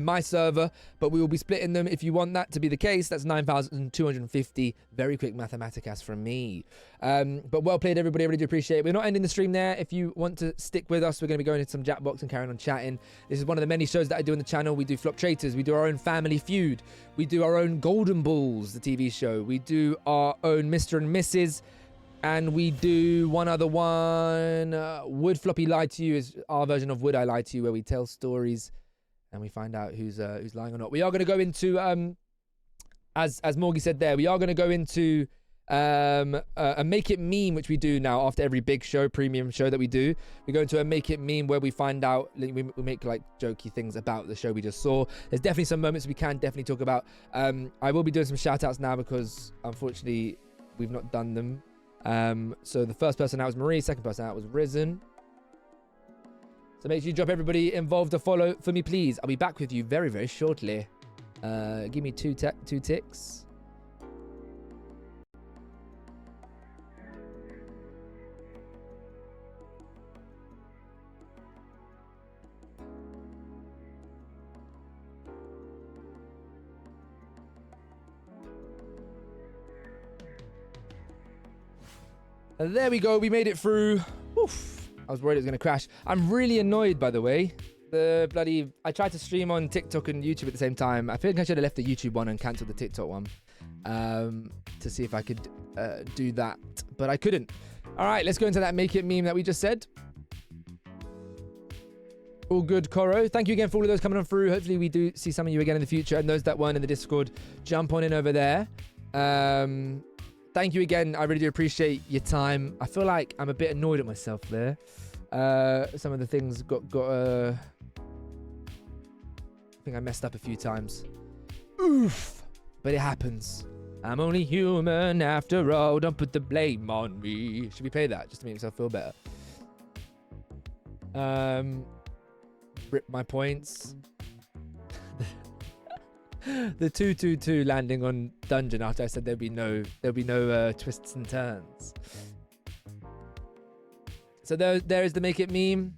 my server, but we will be splitting them if you want that to be the case. That's 9,250. Very quick mathematicas from me. But well played, everybody. I really do appreciate it. We're not ending the stream there. If you want to stick with us, we're going to be going into some Jackbox and carrying on chatting. This is one of the many shows that I do on the channel. We do Flop Traitors. We do our own Family Feud. We do our own Golden Balls, the TV show. We do our own Mr. and Mrs. And we do one other one. Would Floppy lie to you is our version of Would I Lie to You, where we tell stories and we find out who's lying or not. We are going to go into, as Morgie said there, we are going to go into a Make It Meme, which we do now after every big show, premium show that we do. We go into a Make It Meme where we find out, we make like jokey things about the show we just saw. There's definitely some moments we can definitely talk about. I will be doing some shout outs now because unfortunately we've not done them. So the first person out was Marie, second person out was Risen. So make sure you drop everybody involved a follow for me, please. I'll be back with you very, very shortly. Give me two ticks. And there we go. We made it through. Oof. I was worried it was going to crash. I'm really annoyed, by the way. I tried to stream on TikTok and YouTube at the same time. I think I should have left the YouTube one and cancelled the TikTok one to see if I could do that. But I couldn't. All right, let's go into that Make It Meme that we just said. All good, Coro. Thank you again for all of those coming on through. Hopefully we do see some of you again in the future. And those that weren't in the Discord, jump on in over there. Thank you again. I really do appreciate your time. I feel like I'm a bit annoyed at myself there. Some of the things got I think I messed up a few times. Oof. But it happens. I'm only human after all. Don't put the blame on me. Should we play that just to make myself feel better? Rip my points. The 2-2-2 landing on dungeon after I said there'll be no twists and turns. So there is the Make It Meme.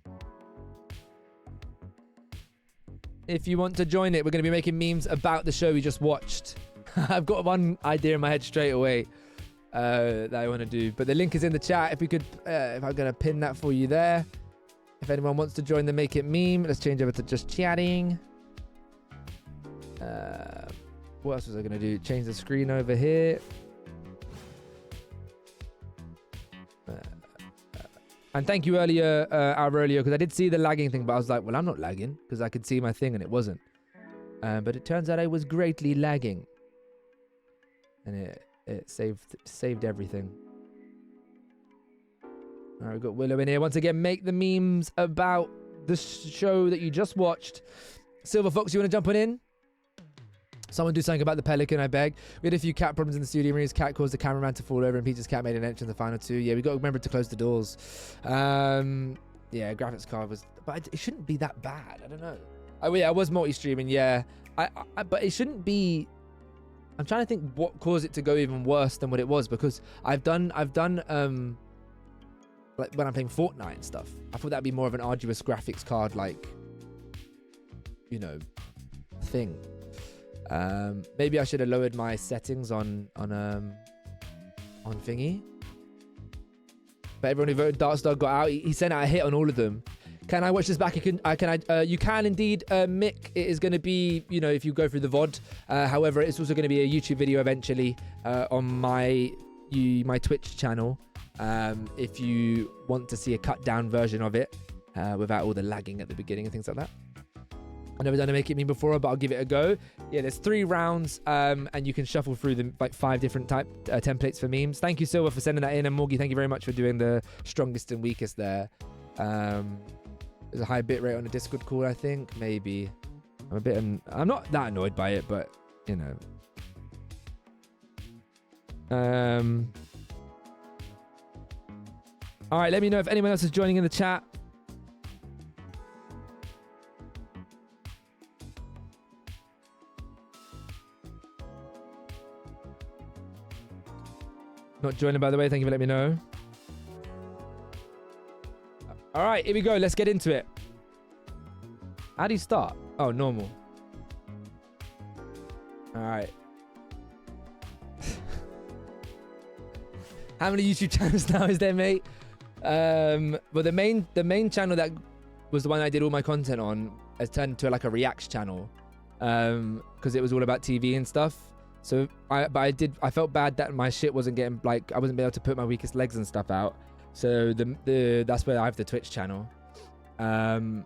If you want to join it, we're going to be making memes about the show we just watched. I've got one idea in my head straight away that I want to do, but the link is in the chat. If we could, if I'm going to pin that for you there. If anyone wants to join the Make It Meme, let's change over to just chatting. What else was I going to do? Change the screen over here. And thank you earlier, Aurelio, because I did see the lagging thing, but I was like, well, I'm not lagging because I could see my thing and it wasn't. But it turns out I was greatly lagging. And it saved everything. All right, we've got Willow in here. Once again, make the memes about the show that you just watched. Silver Fox, you want to jump on in? Someone do something about the pelican, I beg. We had a few cat problems in the studio. Maria's cat caused the cameraman to fall over and Peter's cat made an entrance in the final two. Yeah, we got to remember to close the doors. Yeah, graphics card was... But it shouldn't be that bad. I don't know. Oh, yeah, I was multi-streaming, yeah. But it shouldn't be... I'm trying to think what caused it to go even worse than what it was, because I've done like when I'm playing Fortnite and stuff, I thought that'd be more of an arduous graphics card, like, you know, thing. Maybe I should have lowered my settings on thingy. But everyone who voted Darkstar got out. He sent out a hit on all of them. Can I watch this back? You can indeed, Mick. It is going to be, if you go through the VOD. However, it's also going to be a YouTube video eventually on my Twitch channel. If you want to see a cut down version of it without all the lagging at the beginning and things like that. I've never done a Make It Meme before, but I'll give it a go. Yeah, there's 3 rounds, and you can shuffle through them, like 5 different templates for memes. Thank you, Silver, for sending that in, and Morgie, thank you very much for doing the strongest and weakest there. There's a high bit rate on the Discord call, I think. Maybe. I'm not that annoyed by it, but, All right, let me know if anyone else is joining in the chat. Not joining, by the way. Thank you for letting me know. All right, here we go. Let's get into it. How do you start? Oh, normal. All right. How many YouTube channels now is there, mate? Well, the main channel that was the one I did all my content on has turned into like a reacts channel, because it was all about TV and stuff. So I felt bad that my shit wasn't getting, like, I wasn't able to put my weakest legs and stuff out. So that's where I have the Twitch channel. But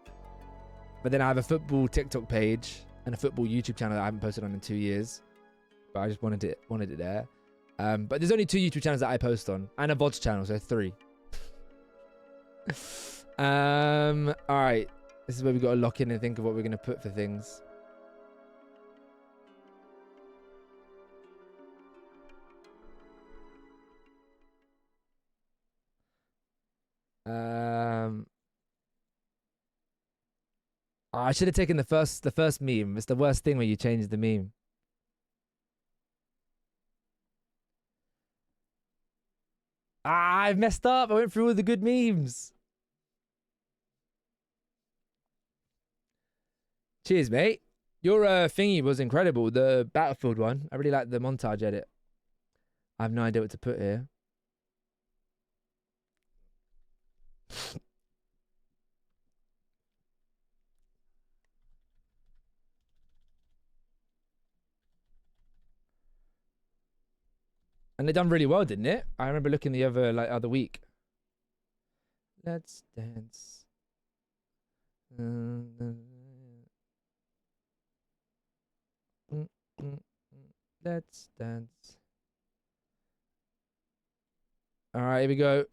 then I have a football TikTok page and a football YouTube channel that I haven't posted on in 2 years. But I just wanted it there. But there's only 2 YouTube channels that I post on, and a VODs channel, so 3. All right, this is where we got to lock in and think of what we're gonna put for things. I should have taken the first meme. It's the worst thing when you change the meme. I messed up. I went through all the good memes. Cheers, mate. Your thingy was incredible. The Battlefield one. I really like the montage edit. I have no idea what to put here. And they done really well, didn't it? I remember looking the other week. Let's dance. Let's dance. All right, here we go.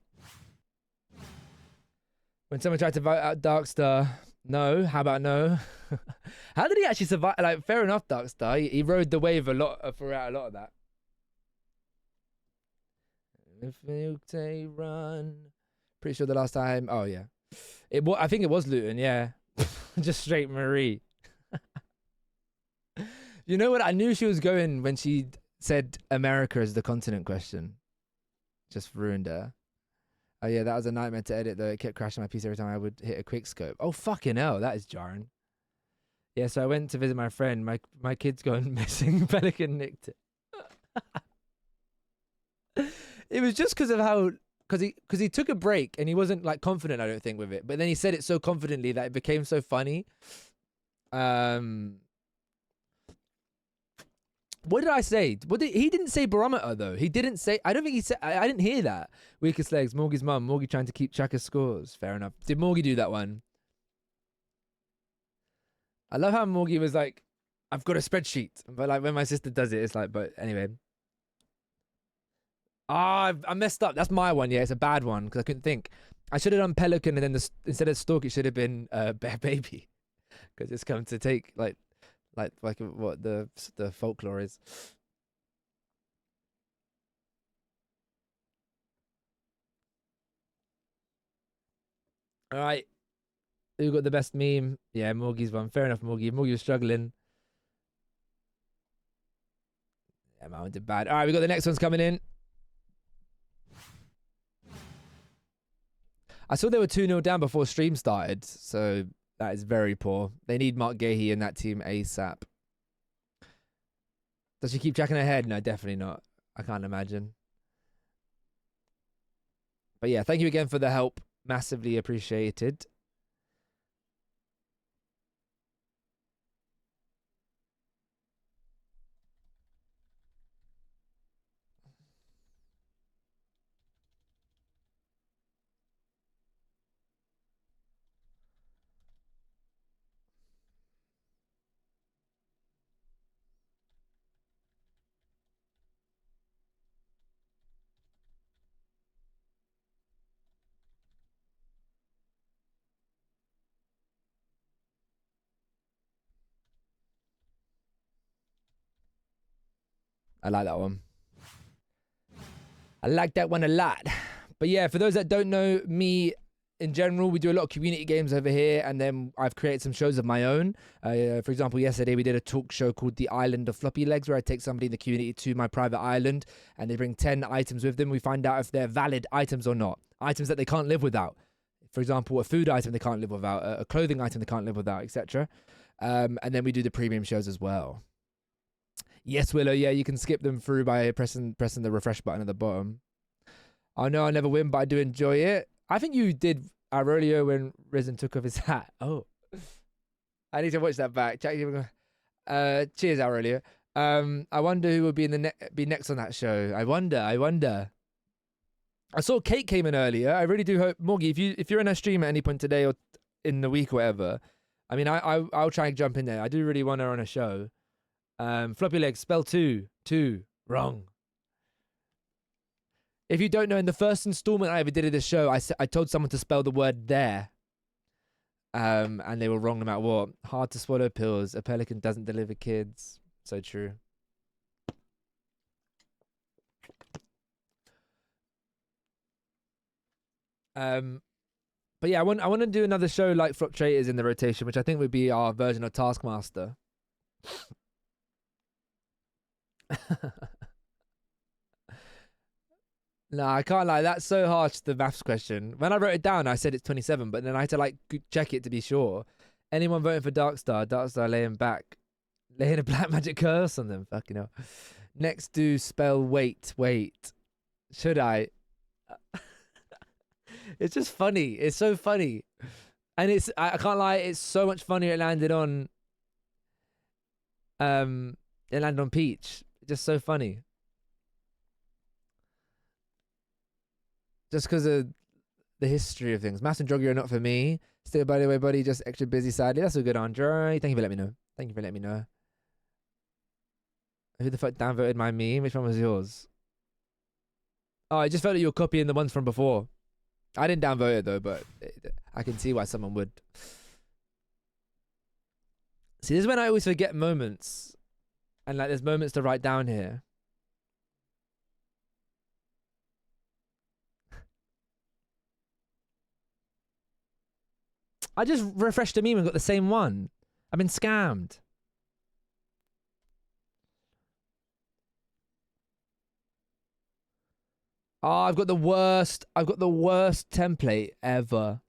When someone tried to vote out Darkstar, no. How about no? How did he actually survive? Like, fair enough, Darkstar. He rode the wave a lot throughout a lot of that. If you say run. Pretty sure the last time. Oh yeah, I think it was Luton. Yeah, just straight Marie. You know what? I knew she was going when she said America is the continent question. Just ruined her. Oh yeah, that was a nightmare to edit though. It kept crashing my PC every time I would hit a quick scope. Oh fucking hell, that is jarring. Yeah, so I went to visit my friend. My kid's gone missing. Pelican nicked it. It was just because of how, because he took a break and he wasn't like confident, I don't think, with it. But then he said it so confidently that it became so funny. What did I say? He didn't say barometer though. He didn't say. I don't think he said. I didn't hear that. Weakest legs. Morgie's mum. Morgie trying to keep track of scores. Fair enough. Did Morgie do that one? I love how Morgie was like, "I've got a spreadsheet," but like when my sister does it, it's like. But anyway. I messed up. That's my one. Yeah, it's a bad one because I couldn't think. I should have done Pelican and then instead of Stork, it should have been Bear Baby, because it's come to take like what the folklore is. All right, who got the best meme? Yeah, Morgie's one. Fair enough, Morgie. Morgie was struggling. Yeah, my one did bad. All right, we got the next one's coming in. I saw they were 2-0 down before stream started, so that is very poor. They need Mark Gahey in that team ASAP. Does she keep tracking her head? No, definitely not. I can't imagine. But yeah, thank you again for the help. Massively appreciated. I like that one. I like that one a lot. But yeah, for those that don't know me in general, we do a lot of community games over here, and then I've created some shows of my own. For example, yesterday we did a talk show called The Island of Floppylegss, where I take somebody in the community to my private island, and they bring 10 items with them. We find out if they're valid items or not. Items that they can't live without. For example, a food item they can't live without, a clothing item they can't live without, etc. And then we do the premium shows as well. Yes, Willow, yeah, you can skip them through by pressing the refresh button at the bottom. I know I never win, but I do enjoy it. I think you did Aurelio when Risen took off his hat. Oh. I need to watch that back. Cheers, Aurelio. I wonder who will be be next on that show. I wonder. I saw Kate came in earlier. I really do hope, Morgie, if you're in a stream at any point today or in the week or whatever, I mean, I'll try and jump in there. I do really want her on a show. Floppylegss, spell two. Wrong. If you don't know, in the first installment I ever did of this show, I told someone to spell the word there. And they were wrong no matter what. Hard to swallow pills. A pelican doesn't deliver kids. So true. But yeah, I want to do another show like Flop Traitors in the rotation, which I think would be our version of Taskmaster. No, I can't lie. That's so harsh, the maths question. When I wrote it down, I said it's 27, but then I had to like check it to be sure. Anyone voting for Darkstar laying a black magic curse on them. Fucking hell. Next, do spell wait. Should I? It's just funny. It's so funny. And I can't lie, it's so much funnier it landed on Peach. Just so funny. Just because of the history of things. Mass and Droggy are not for me. Still, by the way, buddy, just extra busy, sadly. That's a good Andre. Thank you for letting me know. Who the fuck downvoted my meme? Which one was yours? Oh, I just felt that you were copying the ones from before. I didn't downvote it though, but I can see why someone would. See, this is when I always forget moments. And like there's moments to write down here. I just refreshed a meme and got the same one. I've been scammed. Oh, I've got the worst template ever.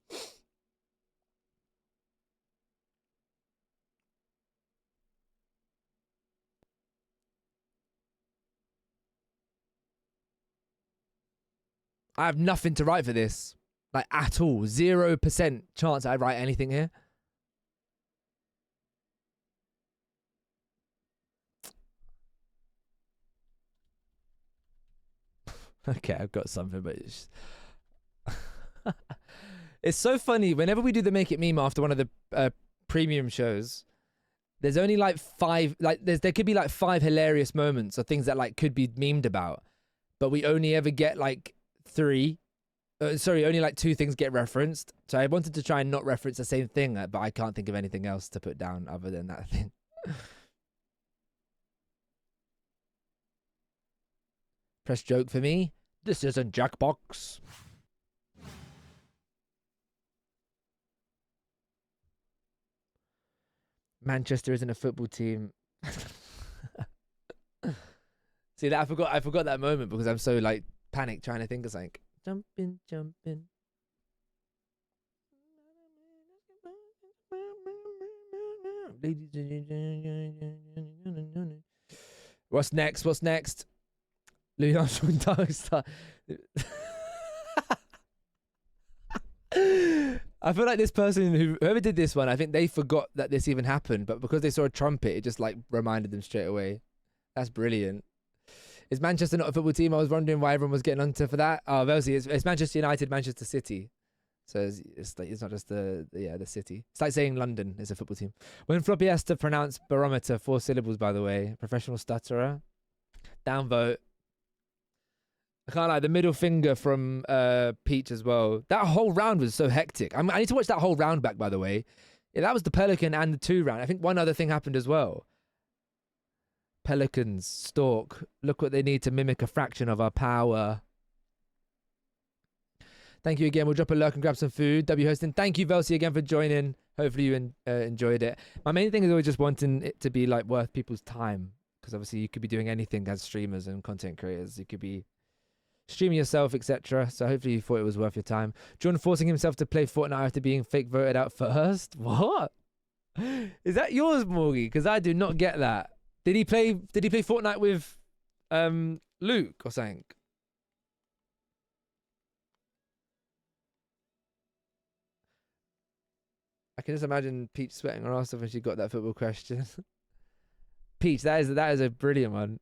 I have nothing to write for this. Like, at all. 0% chance I write anything here. Okay, I've got something, but it's it's so funny. Whenever we do the Make It meme after one of the premium shows, there's only like 5, like there could be like 5 hilarious moments or things that like could be memed about, but we only ever get like 3. Only like 2 things get referenced. So I wanted to try and not reference the same thing, but I can't think of anything else to put down other than that thing. Press joke for me. This isn't Jackbox. Manchester isn't a football team. See that I forgot that moment because I'm so like panicked trying to think of something. Jumping. What's next? Louis Armstrong Darkstar. I feel like this person whoever did this one, I think they forgot that this even happened, but because they saw a trumpet, it just like reminded them straight away. That's brilliant. Is Manchester not a football team? I was wondering why everyone was getting onto for that. Oh, Velsi, it's Manchester United, Manchester City. So it's not just the city. It's like saying London is a football team. When Floppy has to pronounce barometer, 4 syllables, by the way. Professional stutterer. Downvote. I can't lie, the middle finger from Peach as well. That whole round was so hectic. I need to watch that whole round back, by the way. Yeah, that was the Pelican and the 2 round. I think one other thing happened as well. Pelicans, Stork. Look what they need to mimic a fraction of our power. Thank you again. We'll drop a lurk and grab some food. W hosting. Thank you, Velsi, again for joining. Hopefully you enjoyed it. My main thing is always just wanting it to be like worth people's time, because obviously you could be doing anything as streamers and content creators. You could be streaming yourself, etc. So hopefully you thought it was worth your time. John forcing himself to play Fortnite after being fake voted out first. What? Is that yours, Morgie? Because I do not get that. Did he play Fortnite with Luke or something? I can just imagine Peach sweating her ass off when she got that football question. Peach, that is a brilliant one.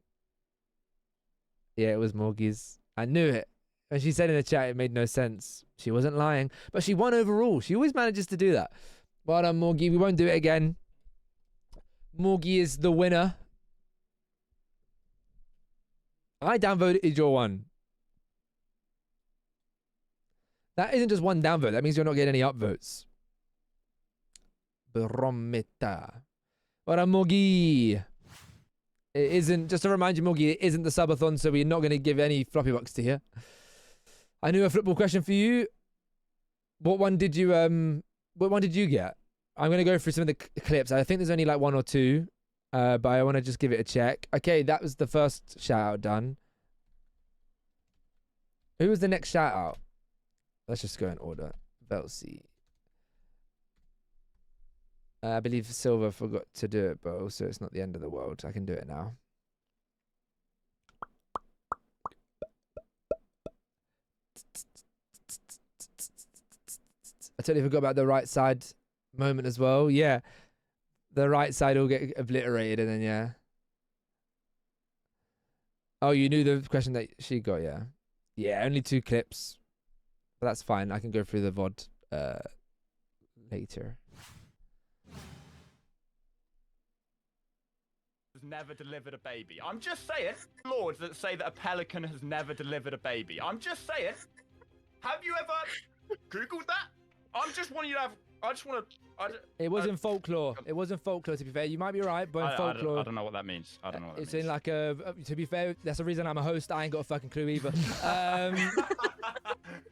Yeah, it was Morgie's. I knew it. When she said in the chat, it made no sense. She wasn't lying, but she won overall. She always manages to do that. Well done, Morgie. We won't do it again. Morgie is the winner. I downvoted your one. That isn't just one downvote. That means you're not getting any upvotes. Barometer. Well done, Morgie. It isn't, just to remind you, Morgie, it isn't the subathon, so we're not going to give any floppy bucks to you. I knew a football question for you. What one did you get? I'm going to go through some of the clips. I think there's only like 1 or 2, but I want to just give it a check. Okay, that was the first shout out done. Who was the next shout out? Let's just go in order. Velsi. I believe Silver forgot to do it, but also it's not the end of the world. I can do it now. I totally forgot about the right side moment as well. Yeah. The right side will get obliterated and then, yeah. Oh, you knew the question that she got, yeah. Yeah, only 2 clips. But that's fine. I can go through the VOD later. Has never delivered a baby. I'm just saying, lords that say that a pelican has never delivered a baby. I'm just saying, have you ever Googled that? I'm just wanting you to have. I just want to. It was in folklore. It was in folklore, to be fair. You might be right, but in folklore. I don't know what that means. I don't know what that it's means. in like a. To be fair, that's the reason I'm a host. I ain't got a fucking clue either.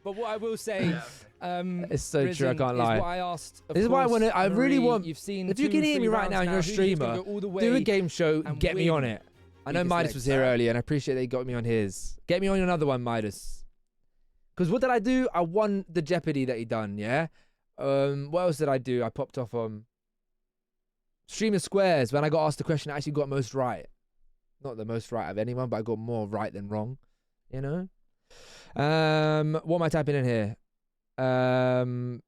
But what I will say, it's so true. I can't lie. What I asked. This is why I want to. I really want. You've seen. If you can hear me right now and you're a streamer, do a game show. Get me on it. I know Midas was here earlier, and I appreciate they got me on his. Get me on another one, Midas. Because what did I do? I won the Jeopardy that he done. Yeah. What else did I do? I popped off on Streamer Squares when I got asked the question. I actually got most right. Not the most right of anyone, but I got more right than wrong. You know. What am I typing in here? The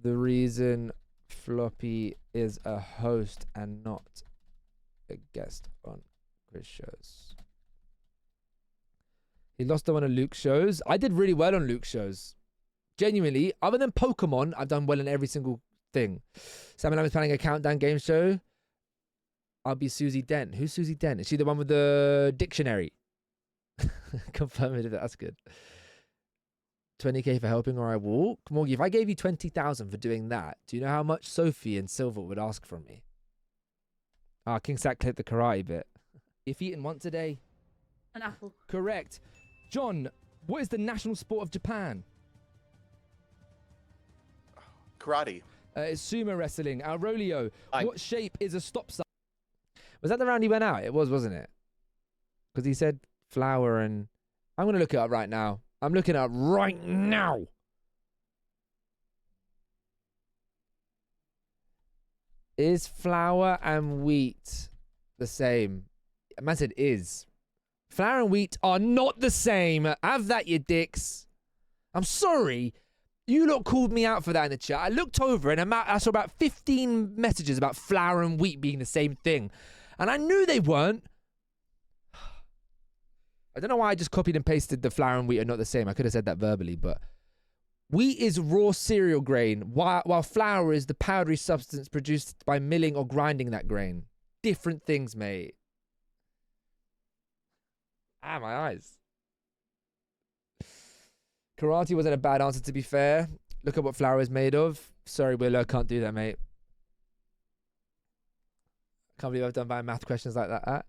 reason Floppy is a host and not a guest on Chris shows. He lost on one of Luke's shows. I did really well on Luke's shows. Genuinely, other than Pokemon, I've done well in every single thing. Sam and I was planning a countdown game show. I'll be Susie Dent. Who's Susie Dent? Is she the one with the dictionary? Confirm it. That's good. 20k for helping or I walk. Morgie, if I gave you 20,000 for doing that, do you know how much Sophie and Silver would ask from me? Ah, King Sack clipped the karate bit. If eaten once a day. An apple. Correct. John, what is the national sport of Japan? Karate. It's sumo wrestling. Aurelio, what shape is a stop sign? Was that the round he went out? It was, wasn't it? Because he said flower and... I'm going to look it up right now. I'm looking it up right now. Is flour and wheat the same? Man said is. Flour and wheat are not the same. Have that, you dicks. I'm sorry. You lot called me out for that in the chat. I looked over and I saw about 15 messages about flour and wheat being the same thing. And I knew they weren't. I don't know why I just copied and pasted the flour and wheat are not the same. I could have said that verbally, but wheat is raw cereal grain, while flour is the powdery substance produced by milling or grinding that grain. Different things, mate. Ah, my eyes. Karate wasn't a bad answer, to be fair. Look at what flour is made of. Sorry, Willow, can't do that, mate. Can't believe I've done bad math questions like that.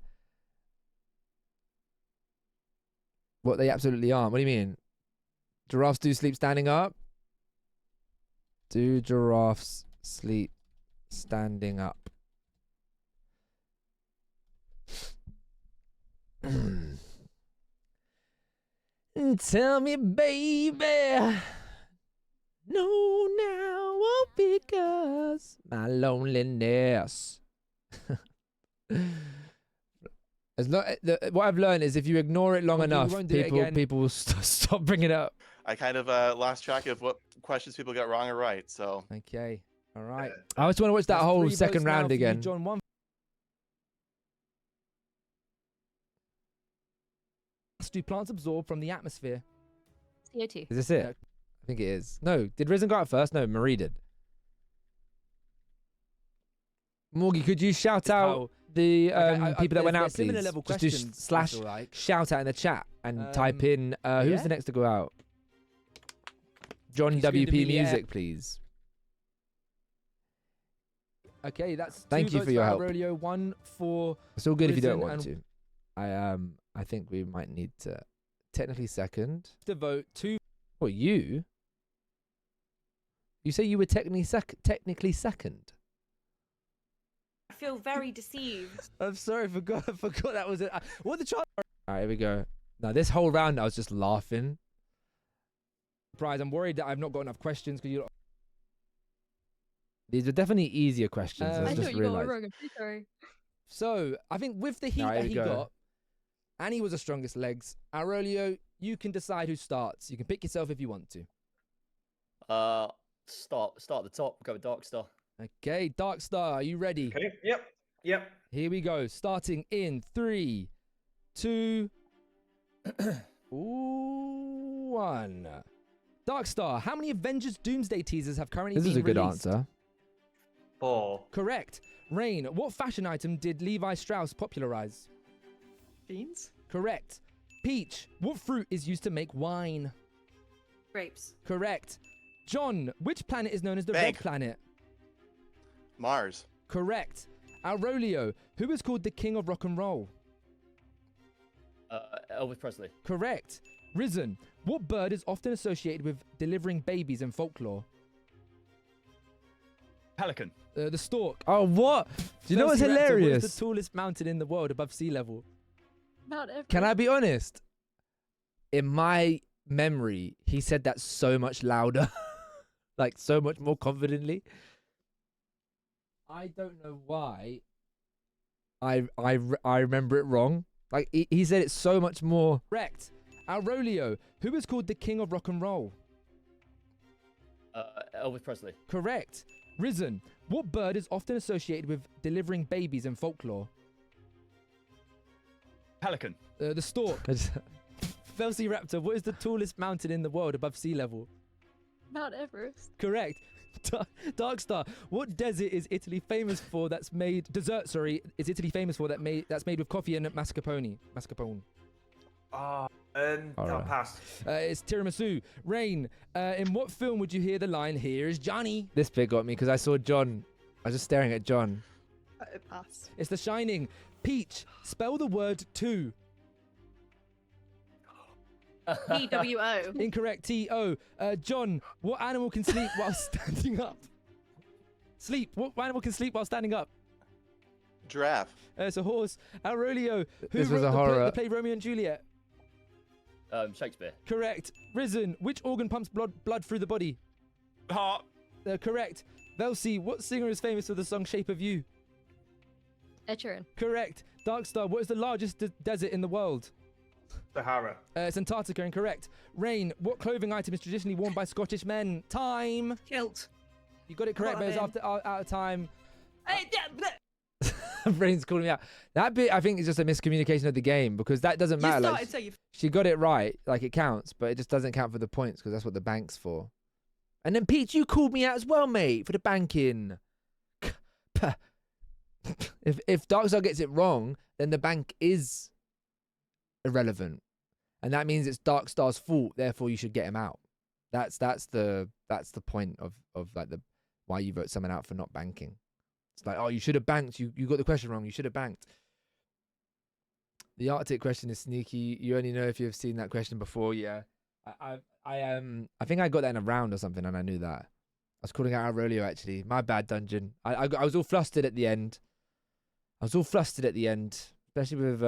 What they absolutely aren't. What do you mean? Giraffes do sleep standing up? Do giraffes sleep standing up? Tell me, baby. No, now won't because my loneliness. What I've learned is if you ignore it long enough, people will stop bringing it up. I kind of lost track of what questions people got wrong or right. So okay, all right. I just want to watch that whole second round again. John, one. Do plants absorb from the atmosphere? CO2. Is this it? I think it is. No, did Risen go out first? No, Marie did. Morgie, could you shout out the people that went out, please? Just do shout out in the chat and type in who's the next to go out. John WP Music, please. Okay, that's thank you for your help. Aurelio, 1 for. It's all good if you don't want to. I think we might need to technically second. To vote 2. What, you? You say you were technically second. I feel very deceived. I'm sorry, forgot that was it. What the chart? All right, here we go. Now this whole round, I was just laughing. Surprise! I'm worried that I've not got enough questions because you. These are definitely easier questions. I just realized. I'm sorry. So I think with the heat that he got, and he was the strongest legs. Aurelio, you can decide who starts. You can pick yourself if you want to. Start at the top. Go with Darkstar. Okay, Darkstar, are you ready? Okay. Yep. Here we go. Starting in 3, 2, 1. Darkstar, how many Avengers Doomsday teasers have currently been released? This is a good answer. 4. Correct. Rain, what fashion item did Levi Strauss popularize? Beans. Correct. Peach, what fruit is used to make wine? Grapes. Correct. John, which planet is known as the Red Planet? Mars. Correct. Aurelio, who is called the King of Rock and Roll? Elvis Presley. Correct. Risen, what bird is often associated with delivering babies in folklore? Pelican. The stork. Oh, what? Do you know what's hilarious? What is the tallest mountain in the world above sea level? Not ever. Can I be honest? In my memory, he said that so much louder, like so much more confidently. I don't know why. I remember it wrong. Like he said it so much more. Correct. Aurelio, who is called the King of Rock and Roll? Elvis Presley. Correct. Risen, what bird is often associated with delivering babies in folklore? Pelican. The stork. Velociraptor, what is the tallest mountain in the world above sea level? Mount Everest. Correct. Darkstar, what desert is Italy famous for that's made with coffee and mascarpone? I'll pass. It's tiramisu. Rain, in what film would you hear the line, "Here's Johnny"? This bit got me because I saw John. I was just staring at John. Pass. It's The Shining. Peach, spell the word two. T-W-O. Incorrect. T-O. John, what animal can sleep while standing up? Sleep. What animal can sleep while standing up? Giraffe. It's a horse. Aurelio, who This was wrote a horror. the play Romeo and Juliet? Shakespeare. Correct. Risen, which organ pumps blood through the body? Heart. Correct. Velsi, what singer is famous for the song Shape of You? Ed Sheeran. Correct. Darkstar, what is the largest desert in the world? Sahara. It's Antarctica, incorrect. Rain, what clothing item is traditionally worn by Scottish men? Time. Kilt. You got it correct, but it's out of time. Hey, Rain's calling me out. That bit, I think, is just a miscommunication of the game because that doesn't matter. Like, she got it right, like it counts, but it just doesn't count for the points because that's what the bank's for. And then Peach, you called me out as well, mate, for the banking. If Darkstar gets it wrong, then the bank is irrelevant, and that means it's Darkstar's fault. Therefore, you should get him out. That's the point of like the why you vote someone out for not banking. It's like, oh, you should have banked. You got the question wrong. You should have banked. The Arctic question is sneaky. You only know if you've seen that question before. Yeah, I think I got that in a round or something, and I knew that. I was calling out Aurelio actually. My bad, Dungeon. I was all flustered at the end. Especially with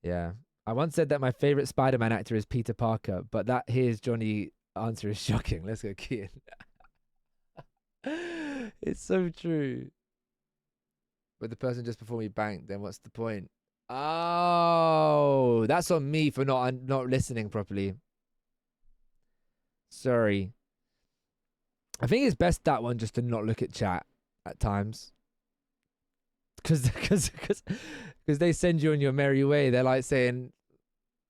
yeah. I once said that my favorite Spider-Man actor is Peter Parker, but that here's Johnny answer is shocking. Let's go, Kian. It's so true. But the person just before me banked, then what's the point? Oh, that's on me for not listening properly. Sorry. I think it's best that one just to not look at chat at times. Because they send you on your merry way. They're like saying,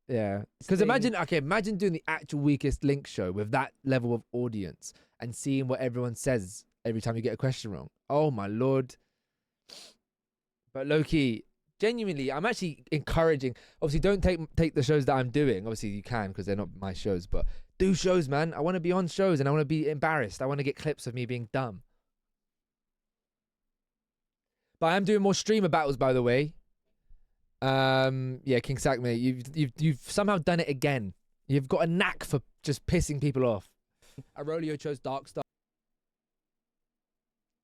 yeah. Because imagine doing the actual Weakest Link show with that level of audience and seeing what everyone says every time you get a question wrong. Oh my lord. But low-key, genuinely, I'm actually encouraging. Obviously, don't take the shows that I'm doing. Obviously, you can because they're not my shows. But do shows, man. I want to be on shows and I want to be embarrassed. I want to get clips of me being dumb. But I am doing more streamer battles, by the way. Yeah, King Sack, mate, you've somehow done it again. You've got a knack for just pissing people off. Aurelio chose Darkstar.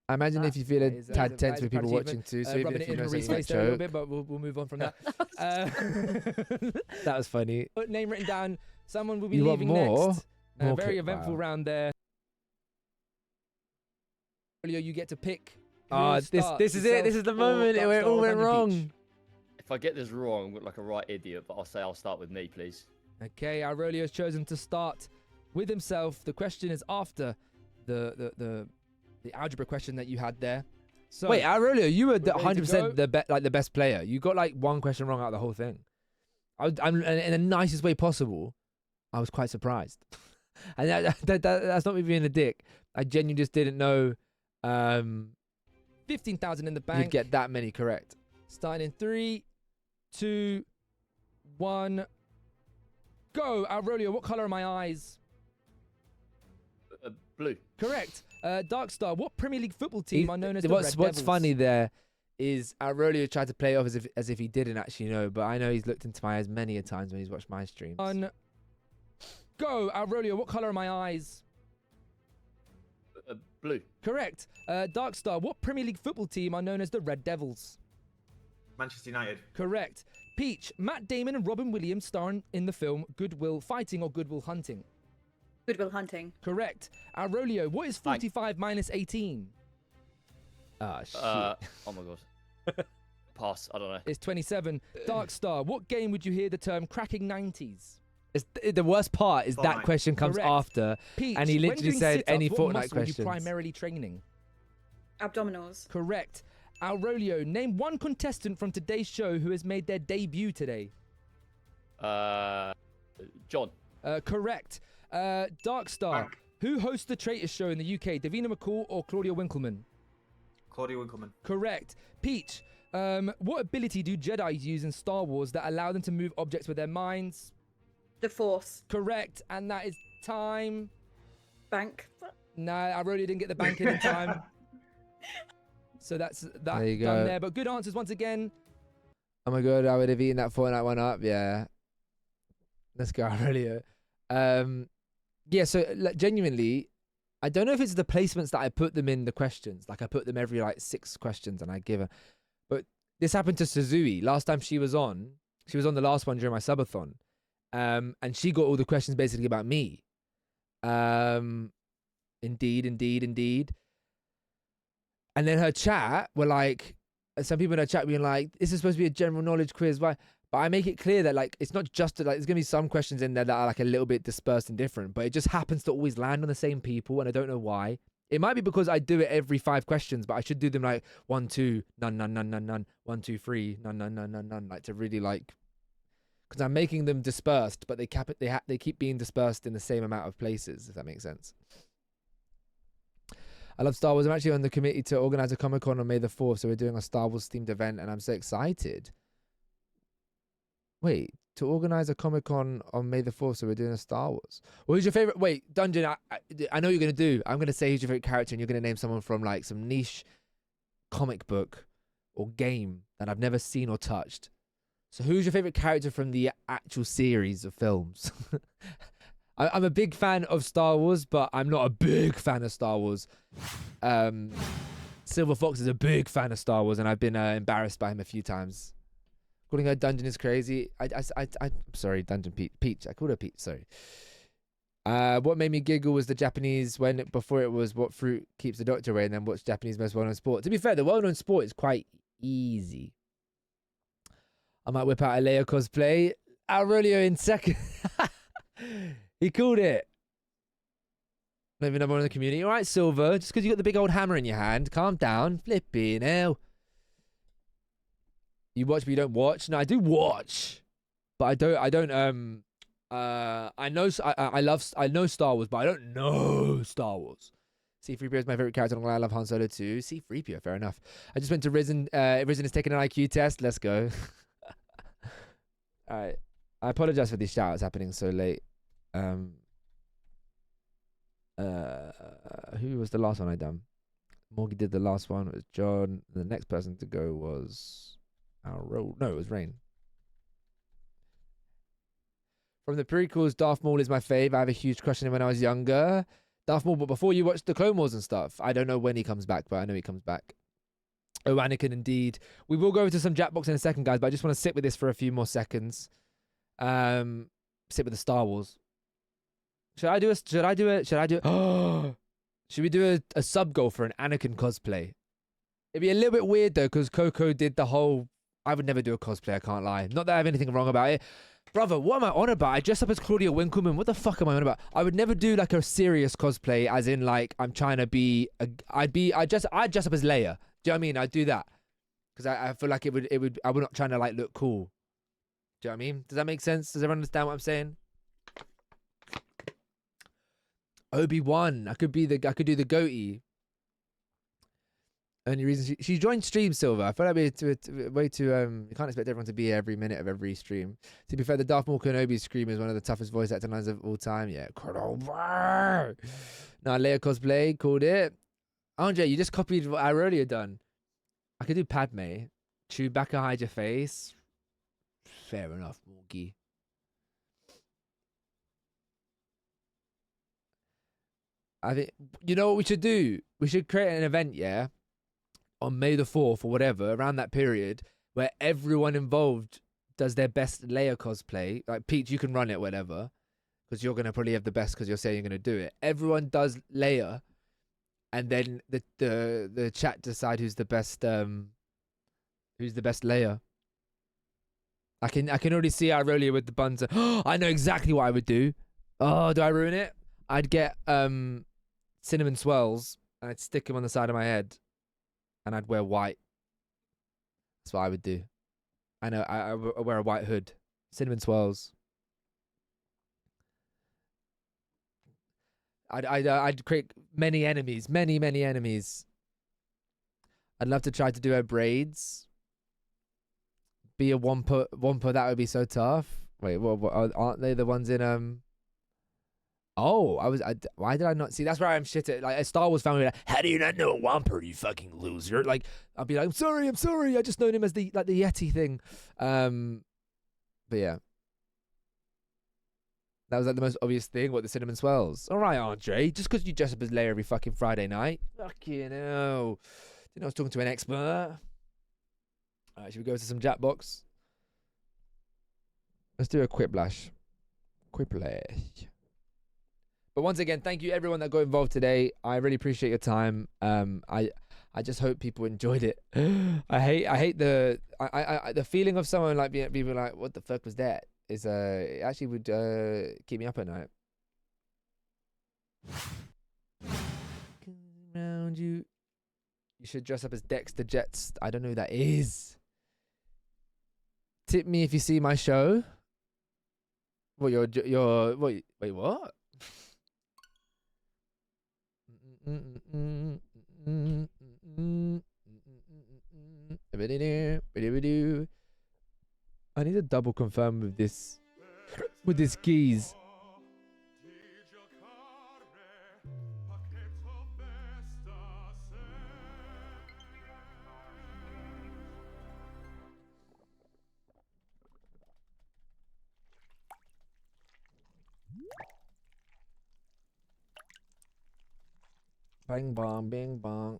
I imagine if you feel a tad tense with people watching too, so even if you know something like choke. A little bit, but we'll move on from that. That was funny. Name written down. Someone will be leaving next. Very eventful round there. Aurelio, you get to pick. This is it. This is the moment where it all went wrong. If I get this wrong, I'm like a right idiot, but I'll start with me, please. Okay, Aurelio has chosen to start with himself. The question is after the algebra question that you had there. So wait, Aurelio, you were 100% the best player. You got like one question wrong out of the whole thing. I'm in the nicest way possible. I was quite surprised, and that's not me being a dick. I genuinely just didn't know. 15,000 in the bank. You'd get that many correct. Starting in 3, 2, 1, go. Aurelio, what color are my eyes? Blue. Correct. Darkstar, what Premier League football team are known as the Red Devils? What's funny there is Aurelio tried to play off as if he didn't actually know, but I know he's looked into my eyes many a times when he's watched my streams. Go. Aurelio, what color are my eyes? Blue. Correct. Darkstar, what Premier League football team are known as the Red Devils? Manchester United. Correct. Peach, Matt Damon and Robin Williams star in the film Good Will Fighting or Good Will Hunting? Good Will Hunting. Correct. Aurelio, what is 45 minus 18? Ah, shit. Oh my god. Pass. I don't know. It's 27. Darkstar, what game would you hear the term cracking 90s? The worst part is Fortnite. That question comes Correct. After, Peach, and he literally said any Fortnite questions. What are you primarily training? Abdominals. Correct. Aurelio, name one contestant from today's show who has made their debut today. John. Correct. Darkstar, who hosts the Traitors show in the UK? Davina McCall or Claudia Winkleman? Claudia Winkleman. Correct. Peach, what ability do Jedi use in Star Wars that allow them to move objects with their minds? The Force. Correct. And that is time. Bank. No, I really didn't get the bank in time. So that's that there you done go. there. But good answers once again. Oh my god, I would have eaten that Fortnite one up. Yeah. Let's go, Aurelio. Yeah, so like, genuinely, I don't know if it's the placements that I put them in the questions. Like I put them every like 6 questions and I give her. But this happened to Suzui. Last time she was on the last one during my subathon. And she got all the questions basically about me. Indeed. And then her chat were like, some people in her chat being like, this is supposed to be a general knowledge quiz. Why? But I make it clear that like it's not just like there's gonna be some questions in there that are like a little bit dispersed and different, but it just happens to always land on the same people, and I don't know why. It might be because I do it every 5 questions, but I should do them like 1, 2, none, none, none, none, none, 1, 2, 3, none, none, none, none, none, like to really like, because I'm making them dispersed, but they keep being dispersed in the same amount of places, if that makes sense. I love Star Wars. I'm actually on the committee to organize a Comic-Con on May the 4th, so we're doing a Star Wars themed event, and I'm so excited. Wait, to organize a Comic-Con on May the 4th, so we're doing a Star Wars. Well, who's your favorite? Wait, Dungeon, I know what you're going to do. I'm going to say who's your favorite character, and you're going to name someone from like some niche comic book or game that I've never seen or touched. So who's your favorite character from the actual series of films? I'm a big fan of Star Wars, but I'm not a big fan of Star Wars. Silver Fox is a big fan of Star Wars, and I've been embarrassed by him a few times. Calling her Dungeon is crazy. I'm sorry, Dungeon Peach. I called her Peach. Sorry. What made me giggle was the Japanese before it was what fruit keeps the doctor away, and then what's Japanese most well-known sport. To be fair, the well-known sport is quite easy. I might whip out a Leia cosplay. Aurelio in second. He called it. Maybe number one in the community. All right, Silver. Just because you got the big old hammer in your hand, calm down. Flipping hell. You watch, but you don't watch. No, I do watch, but I don't. I know Star Wars, but I don't know Star Wars. C-3PO is my favorite character. I love Han Solo too. C-3PO, fair enough. I just went to Risen. Risen is taking an IQ test. Let's go. All right. I apologize for these shout-outs happening so late. Who was the last one I done? Morgie did the last one. It was John. The next person to go was no, it was Rain. From the prequels, Darth Maul is my fave. I have a huge crush on him when I was younger. Darth Maul, but before you watch the Clone Wars and stuff, I don't know when he comes back, but I know he comes back. Oh, Anakin, indeed. We will go over to some Jackbox in a second, guys, but I just want to sit with this for a few more seconds. Sit with the Star Wars. Should we do a sub goal for an Anakin cosplay? It'd be a little bit weird though, because Coco did the whole. I would never do a cosplay. I can't lie. Not that I have anything wrong about it, brother. What am I on about? I dress up as Claudia Winkleman. What the fuck am I on about? I would never do like a serious cosplay, as in like I'm trying to be. I'd dress up as Leia. Do you know what I mean? I'd do that because I feel like it would. I would not trying to like look cool. Do you know what I mean? Does that make sense? Does everyone understand what I'm saying? Obi-Wan. I could do the goatee. Only reason she joined stream, Silver. I feel like we're way too you can't expect everyone to be here every minute of every stream. To be fair, the Darth Maul Kenobi scream is one of the toughest voice acting lines of all time. Yeah. Now Leia cosplay, called it. Andre, you just copied what I earlier done. I could do Padme. Chewbacca hide your face. Fair enough, Morgie. I think, you know what we should do? We should create an event, yeah, on May the 4th or whatever, around that period, where everyone involved does their best Leia cosplay. Like, Peach, you can run it, whatever, because you're going to probably have the best because you're saying you're going to do it. Everyone does Leia, and then the chat decide who's the best Leia. I can already see Aurelio with the buns. I know exactly what I would do. Oh, do I ruin it? I'd get cinnamon swirls and I'd stick them on the side of my head, and I'd wear white. That's what I would do. I know I wear a white hood, cinnamon swirls. I'd create many enemies. I'd love to try to do her braids. Be a Wampa. That would be so tough. Wait, what aren't they the ones in Oh, why did I not see? That's where I'm shit at. Like a Star Wars fan, like, how do you not know a Wampa, you fucking loser? Like, I'll be like, I'm sorry. I just known him as the Yeti thing. But yeah, that was like the most obvious thing. What, the cinnamon swirls? All right, Andre, just because you dress up as Leia every fucking Friday night. Fucking hell. Didn't know I was talking to an expert. All right, should we go to some Jackbox? Let's do a Quiplash. But once again, thank you everyone that got involved today. I really appreciate your time. I I just hope people enjoyed it. I hate the the feeling of someone like being people like, what the fuck was that? Is it actually would keep me up at night. Around you. You should dress up as Dexter Jets. I don't know who that is. Tip me if you see my show. What wait what? I need to double confirm with this keys. Bang bong, bing bong.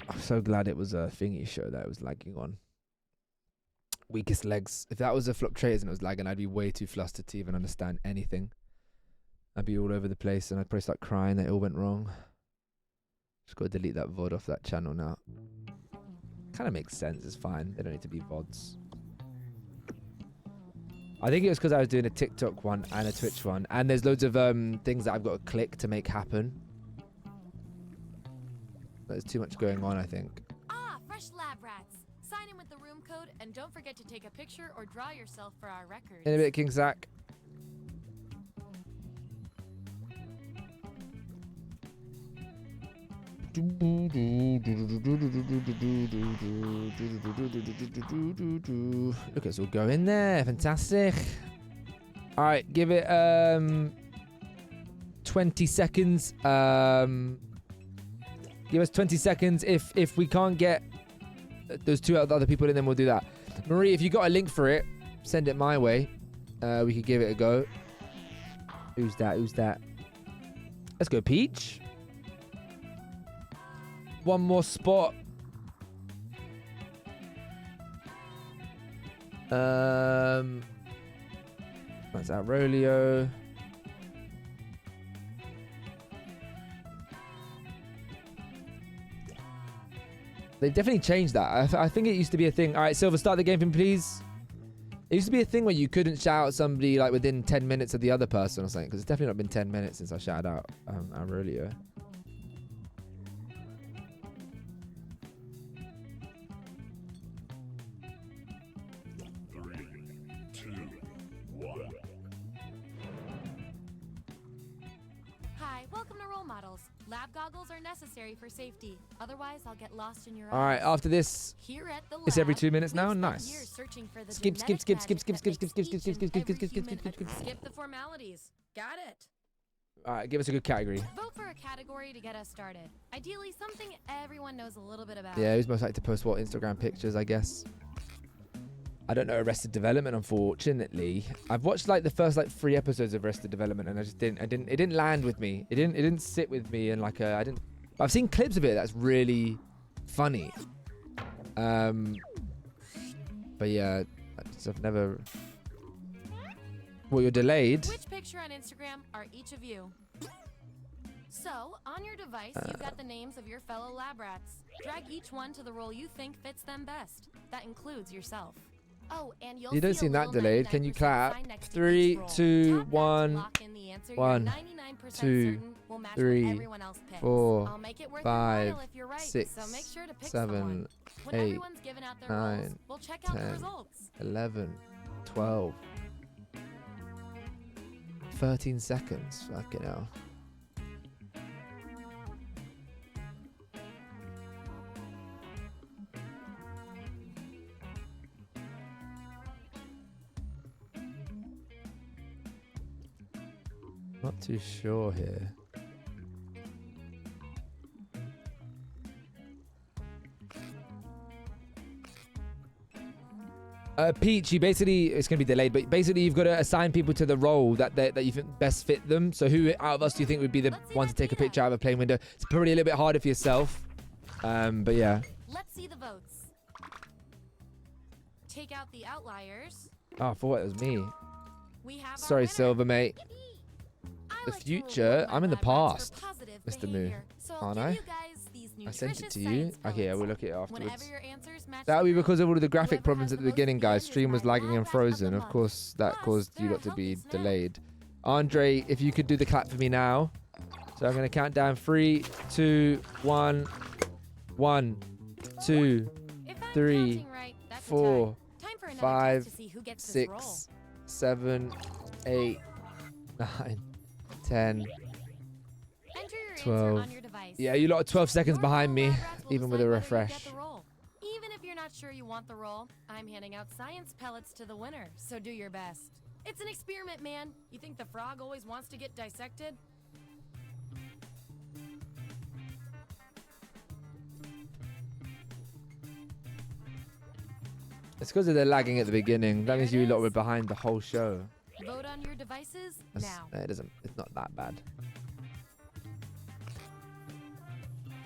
I'm so glad it was a thingy show that I was lagging on. Weakest legs. If that was a flop traders and it was lagging, I'd be way too flustered to even understand anything. I'd be all over the place and I'd probably start crying that it all went wrong. Just gotta delete that VOD off that channel now. Kind of makes sense, it's fine. They don't need to be VODs. I think it was because I was doing a TikTok one and a Twitch one, and there's loads of things that I've got to click to make happen. There's too much going on, I think. Ah, fresh lab rats. Sign in with the room code and don't forget to take a picture or draw yourself for our records. In a bit, King Zach. Look, it's all going there. Fantastic. All right, give it 20 seconds. Give us 20 seconds. If we can't get those two other people in, then we'll do that. Marie, if you got a link for it, send it my way. We could give it a go. Who's that? Who's that? Let's go, Peach. One more spot. That's Aurelio. They definitely changed that. I think it used to be a thing. All right, Silver, start the game for me, please. It used to be a thing where you couldn't shout out somebody like within 10 minutes of the other person or something, because it's definitely not been 10 minutes since I shouted out Aurelio. Hi, welcome to Role Models. Lab goggles are necessary for safety. Otherwise, I'll get lost in your All right, eyes. after this, Here at the it's every lab, 2 minutes now. we've spent Nice. years searching for the Skip, skip, skip, skip, skip, skip, skip, skip, skip, skip, skip, skip, skip, skip, skip, skip, skip, skip. Skip the formalities. Got it. All right, give us a good category. Vote for a category to get us started. Ideally, something everyone knows a little bit about. Yeah, who's most likely to post what Instagram pictures, I guess. I don't know Arrested Development, unfortunately. I've watched like the first like 3 episodes of Arrested Development, and it didn't land with me. It didn't sit with me, and like I've seen clips of it that's really funny. But yeah, I've never. Well, you're delayed. Which picture on Instagram are each of you? So, on your device, you've got the names of your fellow lab rats. Drag each one to the role you think fits them best. That includes yourself. Oh, and you'll You don't see a seem that little delayed. Can you 99% clap? sign next to 3, each role. 2, Tap that to 1, lock in the answer. You're 1, 99% 2, certain will match what 3, everyone else picks. 4, I'll make it worth your 5, while if you're right, 6, so make sure to pick 7, someone. When 8, everyone's given out their roles, 9, we'll check out the 10, results. 11, 12, 13 seconds. Fucking hell. Not too sure here. Peach, you basically, it's going to be delayed, but basically you've got to assign people to the role that you think best fit them. So who out of us do you think would be the one to take a picture out of a plane window? It's probably a little bit harder for yourself. But yeah. Let's see the votes. Take out the outliers. Oh, I thought it was me. We have Sorry, Silver, mate. The future? I'm in the past, Mr. Moo. Aren't I? I sent it to you. Okay, I will look at it afterwards. That would be because of all of the graphic problems at the beginning, guys. Stream was lagging and frozen. Of course, that caused you lot to be delayed. Andre, if you could do the clap for me now. So I'm going to count down 3, 2, 1. 1, 2, 3, 4, 5, 6, 7, 8, 9, 10, 12. Yeah, you lot are 12 seconds behind me, even with a refresh. Even if you're not sure you want the role, I'm handing out science pellets to the winner, so do your best. It's an experiment, man. You think the frog always wants to get dissected? It's because they're lagging at the beginning. That means you lot were behind the whole show. Vote on your devices now. It's not that bad.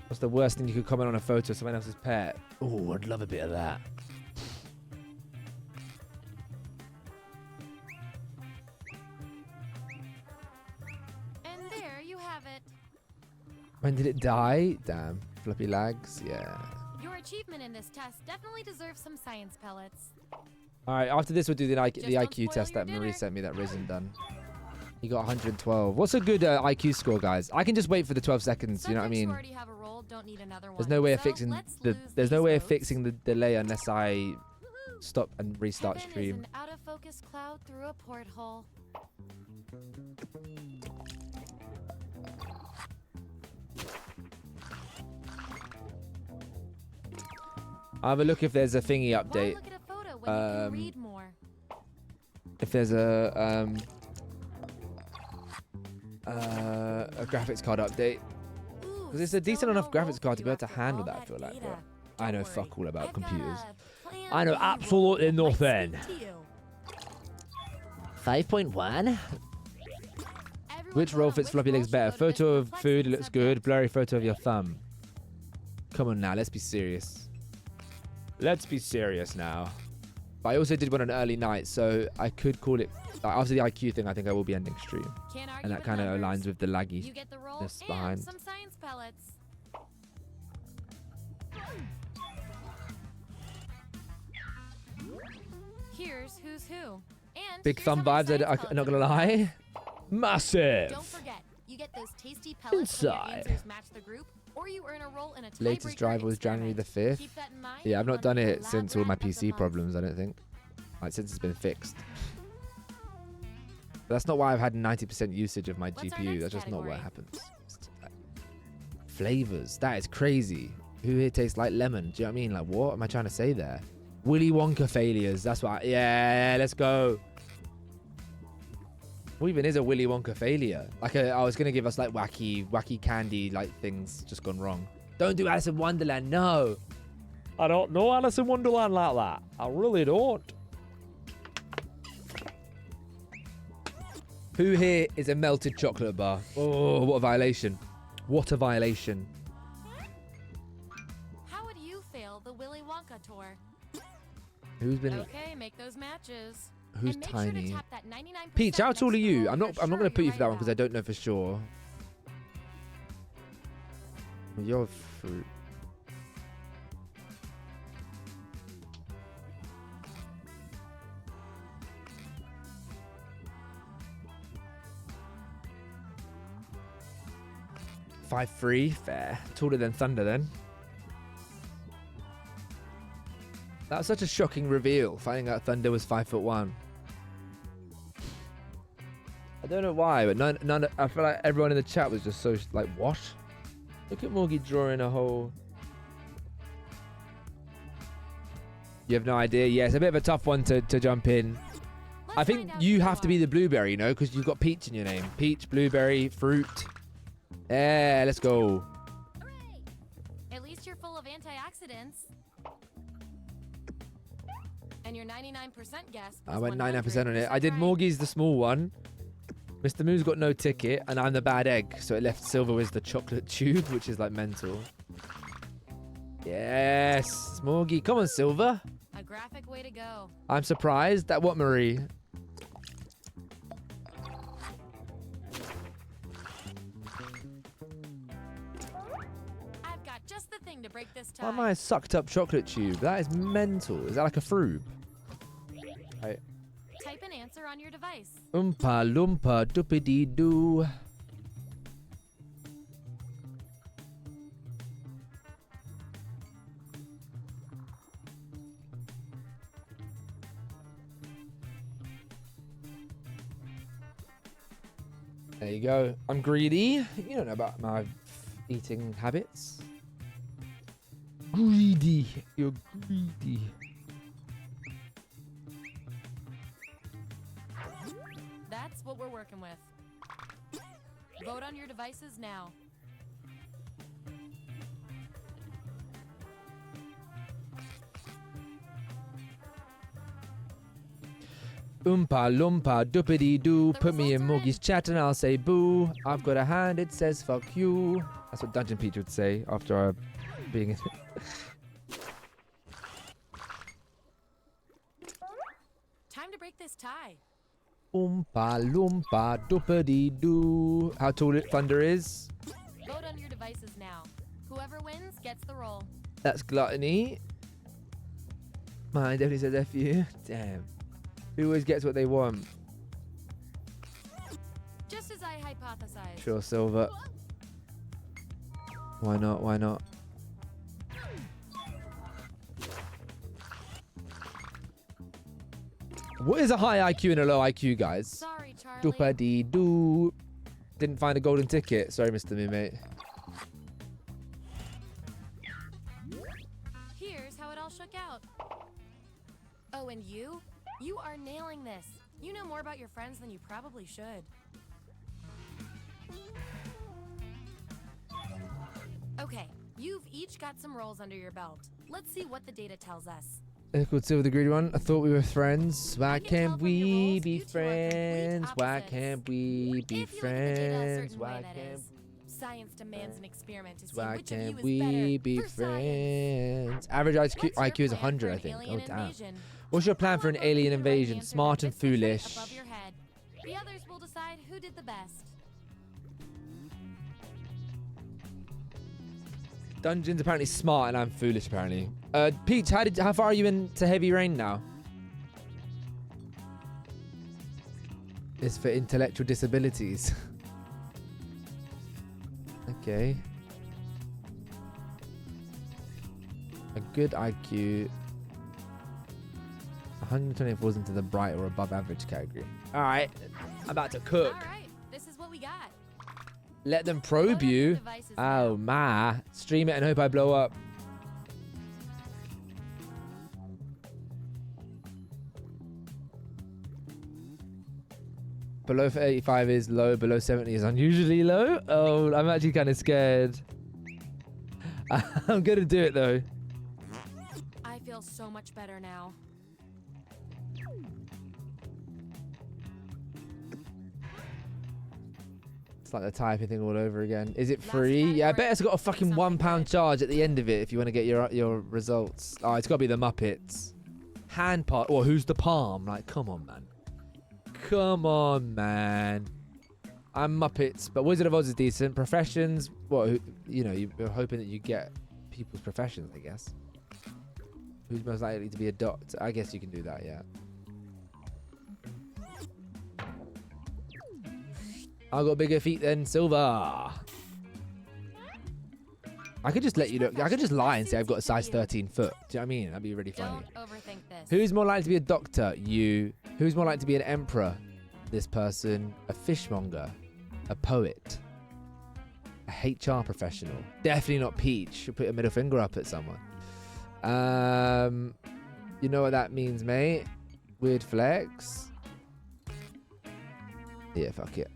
What's the worst thing you could comment on a photo of someone else's pet? Oh, I'd love a bit of that. And there you have it. When did it die? Damn. Floppylegss, yeah. Your achievement in this test definitely deserves some science pellets. Alright, after this we'll do the IQ test that Marie sent me that Risen done. You got 112. What's a good IQ score, guys? I can just wait for the 12 seconds, you know what I mean? There's no way of fixing the delay unless I stop and restart stream. An out of focus cloud through a porthole. I'll have a look if there's a thingy update. If there's a graphics card update. Because it's a decent enough graphics card to be able to handle that, I feel like. But I know fuck all about computers. I know absolutely nothing. 5.1? Which role fits Floppylegss better? Photo of food, it looks good. Blurry photo of your thumb. Come on now, let's be serious. Let's be serious now. But I also did one on early night, so I could call it... Like, after the IQ thing, I think I will be ending stream. And that kind of aligns with the lagginess behind. Some science pellets. Here's who's who. And Big thumb vibes, I'm not going to lie. Massive. Don't forget, you get those tasty pellets when your answers match the group, or you earn a role in a Latest drive was January the 5th. Yeah, I've not done it since all my PC problems, I don't think. Like, since it's been fixed. But that's not why I've had 90% usage of my GPU. That's just not what happens. Flavors. That is crazy. Who here tastes like lemon? Do you know what I mean? Like, what am I trying to say there? Willy Wonka failures. That's what yeah, let's go. What even is a Willy Wonka failure? Like, I was going to give us, like, wacky candy, like, things just gone wrong. Don't do Alice in Wonderland. No. I don't know Alice in Wonderland like that. I really don't. Who here is a melted chocolate bar? Oh, what a violation. What a violation. How would you fail the Willy Wonka tour? Who's been... Okay, make those matches. Who's tiny? Peach, how tall are you? I'm not going to put you for that one because I don't know for sure. You're fruit. .53, fair. Taller than Thunder then. That was such a shocking reveal, finding out Thunder was 5'1". I don't know why, but none. I feel like everyone in the chat was just so like, what? Look at Morgie drawing a whole. You have no idea. Yeah, it's a bit of a tough one to jump in. I think you have to be the blueberry, you know, because you've got peach in your name. Peach, blueberry, fruit. Yeah, let's go. Hooray! At least you're full of antioxidants. And your 99% guess. I went 99% on it. I did Morgie's the small one. Mr. Moo's got no ticket, and I'm the bad egg, so it left Silver with the chocolate tube, which is like mental. Yes, Morgie. Come on, Silver. A graphic way to go. I'm surprised. That what, Marie? I've got just the thing to break this tie. Why am I a sucked up chocolate tube? That is mental. Is that like a froob? Right. Type an answer on your device. Oompa loompa doopity doo. There you go. I'm greedy. You don't know about my eating habits. Greedy. You're greedy. That's what we're working with. Vote on your devices now. Oompa loompa doopity doo. Put me in Morgie's chat and I'll say boo. I've got a hand, it says fuck you. That's what Dungeon Peach would say after being in Time to break this tie. Oompa loompa doopity doo. How tall thunder is? Vote on your devices now. Whoever wins gets the roll. That's gluttony. Mine definitely said F you. Damn. Who always gets what they want? Just as I hypothesized. Sure, Silver. Why not? Why not? What is a high IQ and a low IQ, guys? Sorry, Charlie. Doopity-doo. Didn't find a golden ticket. Sorry, Mr. Moonmate. Here's how it all shook out. Oh, and you? You are nailing this. You know more about your friends than you probably should. Okay, you've each got some rolls under your belt. Let's see what the data tells us. Called Silver the greedy one. I thought we were friends. Why can't we be friends? Why can't we be friends? Why can't Science demands an experiment to see Why which of you can't is we better be for friends? Average IQ is 100, I think. Oh, damn. invasion? What's your plan for an alien invasion? Smart and foolish. Above your head. The others will decide who did the best. Dungeon's apparently smart and I'm foolish apparently. Peach, how far are you into Heavy Rain now? It's for intellectual disabilities. Okay. A good IQ. 120 falls into the bright or above average category. Alright, I'm about to cook. Alright, this is what we got. Let them probe you. Oh my. Stream it and hope I blow up. Below 85 is low, below 70 is unusually low. Oh, I'm actually kind of scared. I'm gonna do it though. I feel so much better now. It's like the typing thing all over again. Is it free? Yeah, I bet it's got a fucking £1 charge at the end of it if you want to get your results. Oh, it's got to be the Muppets. Hand part. Or who's the palm? Like, come on, man. Come on, man. I'm Muppets, but Wizard of Oz is decent. Professions, well, you know, you're hoping that you get people's professions, I guess. Who's most likely to be a doctor? I guess you can do that, yeah. I got bigger feet than Silver. I could just let you look. I could just lie and say I've got a size 13 foot. Do you know what I mean? That'd be really funny. Don't overthink this. Who's more likely to be a doctor? You. Who's more likely to be an emperor? This person. A fishmonger. A poet. A HR professional. Definitely not Peach. She'll put a middle finger up at someone. You know what that means, mate? Weird flex. Yeah, fuck it.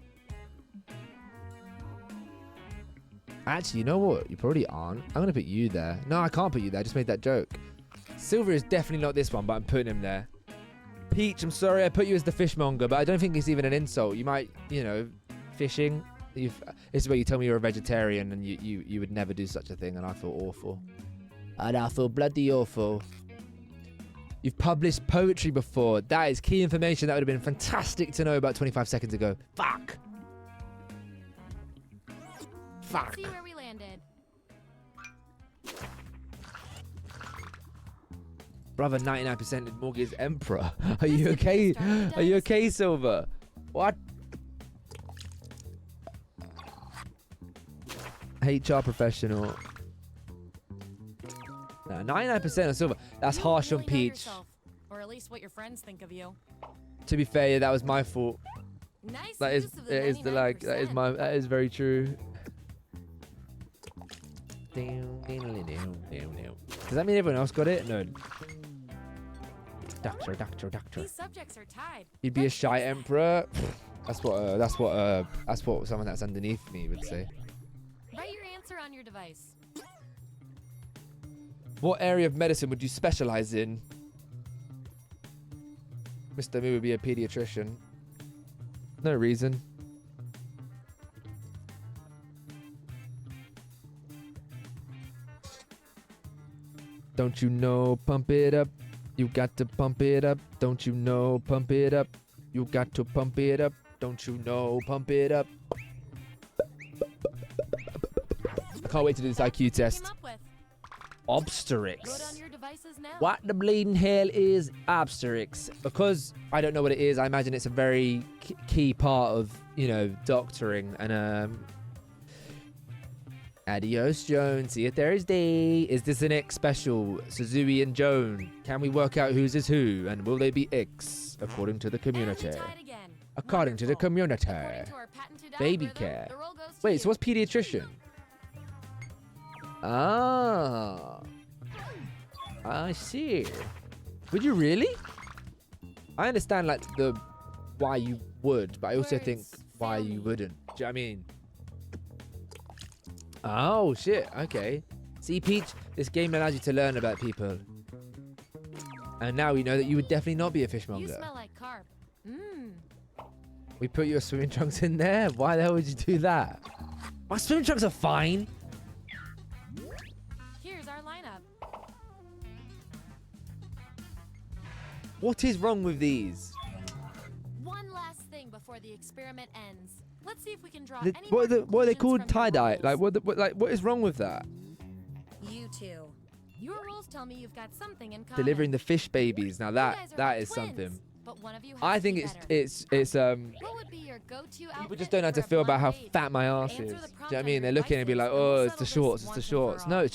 Actually, you know what? You probably aren't. I'm going to put you there. No, I can't put you there. I just made that joke. Silver is definitely not this one, but I'm putting him there. Peach, I'm sorry I put you as the fishmonger, but I don't think it's even an insult. You might, you know, fishing. This is where you tell me you're a vegetarian and you would never do such a thing, and I feel awful. And I feel bloody awful. You've published poetry before. That is key information that would have been fantastic to know about 25 seconds ago. Fuck. Fuck. Let's see where we landed. Brother, 99% of Morgan is Emperor. Are you okay? Are you okay, Silver? What? HR professional. No, 99% on Silver. That's harsh on Peach. Yourself, or at least what your friends think of you. To be fair, yeah, that was my fault. Nice That is that is very true. Does that mean everyone else got it? No. Doctor. These subjects are tied. You'd be a shy emperor. That's what someone that's underneath me would say. Write your answer on your device. What area of medicine would you specialize in? Mr. Me would be a pediatrician. No reason. Don't you know, pump it up. You got to pump it up. Don't you know, pump it up. You got to pump it up. Don't you know, pump it up. I can't wait to do this IQ test. Obstetrics. What the bleeding hell is obstetrics? Because I don't know what it is, I imagine it's a very key part of, you know, doctoring. And adios, Joan. See you Thursday. Is this an X special? Suzui and Joan. Can we work out whose is who? And will they be X? According to the community. According to the community. Baby care. Wait, so what's pediatrician? Ah. I see. Would you really? I understand, like, the why you would, but I also think why you wouldn't. Do you know what I mean? Oh, shit. Okay. See, Peach, this game allows you to learn about people. And now we know that you would definitely not be a fishmonger. You smell like carp. We put your swimming trunks in there? Why the hell would you do that? My swimming trunks are fine. Here's our lineup. What is wrong with these? One last thing before the experiment ends. Let's see if we can draw The- any what, more are what are they conclusions called? from your Tie-dye? rules. Like, what is wrong with that? You two. Your rules tell me you've got something in common. Delivering the fish babies. Now guys are that like is twins, something. But one of you has I to think be it's better. What would be your go-to people outfit just don't know how to for a feel about how blind date? fat my ass Answer is. the Do you know prompt what I on mean? your They're looking and be like, devices, and we'll oh, it's the settle this shorts, it's the once and for shorts. No, all. it's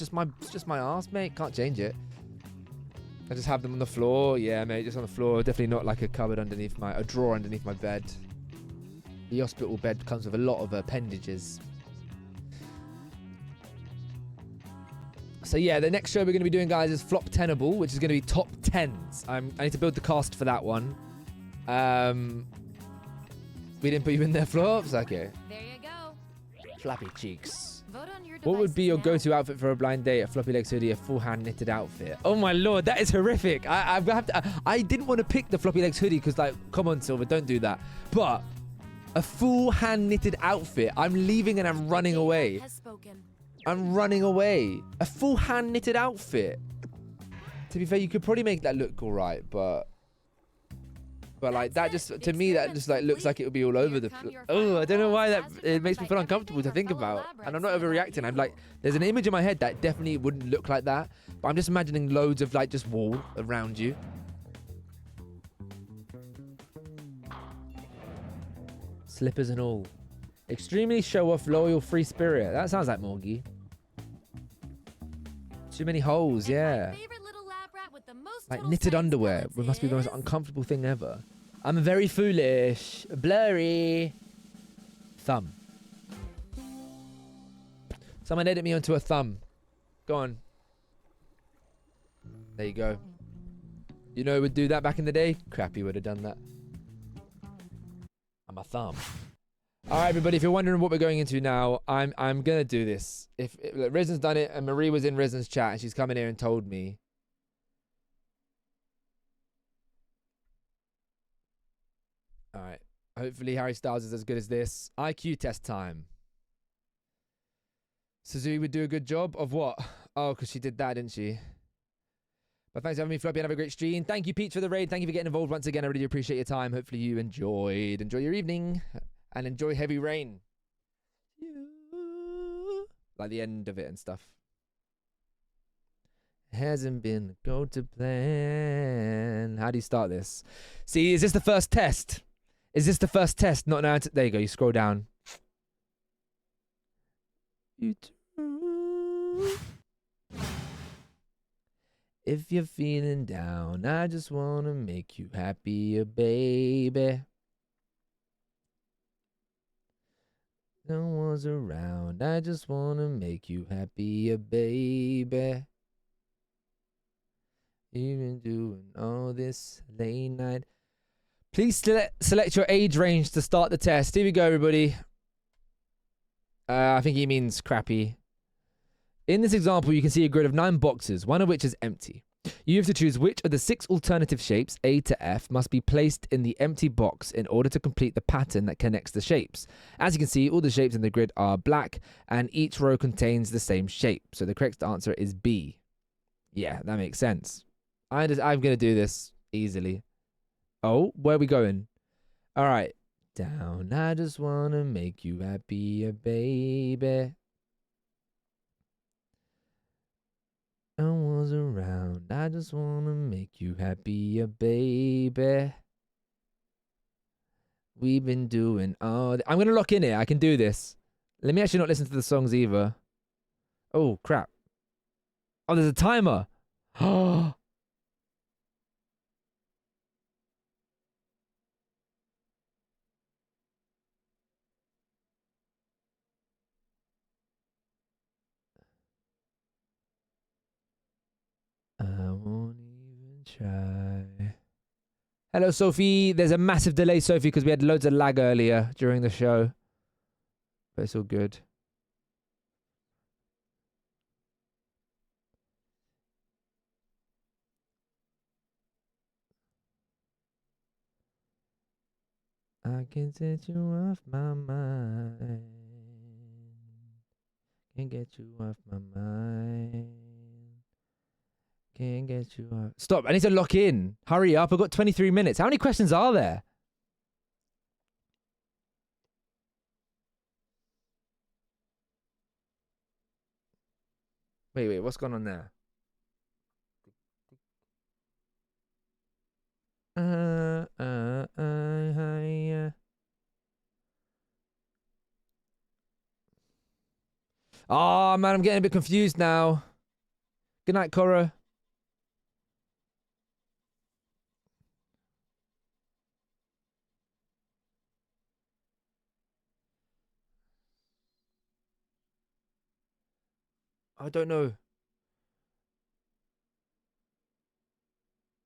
just my ass, mate. Can't change it. I just have them on the floor. Yeah, mate, just on the floor. Definitely not like a cupboard underneath a drawer underneath my bed. The hospital bed comes with a lot of appendages. So yeah, the next show we're going to be doing, guys, is Flop Tenable, which is going to be top 10s. I need to build the cast for that one. We didn't put you in there, Flops? Okay. There you go. Flappy cheeks. Vote on your What would be your devices now. go-to outfit for a blind date? A Floppylegss hoodie, a full-hand knitted outfit. Oh my lord, that is horrific. I didn't want to pick the Floppylegss hoodie because, like, come on, Silver, don't do that. But a full-hand knitted outfit. I'm leaving and I'm running away. Has spoken. I'm running away. A full hand knitted outfit. To be fair, you could probably make that look all right, but like that just to me that just like looks like it would be all over the. Oh, I don't know why that it makes me feel uncomfortable to think about. And I'm not overreacting. I'm like, there's an image in my head that definitely wouldn't look like that, but I'm just imagining loads of like just wall around you. Slippers and all. Extremely show-off, loyal, free spirit. That sounds like Morgie. Too many holes, yeah. Like knitted underwear. It must be the most uncomfortable thing ever. I'm very foolish. Blurry. Thumb. Someone edit me onto a thumb. Go on. There you go. You know who would do that back in the day? Crappy would have done that. I'm a thumb. All right, everybody, if you're wondering what we're going into now, I'm going to do this. If Risen's done it and Marie was in Risen's chat and she's come in here and told me. Hopefully Harry Styles is as good as this. IQ test time. Suzuki would do a good job of what? Oh, because she did that, didn't she? But thanks for having me, Floppy, and have a great stream. Thank you, Peach, for the raid. Thank you for getting involved once again. I really appreciate your time. Hopefully you enjoyed. Enjoy your evening. And enjoy heavy rain. Like the end of it and stuff. Hasn't been a go to plan. How do you start this? See, is this the first test? Is this the first test? Not now. There you go. You scroll down. If you're feeling down, I just want to make you happier, baby. No one's around. I just want to make you happier, baby. You've been doing all this late night. Please select your age range to start the test. Here we go, everybody. I think he means crappy. In this example, you can see a grid of 9 boxes, one of which is empty. You have to choose which of the 6 alternative shapes, A to F, must be placed in the empty box in order to complete the pattern that connects the shapes. As you can see, all the shapes in the grid are black, and each row contains the same shape. So the correct answer is B. Yeah, that makes sense. I'm going to do this easily. Oh, where are we going? All right. Down, I just want to make you happier, baby. No one's around. I just want to make you happier, baby. We've been doing all... I'm going to lock in here. I can do this. Let me actually not listen to the songs either. Oh, crap. Oh, there's a timer. Oh. I won't even try. Hello, Sophie. There's a massive delay, Sophie, because we had loads of lag earlier during the show. But it's all good. I can set you off my mind. Can't get you off my mind. Can't get you off. Stop. I need to lock in. Hurry up. I've got 23 minutes. How many questions are there? Wait. What's going on there? Oh, man, I'm getting a bit confused now. Good night, Cora. I don't know.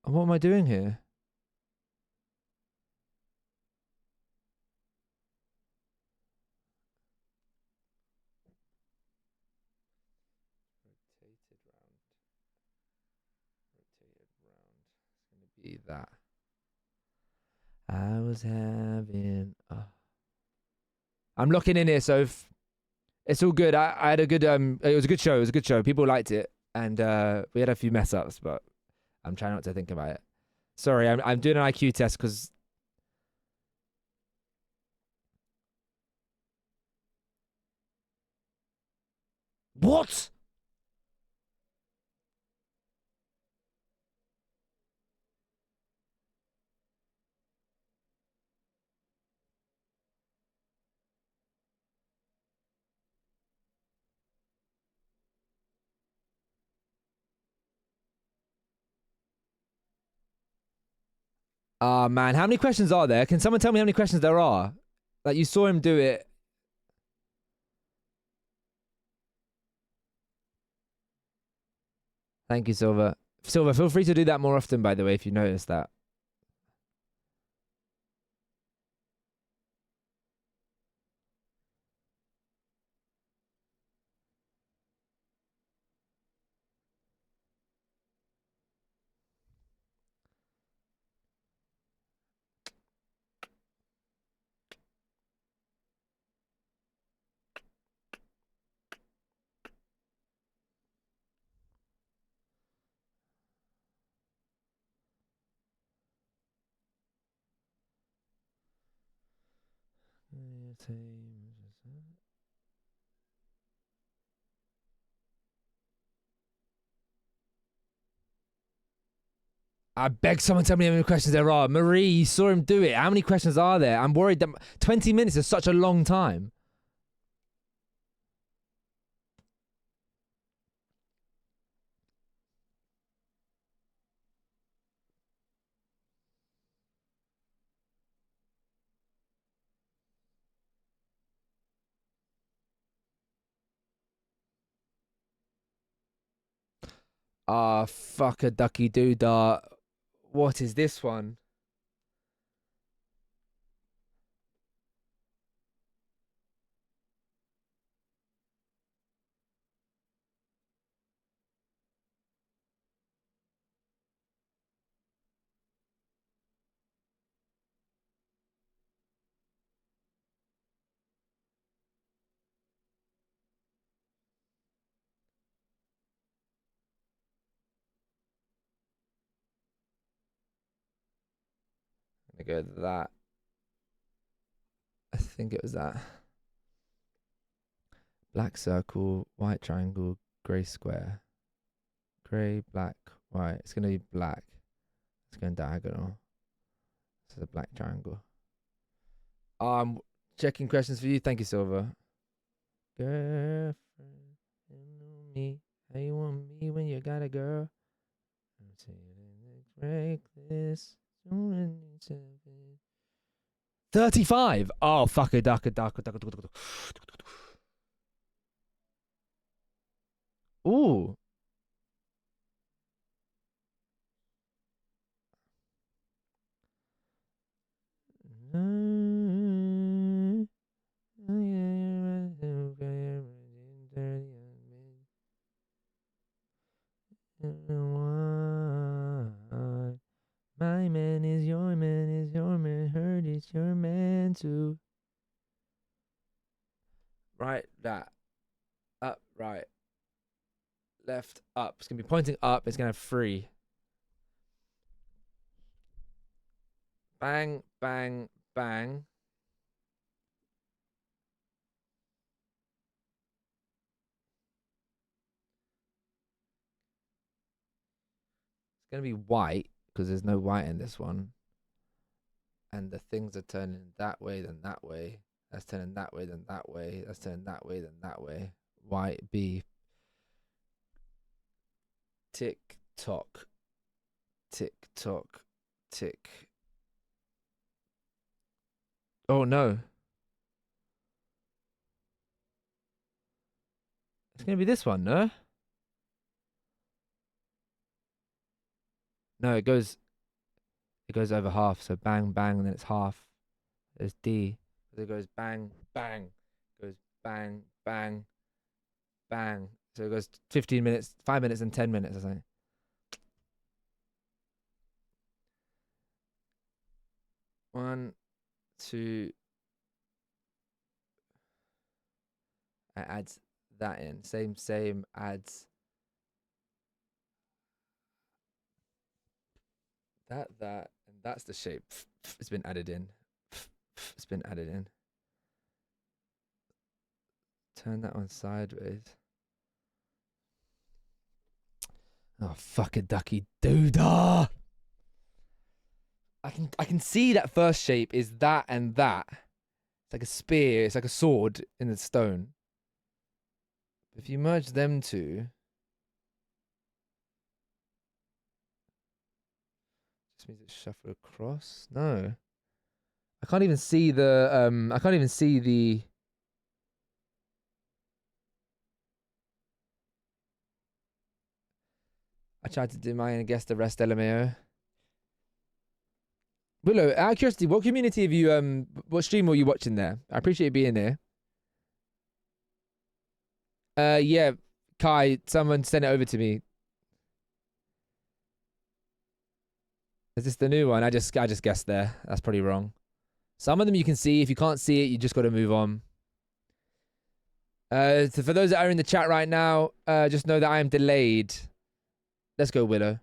What am I doing here? Be that. I was having. I'm locking in here, so it's all good. I had a good. It was a good show. It was a good show. People liked it, and we had a few mess ups, but I'm trying not to think about it. Sorry, I'm doing an IQ test because. What? Ah, man, how many questions are there? Can someone tell me how many questions there are? Like, you saw him do it. Thank you, Silver. Silver, feel free to do that more often, by the way, if you notice that. I beg someone tell me how many questions there are. Marie, you saw him do it. How many questions are there? I'm worried that 20 minutes is such a long time. Ah, fuck a ducky doodah. What is this one? I'm gonna go with that. I think it was that. Black circle, white triangle, grey square. Grey, black, white. It's gonna be black. It's going diagonal. This is a black triangle. Checking questions for you. Thank you, Silver. Girlfriend, you know me. How you want me when you got a girl? Break this. 35. Oh, fuck it, duck. Ooh. My man is your man is your man. Heard it's your man too. Right, that. Up, right. Left, up. It's going to be pointing up. It's going to have 3. Bang, bang, bang. It's going to be white because there's no white in this one. And the things are turning that way, then that way. That's turning that way, then that way. That's turning that way, then that way. White, B. Tick, tock. Tick, tock. Tick. Oh, no. It's going to be this one, no? No, it goes over half. So bang, bang, and then it's half. There's D. It goes bang, bang. Goes bang, bang, bang. So it goes 15 minutes, 5 minutes, and 10 minutes, I think. One, two. I adds that in. Same, adds that, and that's the shape. It's been added in. It's been added in. Turn that one sideways. Oh, fuck a ducky doodah. I can see that first shape is that and that. It's like a spear. It's like a sword in the stone. If you merge them two, just means it's shuffled across. No, I can't even see the. I can't even see the. I tried to do mine and guess the rest, LMAO. Willow, out of curiosity, what community have you what stream were you watching there? I appreciate you being there. Yeah, Kai, someone sent it over to me. Is this the new one? I just guessed there. That's probably wrong. Some of them you can see. If you can't see it, you just got to move on. So for those that are in the chat right now, just know that I am delayed. Let's go, Willow.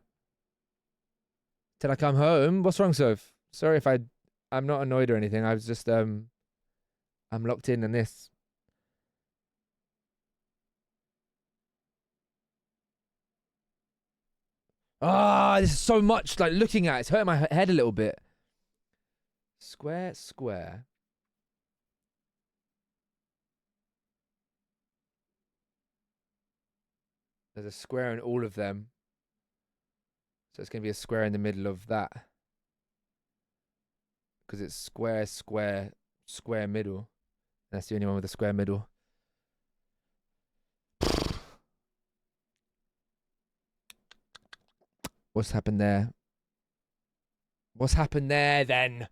Till I come home. What's wrong, Soph? Sorry if I'm not annoyed or anything. I was just I'm locked in on this. Ah, this is so much like looking at it. It's hurting my head a little bit. Square, square. There's a square in all of them. So it's going to be a square in the middle of that. Because it's square, square, square middle. That's the only one with a square middle. What's happened there? What's happened there then?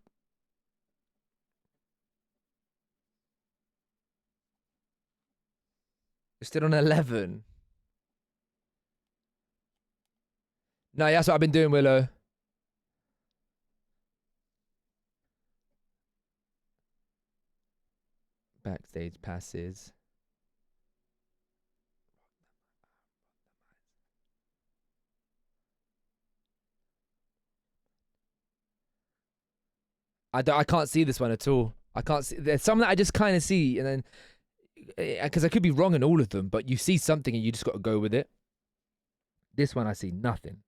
You're still on 11. No, that's what I've been doing, Willow. Backstage passes. I can't see this one at all. I can't see. There's some that I just kind of see, and then because I could be wrong in all of them, but you see something and you just got to go with it. This one I see nothing.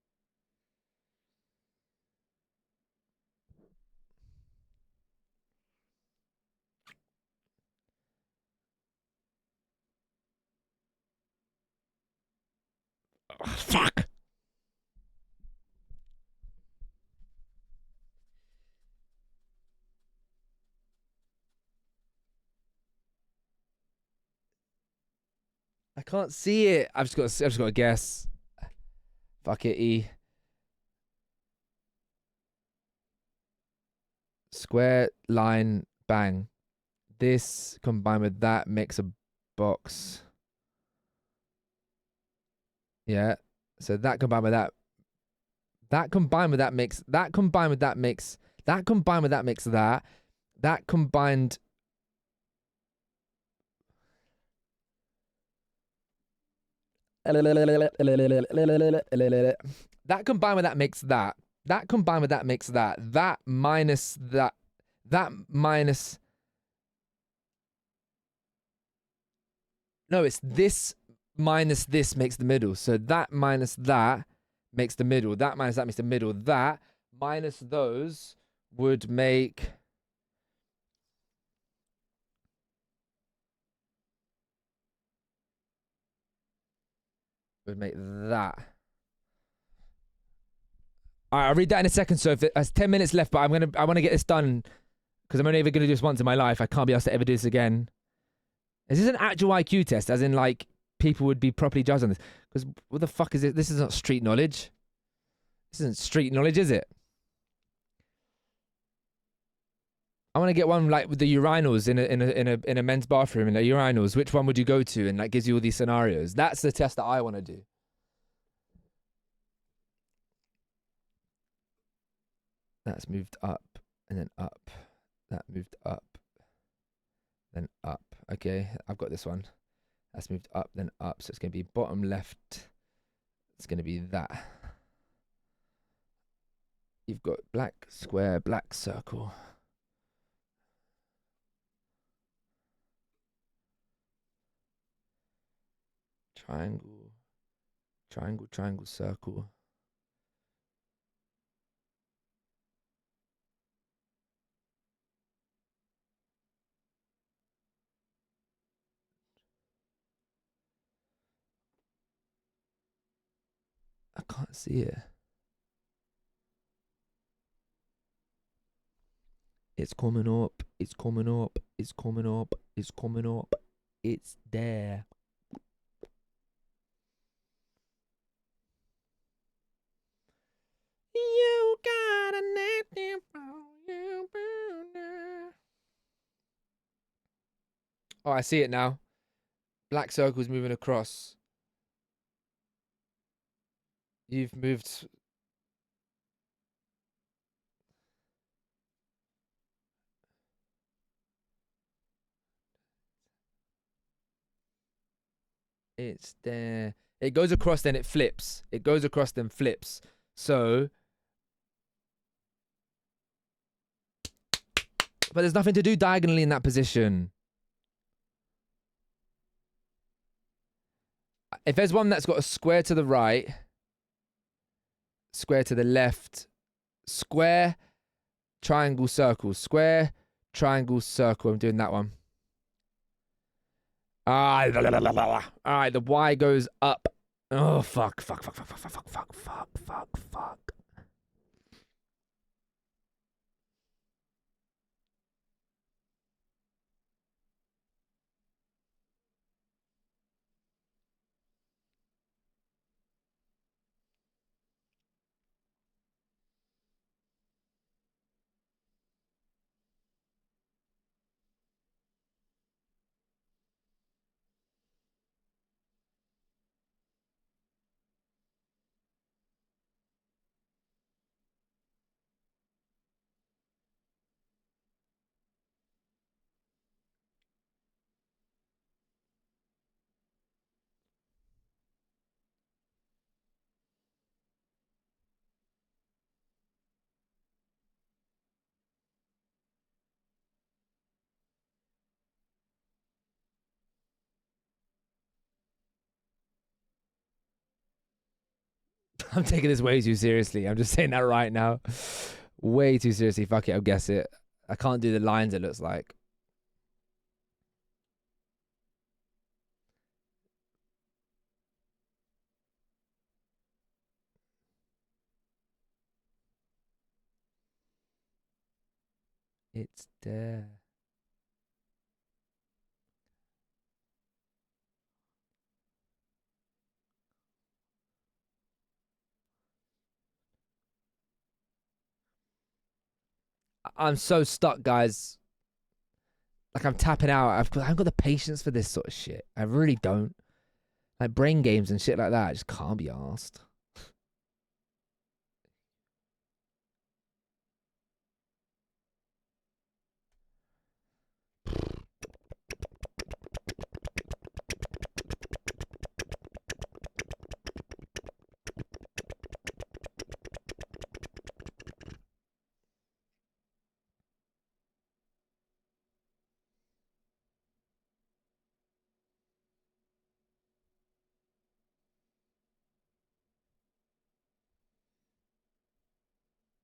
Oh, fuck. I can't see it. I've just got to guess. Fuck it, E. Square, line, bang. This combined with that makes a box. Yeah. So that combined with that. That combined with that makes. That combined with that makes. That combined with that makes that. That combined. That combined with that makes that. That combined with that makes that. That minus that. That minus. No, it's this minus this makes the middle. So that minus that makes the middle. That minus that makes the middle. That minus those would make. Would make that. All right, I'll read that in a second. So if there's 10 minutes left, but I want to get this done because I'm only ever going to do this once in my life. I can't be asked to ever do this again. Is this an actual IQ test? As in, like, people would be properly judged on this? Because what the fuck is it? This is not street knowledge. This isn't street knowledge, is it? I want to get one like with the urinals in a men's bathroom and the urinals. Which one would you go to? And that gives you all these scenarios. That's the test that I want to do. That's moved up and then up. That moved up, then up. Okay, I've got this one. That's moved up, then up. So it's going to be bottom left. It's going to be that. You've got black square, black circle. Triangle, triangle, triangle, circle. I can't see it. It's coming up. It's coming up. It's coming up. It's coming up. It's there. You got a name for you. Oh, I see it now. Black circle's moving across. You've moved. It's there. It goes across, then it flips. It goes across, then flips. So. But there's nothing to do diagonally in that position. if there's one that's got a square to the right, square to the left, square, triangle, circle, square, triangle, circle. I'm doing that one. All right, the Y goes up. Oh, fuck. I'm taking this way too seriously. I'm just saying that right now. Way too seriously. Fuck it, I'll guess it. I can't do the lines, it looks like. It's there. I'm so stuck, guys. Like, I'm tapping out. I haven't got the patience for this sort of shit. I really don't. Like, brain games and shit like that, I just can't be asked.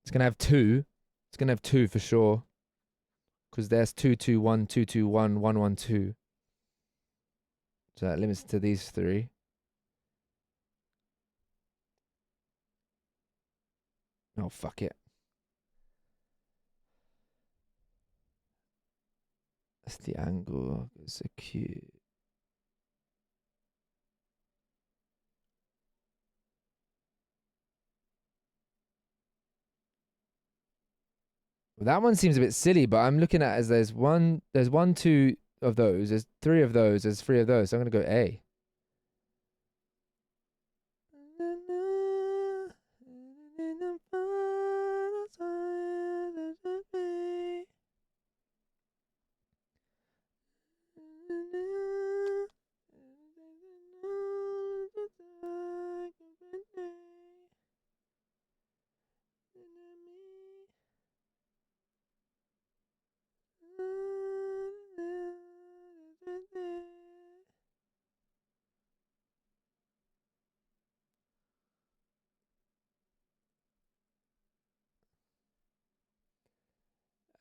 It's going to have two. It's going to have two for sure. Because there's 221, 221, 112. So that limits to these three. Oh, fuck it. That's the angle. It's so cute. Well, that one seems a bit silly, but I'm looking at it as there's one, two of those, there's three of those, there's three of those. So I'm gonna go A.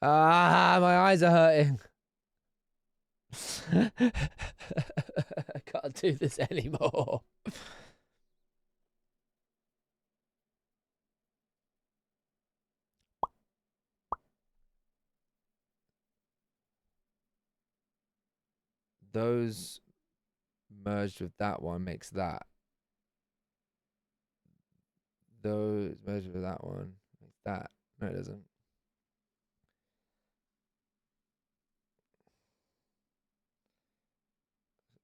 Ah, my eyes are hurting. I can't do this anymore. Those merged with that one makes that. Those merged with that one makes that. No, it doesn't.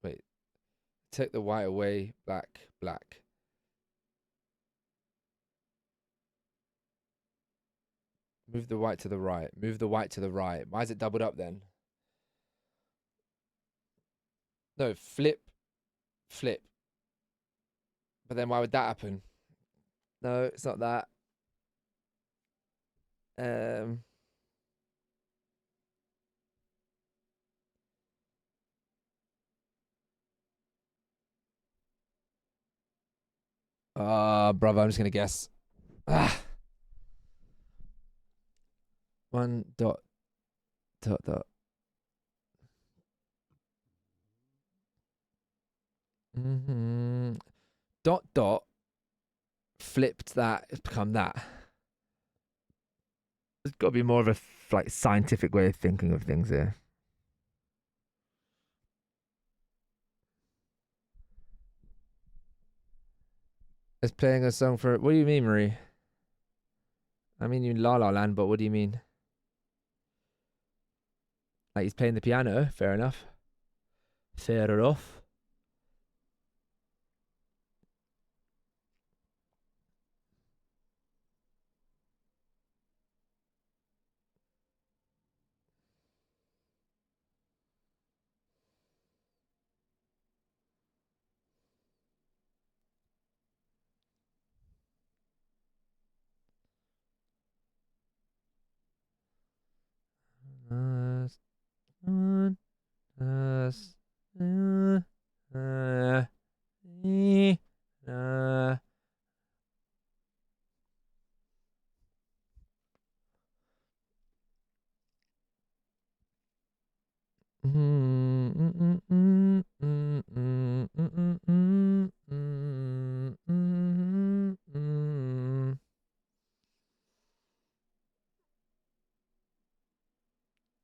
Wait. Take the white away. Black, black. Move the white to the right. Move the white to the right. Why is it doubled up then? No, flip, flip. But then why would that happen? No, it's not that. Brother, I'm just gonna guess. Ah. 1 dot dot dot. Dot dot flipped that. It's become that. There's got to be more of a like scientific way of thinking of things here. It's playing a song for. What do you mean, Marie? I mean, you La La Land, but what do you mean? Like he's playing the piano. Fair enough. Fair enough.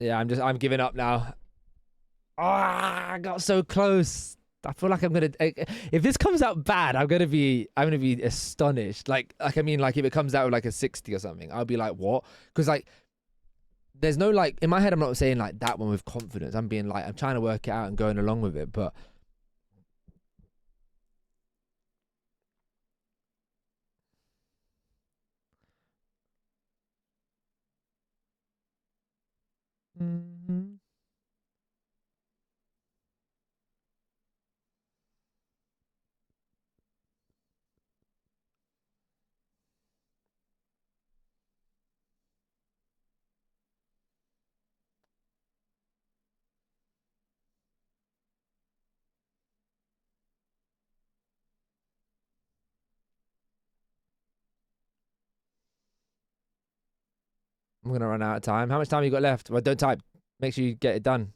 Yeah, I'm giving up now. Ah, I got so close. I feel like I'm gonna. If this comes out bad, I'm gonna be astonished. Like I mean, like if it comes out with like a 60 or something, I'll be like, what? Because like, there's no like in my head. I'm not saying like that one with confidence. I'm being like, I'm trying to work it out and going along with it, but. I'm gonna run out of time. How much time you got left? Well, don't type. Make sure you get it done.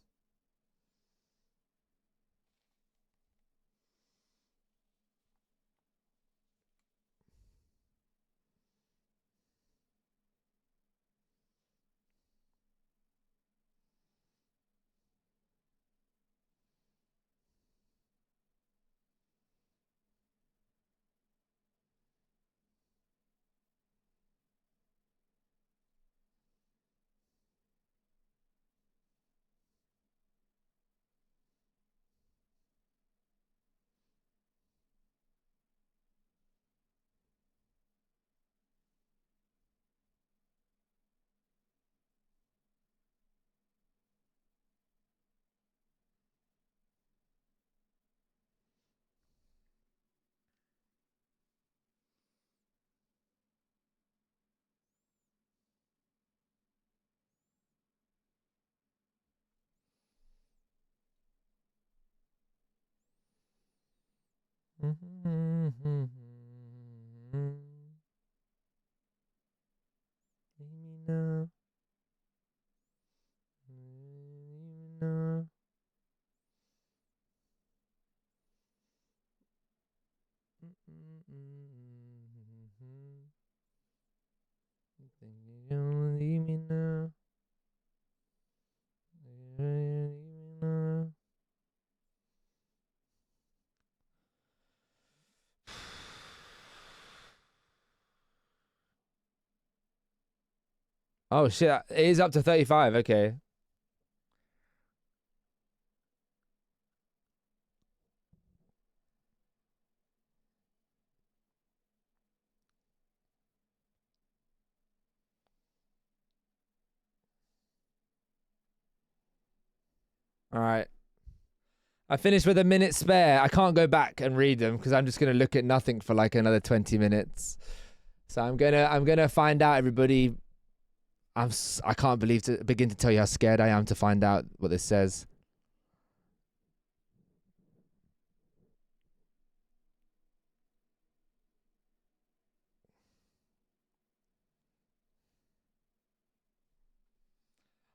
Oh shit! It is up to 35. Okay. All right. I finished with a minute spare. I can't go back and read them because I'm just gonna look at nothing for like another 20 minutes. So I'm gonna find out, everybody. I can't begin to tell you how scared I am to find out what this says.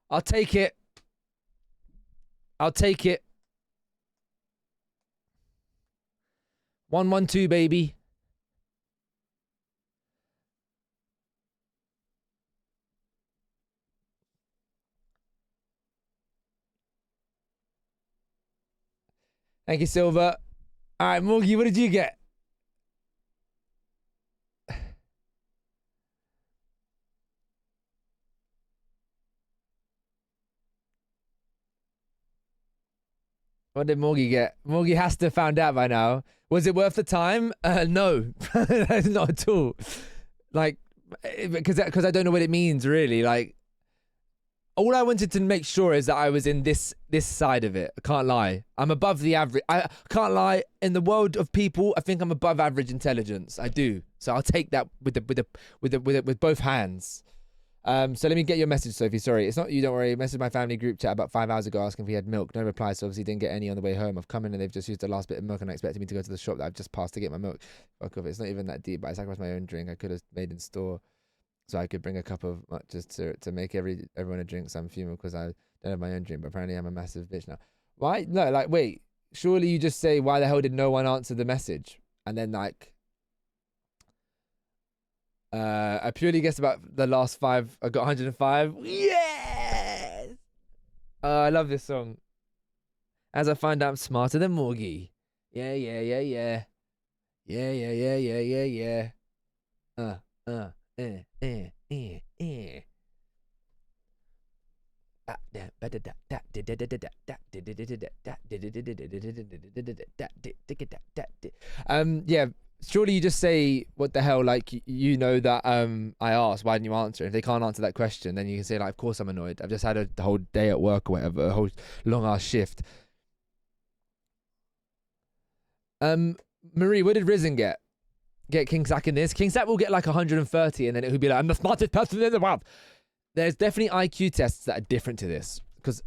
I'll take it. I'll take it. 112, baby. Thank you, Silver. All right, Morgie, what did you get? What did Morgie get? Morgie has to have found out by now. Was it worth the time? No, not at all. Like, because I don't know what it means really. Like, all I wanted to make sure is that I was in this side of it. I can't lie. I'm above the average. I can't lie. In the world of people, I think I'm above average intelligence. I do. So I'll take that with both hands. So let me get your message, Sophie. Sorry, it's not you. Don't worry. I messaged my family group chat about 5 hours ago asking if we had milk. No reply. So obviously didn't get any on the way home. I've come in and they've just used the last bit of milk and I expected me to go to the shop that I've just passed to get my milk. Fuck off. It's not even that deep. But I sacrificed my own drink. I could have made in store. So I could bring a cup of just to make everyone a drink. So I'm fuming because I don't have my own drink. But apparently I'm a massive bitch now. Why? No, like, wait. Surely you just say, why the hell did no one answer the message? And then like, I purely guessed about the last 5. I got 105. Yes! I love this song. As I find out I'm smarter than Morgie. Yeah, yeah, yeah, yeah. Yeah, yeah, yeah, yeah, yeah, yeah. Yeah, surely you just say what the hell, like you know that I asked, why didn't you answer? If they can't answer that question, then you can say like, of course I'm annoyed. I've just had a whole day at work or whatever, a whole long ass shift. Marie, what did Risen get? Get King Sack in this? King Sack will get like 130 and then it would be like, I'm the smartest person in the world. There's definitely IQ tests that are different to this because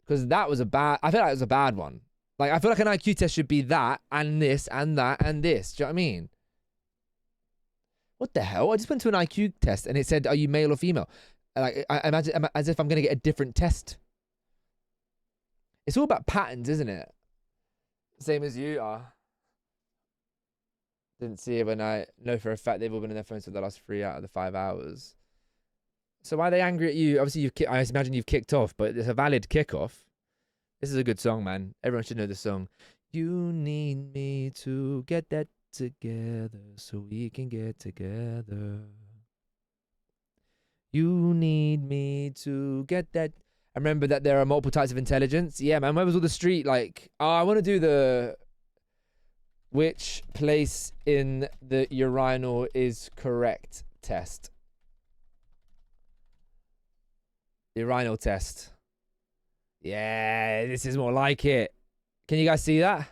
that was a bad, I feel like it was a bad one. Like, I feel like an IQ test should be that and this and that and this. Do you know what I mean? What the hell? I just went to an IQ test and it said, are you male or female? Like, I imagine as if I'm going to get a different test. It's all about patterns, isn't it? Same as you are. Didn't see it when I know for a fact they've all been on their phones for the last 3 out of the 5 hours. So why are they angry at you? Obviously, I imagine you've kicked off, but it's a valid kickoff. This is a good song, man. Everyone should know the song. You need me to get that together so we can get together. You need me to get that. I remember that there are multiple types of intelligence. Yeah, man. Where was all the street? Like, oh, I want to do the... Which place in the urinal is correct test? Urinal test. Yeah, this is more like it. Can you guys see that?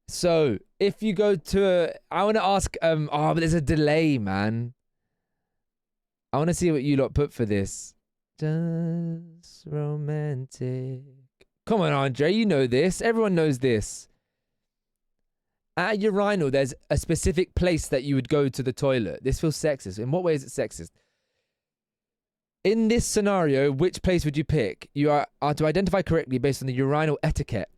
So, if you go to I want to ask, oh, but there's a delay, man. I want to see what you lot put for this. Just romantic. Come on, Andre, you know this. Everyone knows this. At a urinal, there's a specific place that you would go to the toilet. This feels sexist. In what way is it sexist? In this scenario, which place would you pick? You are to identify correctly based on the urinal etiquette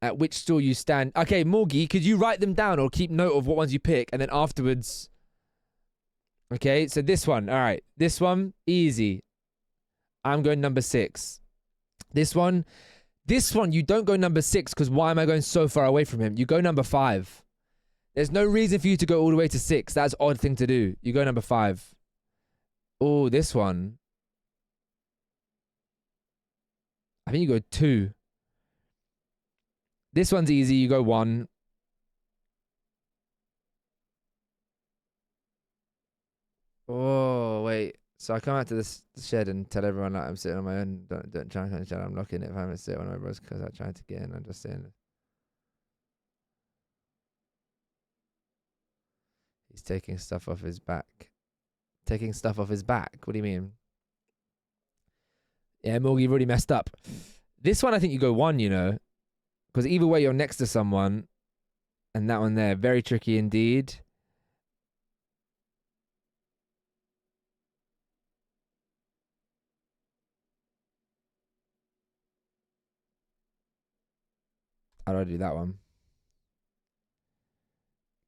at which stool you stand. Okay, Morgie, could you write them down or keep note of what ones you pick and then afterwards... Okay, so this one. All right, this one, easy. I'm going number 6. This one, you don't go number 6 because why am I going so far away from him? You go number 5. There's no reason for you to go all the way to 6. That's an odd thing to do. You go number 5. Oh, this one. I think you go 2. This one's easy. You go 1. Oh, wait. So I come out to this shed and tell everyone that I'm sitting on my own. Don't try and shed. I'm locking it if I'm going to sit on my bros because I tried to get in. I'm just saying. He's taking stuff off his back. Taking stuff off his back? What do you mean? Yeah, Morgie, you've already messed up. This one, I think you go 1, you know. Because either way, you're next to someone. And that one there, very tricky indeed. I'd already do that one.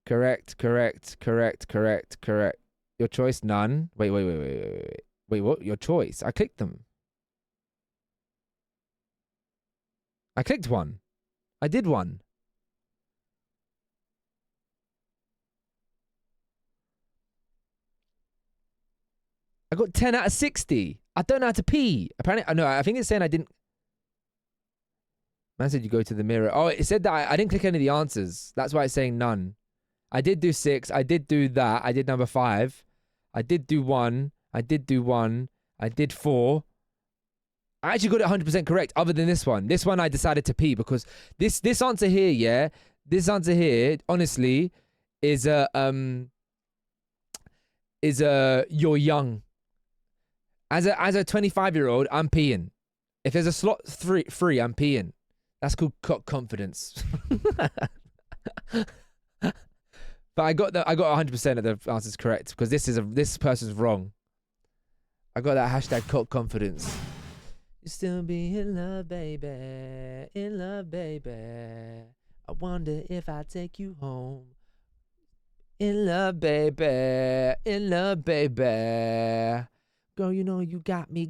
Correct. Your choice, none. Wait. Wait, what? Your choice? I clicked them. I clicked one. I did one. I got 10 out of 60. I don't know how to pee. Apparently, no, I think it's saying I didn't. Man said you go to the mirror. Oh, it said that I didn't click any of the answers. That's why it's saying none. I did do 6. I did do that. I did number 5. I did do 1. I did do 1. I did 4. I actually got it 100% correct, other than this one. This one I decided to pee because this answer here, yeah, this answer here, honestly, is you're young. As a 25-year-old, I'm peeing. If there's a slot free, I'm peeing. That's called confidence. But I got 100% of the answers correct because this person's wrong. I got that hashtag cock confidence. You still be in love, baby. In love, baby. I wonder if I take you home. In love, baby. In love, baby. Girl, you know you got me.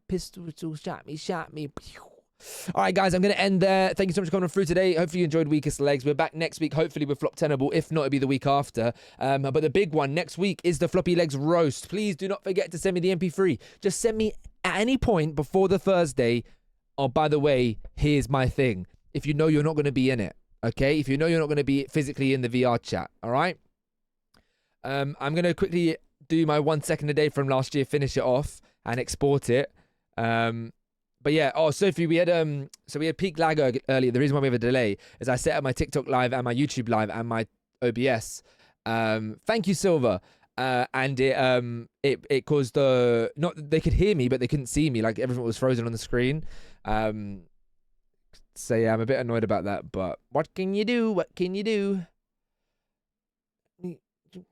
Pistol, shot me. All right, guys, I'm going to end there. Thank you so much for coming through today. Hopefully you enjoyed Weakest Legs. We're back next week, hopefully with Flop Tenable. If not, it'll be the week after. But the big one next week is the Floppylegss roast. Please do not forget to send me the MP3. Just send me at any point before the Thursday. Oh, by the way, here's my thing. If you know you're not going to be in it, okay? If you know you're not going to be physically in the VR chat, all right? I'm going to quickly do my 1 second a day from last year, finish it off, and export it. But yeah, Sophie, we had peak lag earlier. The reason why we have a delay is I set up my TikTok live and my YouTube live and my OBS. Thank you, Silver. And it caused they could hear me, but they couldn't see me. Like everything was frozen on the screen. So yeah, I'm a bit annoyed about that. But what can you do? What can you do?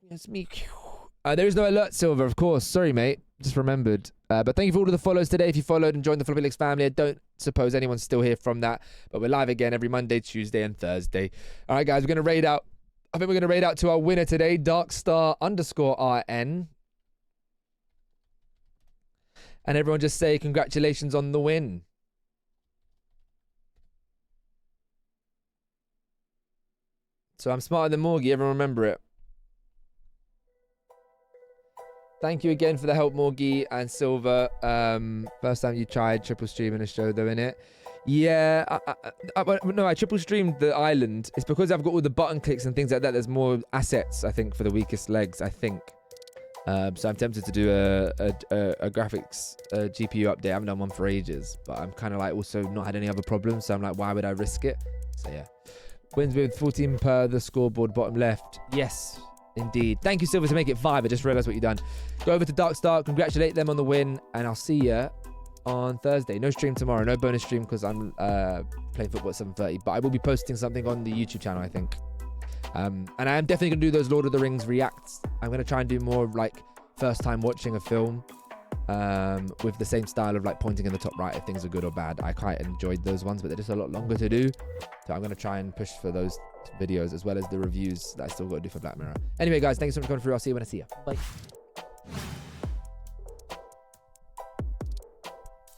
It's me. There is no alert, Silver, of course. Sorry, mate. Just remembered. But thank you for all of the follows today. If you followed and joined the Floppylegss family, I don't suppose anyone's still here from that. But we're live again every Monday, Tuesday, and Thursday. All right, guys, we're going to raid out. I think we're going to raid out to our winner today, Darkstar_RN. And everyone just say congratulations on the win. So I'm smarter than Morgie. Everyone remember it. Thank you again for the help, Morgie and Silver. First time you tried triple streaming a show, though, innit? Yeah, I triple streamed the island. It's because I've got all the button clicks and things like that. There's more assets, I think, for the Weakest Legs, I think. So I'm tempted to do a graphics GPU update. I haven't done one for ages, but I'm kind of like also not had any other problems. So I'm like, why would I risk it? So yeah. Wins with 14 per the scoreboard bottom left. Yes. Indeed. Thank you, Silver, to make it 5. I just realised what you've done. Go over to Darkstar, congratulate them on the win, and I'll see you on Thursday. No stream tomorrow, no bonus stream because I'm playing football at 7:30, but I will be posting something on the YouTube channel, I think. And I am definitely going to do those Lord of the Rings reacts. I'm going to try and do more like first time watching a film with the same style of like pointing in the top right if things are good or bad. I quite enjoyed those ones, but they're just a lot longer to do. So I'm going to try and push for those videos as well as the reviews that I still got to do for Black Mirror. Anyway, guys, thanks so much for coming through. I'll see you when I see you. Bye.